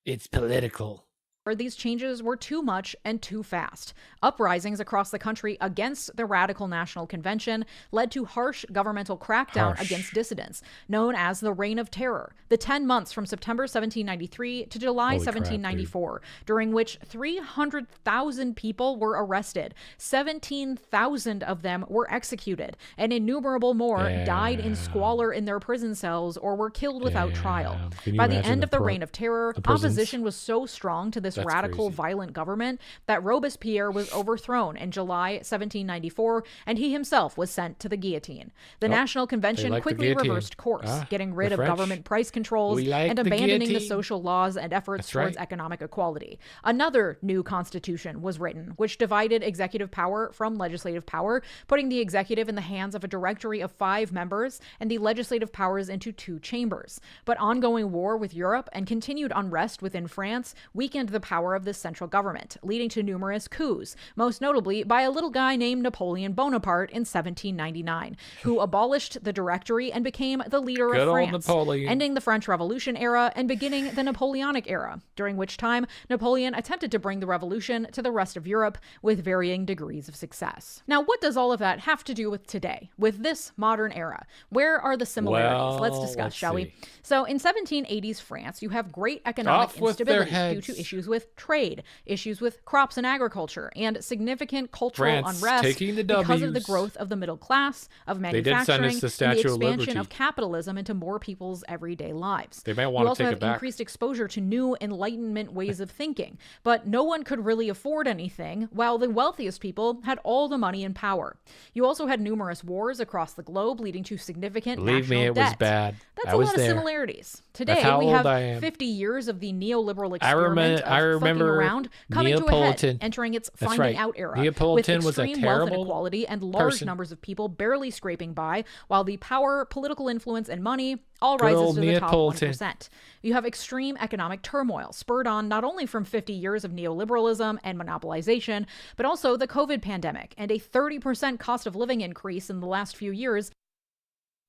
it's political. These changes were too much and too fast. Uprisings across the country against the Radical National Convention led to harsh governmental crackdown against dissidents, known as the Reign of Terror, the 10 months from September 1793 to July 1794, during which 300,000 people were arrested, 17,000 of them were executed, and innumerable more died in squalor in their prison cells or were killed without trial. By the end of the Reign of Terror, opposition was so strong to this this radical, violent government that Robespierre was overthrown in July 1794, and he himself was sent to the guillotine. The National Convention quickly reversed course, getting rid of government price controls and abandoning the social laws and efforts towards economic equality. Another new constitution was written, which divided executive power from legislative power, putting the executive in the hands of a directory of 5 members and the legislative powers into 2 chambers. But ongoing war with Europe and continued unrest within France weakened the power of this central government, leading to numerous coups, most notably by a little guy named Napoleon Bonaparte in 1799, who abolished the directory and became the leader of France, ending the French Revolution era and beginning the Napoleonic era, during which time Napoleon attempted to bring the revolution to the rest of Europe with varying degrees of success. Now, what does all of that have to do with today, with this modern era? Where are the similarities? Let's discuss, shall we? So in 1780s France, you have great economic instability due to issues with trade, issues with crops and agriculture, and significant cultural unrest because of the growth of the middle class, of manufacturing, and the expansion of capitalism into more people's everyday lives. They may want to take it back. You also have increased exposure to new Enlightenment ways of thinking, but no one could really afford anything, while the wealthiest people had all the money and power. You also had numerous wars across the globe, leading to significant national debt. Was bad. That's a lot of similarities. Today, we have 50 years of the neoliberal experiment of fucking around coming to a head, entering its finding out era, with extreme wealth inequality and large numbers of people barely scraping by, while the power, political influence, and money all rises to the top 1%. You have extreme economic turmoil, spurred on not only from 50 years of neoliberalism and monopolization, but also the COVID pandemic and a 30% cost of living increase in the last few years.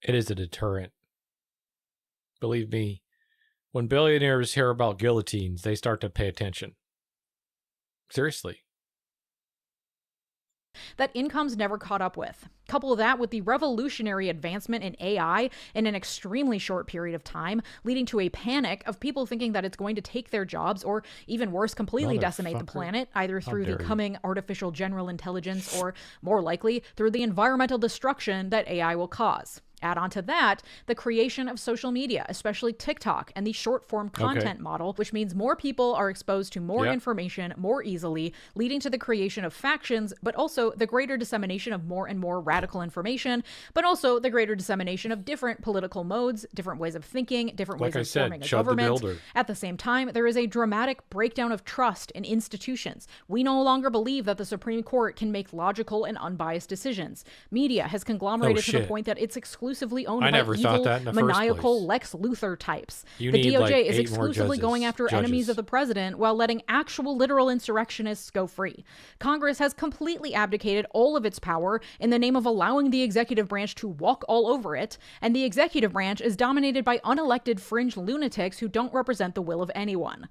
It is a deterrent. Believe me, when billionaires hear about guillotines, they start to pay attention. Seriously. That incomes never caught up with. Couple that with the revolutionary advancement in AI in an extremely short period of time, leading to a panic of people thinking that it's going to take their jobs, or even worse, completely decimate the planet, either through the coming artificial general intelligence or, more likely, through the environmental destruction that AI will cause. Add on to that the creation of social media, especially TikTok, and the short-form content model, which means more people are exposed to more information more easily, leading to the creation of factions, but also the greater dissemination of more and more radical information, but also the greater dissemination of different political modes, different ways of thinking, different ways of forming a government. At the same time, there is a dramatic breakdown of trust in institutions. We no longer believe that the Supreme Court can make logical and unbiased decisions. Media has conglomerated to the point that it's exclusively owned by evil, maniacal Lex Luthor types. The DOJ is exclusively going after enemies of the president while letting actual literal insurrectionists go free. Congress has completely abdicated all of its power in the name of allowing the executive branch to walk all over it, and the executive branch is dominated by unelected fringe lunatics who don't represent the will of anyone.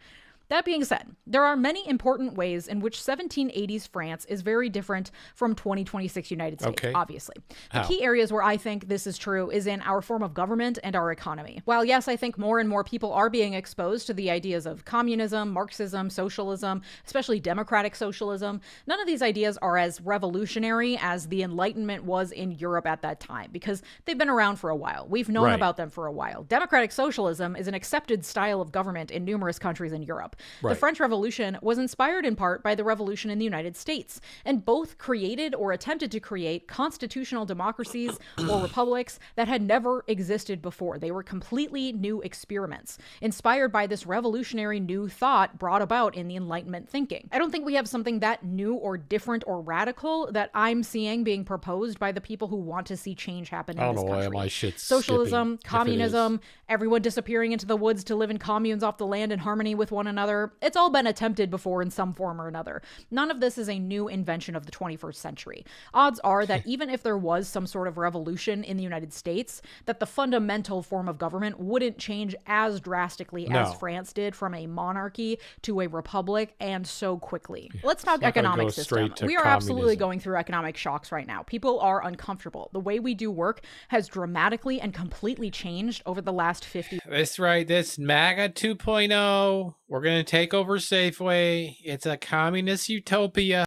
That being said, there are many important ways in which 1780s France is very different from 2026 United States, obviously. The key areas where I think this is true is in our form of government and our economy. While yes, I think more and more people are being exposed to the ideas of communism, Marxism, socialism, especially democratic socialism, none of these ideas are as revolutionary as the Enlightenment was in Europe at that time, because they've been around for a while. We've known about them for a while. Democratic socialism is an accepted style of government in numerous countries in Europe. The French Revolution was inspired in part by the revolution in the United States, and both created or attempted to create constitutional democracies or republics that had never existed before. They were completely new experiments, inspired by this revolutionary new thought brought about in the Enlightenment thinking. I don't think we have something that new or different or radical that I'm seeing being proposed by the people who want to see change happen in this country. Socialism, communism, everyone disappearing into the woods to live in communes off the land in harmony with one another. It's all been attempted before in some form or another. None of this is a new invention of the 21st century. Odds are that even if there was some sort of revolution in the United States, that the fundamental form of government wouldn't change as drastically as France did from a monarchy to a republic, and so quickly. Let's talk economic system. We are absolutely going through economic shocks right now. People are uncomfortable. The way we do work has dramatically and completely changed over the last 50 years. That's right. This MAGA 2.0. We're going to take over Safeway. It's a communist utopia.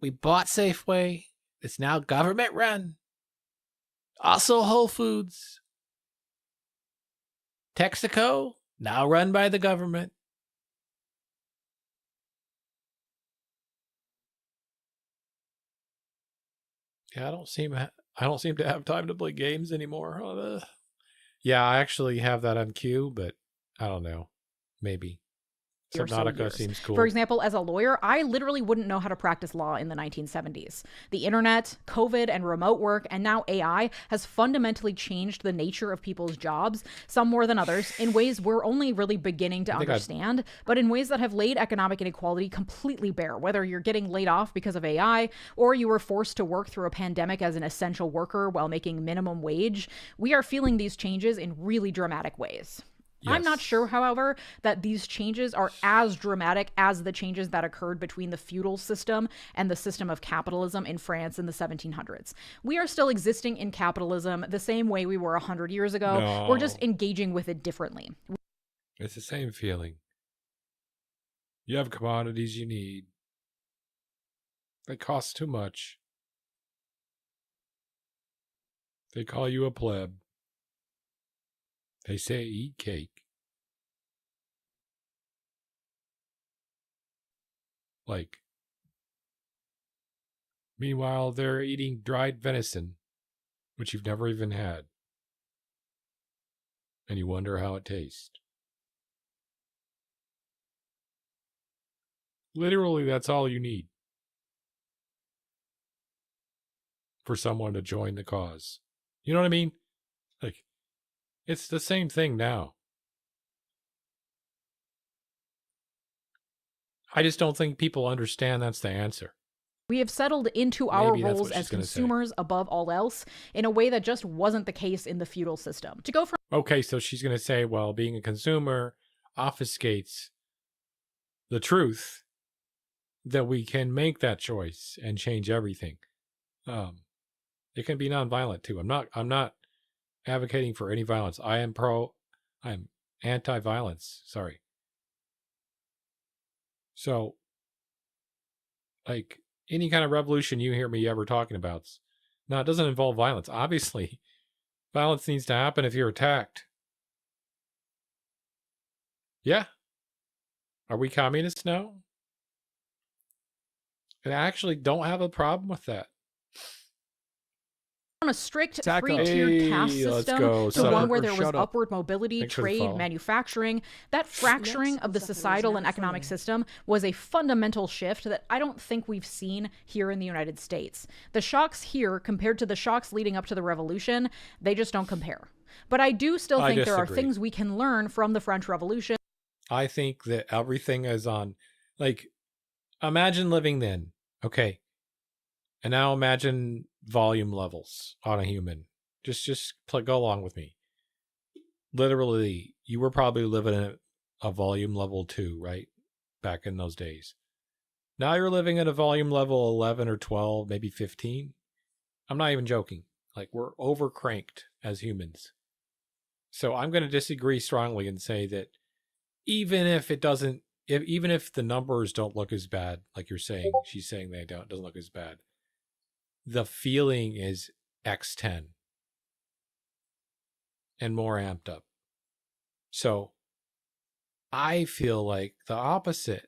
We bought Safeway. It's now government run. Also Whole Foods. Texaco, now run by the government. Yeah, I don't seem to have time to play games anymore. Yeah, I actually have that on queue, but I don't know. Maybe. Subnautica seems cool. For example, as a lawyer, I literally wouldn't know how to practice law in the 1970s. The internet, COVID, and remote work, and now AI has fundamentally changed the nature of people's jobs, some more than others, in ways we're only really beginning to understand, but in ways that have laid economic inequality completely bare, whether you're getting laid off because of AI, or you were forced to work through a pandemic as an essential worker while making minimum wage. We are feeling these changes in really dramatic ways. Yes. I'm not sure, however, that these changes are as dramatic as the changes that occurred between the feudal system and the system of capitalism in France in the 1700s. We are still existing in capitalism the same way we were 100 years ago. No. We're just engaging with it differently. It's the same feeling. You have commodities you need. They cost too much. They call you a pleb. They say eat cake. Like, meanwhile, they're eating dried venison, which you've never even had. And you wonder how it tastes. Literally, that's all you need for someone to join the cause. You know what I mean? Like, it's the same thing now. I just don't think people understand that's the answer. We have settled into our roles as consumers above all else in a way that just wasn't the case in the feudal system. To go from Okay, so she's going to say, well, being a consumer obfuscates the truth that we can make that choice and change everything. It can be nonviolent too. I'm not advocating for any violence. I'm anti-violence. Sorry. So, like, any kind of revolution you hear me ever talking about, no, it doesn't involve violence. Obviously, violence needs to happen if you're attacked. Yeah. Are we communists now? And I actually don't have a problem with that. From a strict three-tiered caste system to one where there was upward mobility, trade, manufacturing, that fracturing of the societal and economic system was a fundamental shift that I don't think we've seen here in the United States. The shocks here, compared to the shocks leading up to the revolution, they just don't compare. But I do still think there are things we can learn from the French Revolution. I think that everything is on, like, imagine living then, okay? And now imagine volume levels on a human. Just go along with me. Literally, you were probably living at a volume level 2, right? Back in those days. Now you're living at a volume level 11 or 12, maybe 15. I'm not even joking. Like, we're overcranked as humans. So I'm going to disagree strongly and say that even if the numbers don't look as bad, like you're saying, she's saying it doesn't look as bad. The feeling is X10 and more amped up. So I feel like the opposite.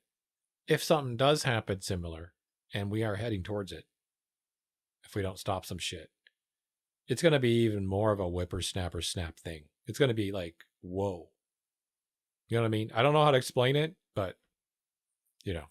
If something does happen similar, and we are heading towards it, if we don't stop some shit, it's going to be even more of a whippersnapper snap thing. It's going to be like, whoa. You know what I mean? I don't know how to explain it, but, you know,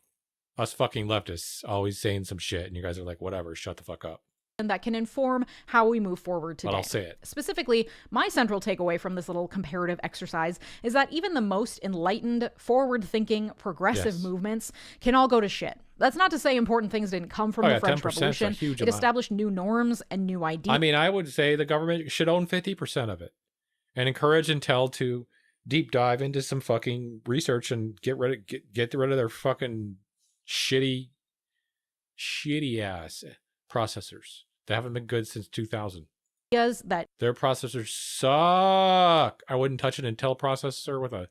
us fucking leftists always saying some shit, and you guys are like, whatever, shut the fuck up. And that can inform how we move forward today. But I'll say it. Specifically, my central takeaway from this little comparative exercise is that even the most enlightened, forward-thinking, progressive movements can all go to shit. That's not to say important things didn't come from the French Revolution. It established new norms and new ideas. I mean, I would say the government should own 50% of it and encourage Intel to deep dive into some fucking research and get rid of their fucking shitty ass processors. They haven't been good since 2000. That their processors suck. I wouldn't touch an Intel processor with a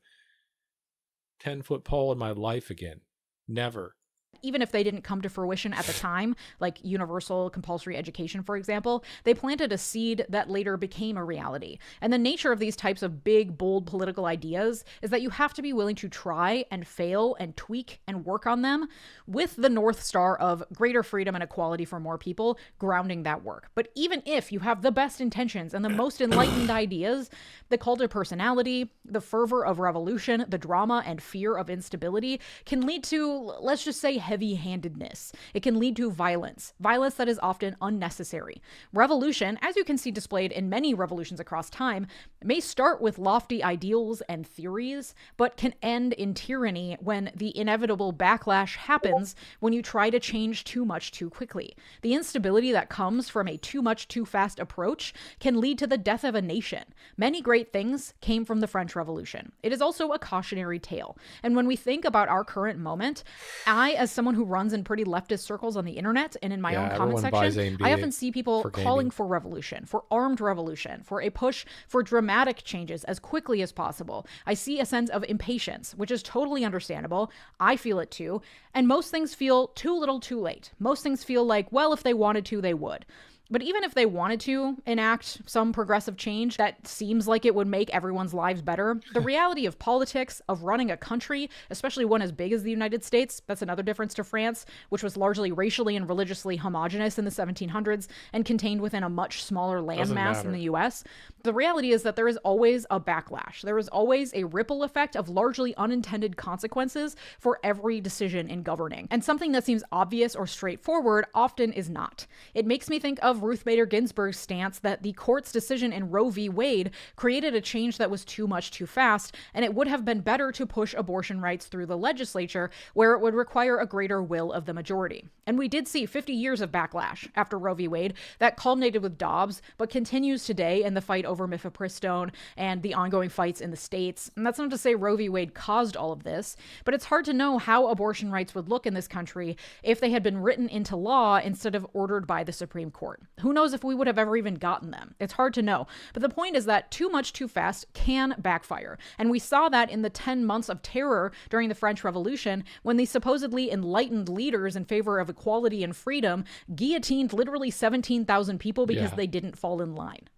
10-foot pole in my life again. Never. Even if they didn't come to fruition at the time, like universal compulsory education, for example, they planted a seed that later became a reality. And the nature of these types of big, bold political ideas is that you have to be willing to try and fail and tweak and work on them with the North Star of greater freedom and equality for more people grounding that work. But even if you have the best intentions and the most enlightened ideas, the cult of personality, the fervor of revolution, the drama and fear of instability can lead to, let's just say, heavy-handedness. It can lead to violence that is often unnecessary. Revolution, as you can see displayed in many revolutions across time, may start with lofty ideals and theories, but can end in tyranny when the inevitable backlash happens when you try to change too much too quickly. The instability that comes from a too much too fast approach can lead to the death of a nation. Many great things came from the French Revolution. It is also a cautionary tale. And when we think about our current moment, I, as someone who runs in pretty leftist circles on the internet and in my own comment section, I often see people calling for revolution, for armed revolution, for a push for dramatic changes as quickly as possible. I see a sense of impatience, which is totally understandable. I feel it too. And most things feel too little too late. Most things feel like, well, if they wanted to, they would. But even if they wanted to enact some progressive change that seems like it would make everyone's lives better, the reality of politics, of running a country, especially one as big as the United States, that's another difference to France, which was largely racially and religiously homogenous in the 1700s and contained within a much smaller landmass in the US. The reality is that there is always a backlash. There is always a ripple effect of largely unintended consequences for every decision in governing. And something that seems obvious or straightforward often is not. It makes me think of Ruth Bader Ginsburg's stance that the court's decision in Roe v. Wade created a change that was too much too fast, and it would have been better to push abortion rights through the legislature, where it would require a greater will of the majority. And we did see 50 years of backlash after Roe v. Wade that culminated with Dobbs, but continues today in the fight over mifepristone and the ongoing fights in the states. And that's not to say Roe v. Wade caused all of this, but it's hard to know how abortion rights would look in this country if they had been written into law instead of ordered by the Supreme Court. Who knows if we would have ever even gotten them? It's hard to know. But the point is that too much too fast can backfire. And we saw that in the 10 months of terror during the French Revolution, when the supposedly enlightened leaders in favor of equality and freedom guillotined literally 17,000 people because they didn't fall in line.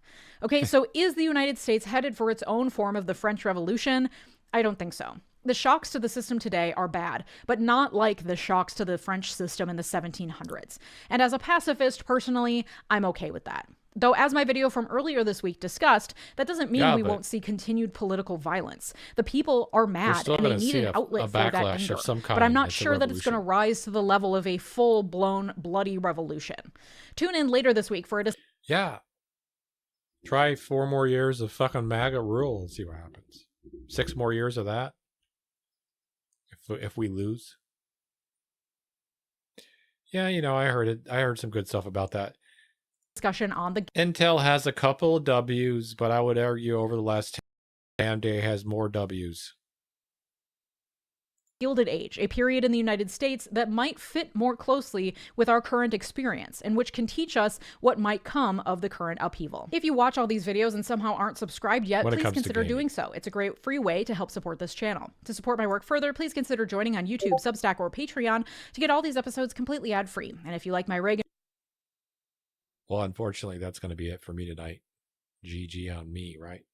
Okay, so is the United States headed for its own form of the French Revolution? I don't think so. The shocks to the system today are bad, but not like the shocks to the French system in the 1700s. And as a pacifist, personally, I'm okay with that. Though, as my video from earlier this week discussed, that doesn't mean we won't see continued political violence. The people are mad and they need an outlet for that anger. But I'm not sure that it's going to rise to the level of a full-blown bloody revolution. Tune in later this week for a Yeah. Try 4 more years of fucking MAGA rule and see what happens. 6 more years of that. If we lose. Yeah, you know, I heard it. I heard some good stuff about that. Discussion on the Intel has a couple of W's, but I would argue over the last 10 days has more W's. Gilded Age, a period in the United States that might fit more closely with our current experience and which can teach us what might come of the current upheaval. If you watch all these videos and somehow aren't subscribed yet, please consider doing so. It's a great free way to help support this channel. To support my work further, please consider joining on YouTube, Substack, or Patreon to get all these episodes completely ad-free. And if you like my Reagan... Well, unfortunately, that's going to be it for me tonight. GG on me, right?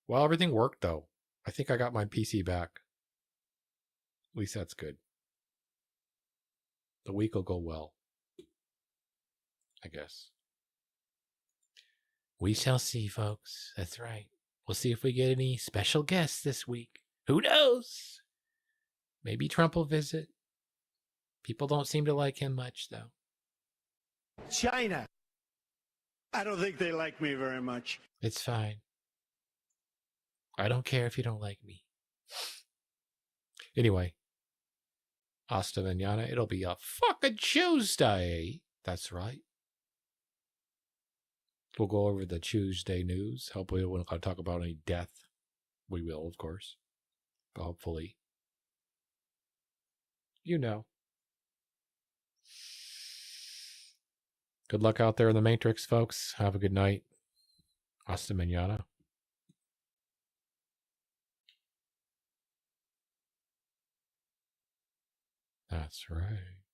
Well, everything worked, though. I think I got my PC back. At least that's good. The week will go well, I guess. We shall see, folks. That's right. We'll see if we get any special guests this week. Who knows? Maybe Trump will visit. People don't seem to like him much, though. China. I don't think they like me very much. It's fine. I don't care if you don't like me. Anyway. Hasta mañana. It'll be a fucking Tuesday. That's right. We'll go over the Tuesday news. Hopefully we won't talk about any death. We will, of course. But hopefully. You know. Good luck out there in the Matrix, folks. Have a good night. Hasta mañana. That's right.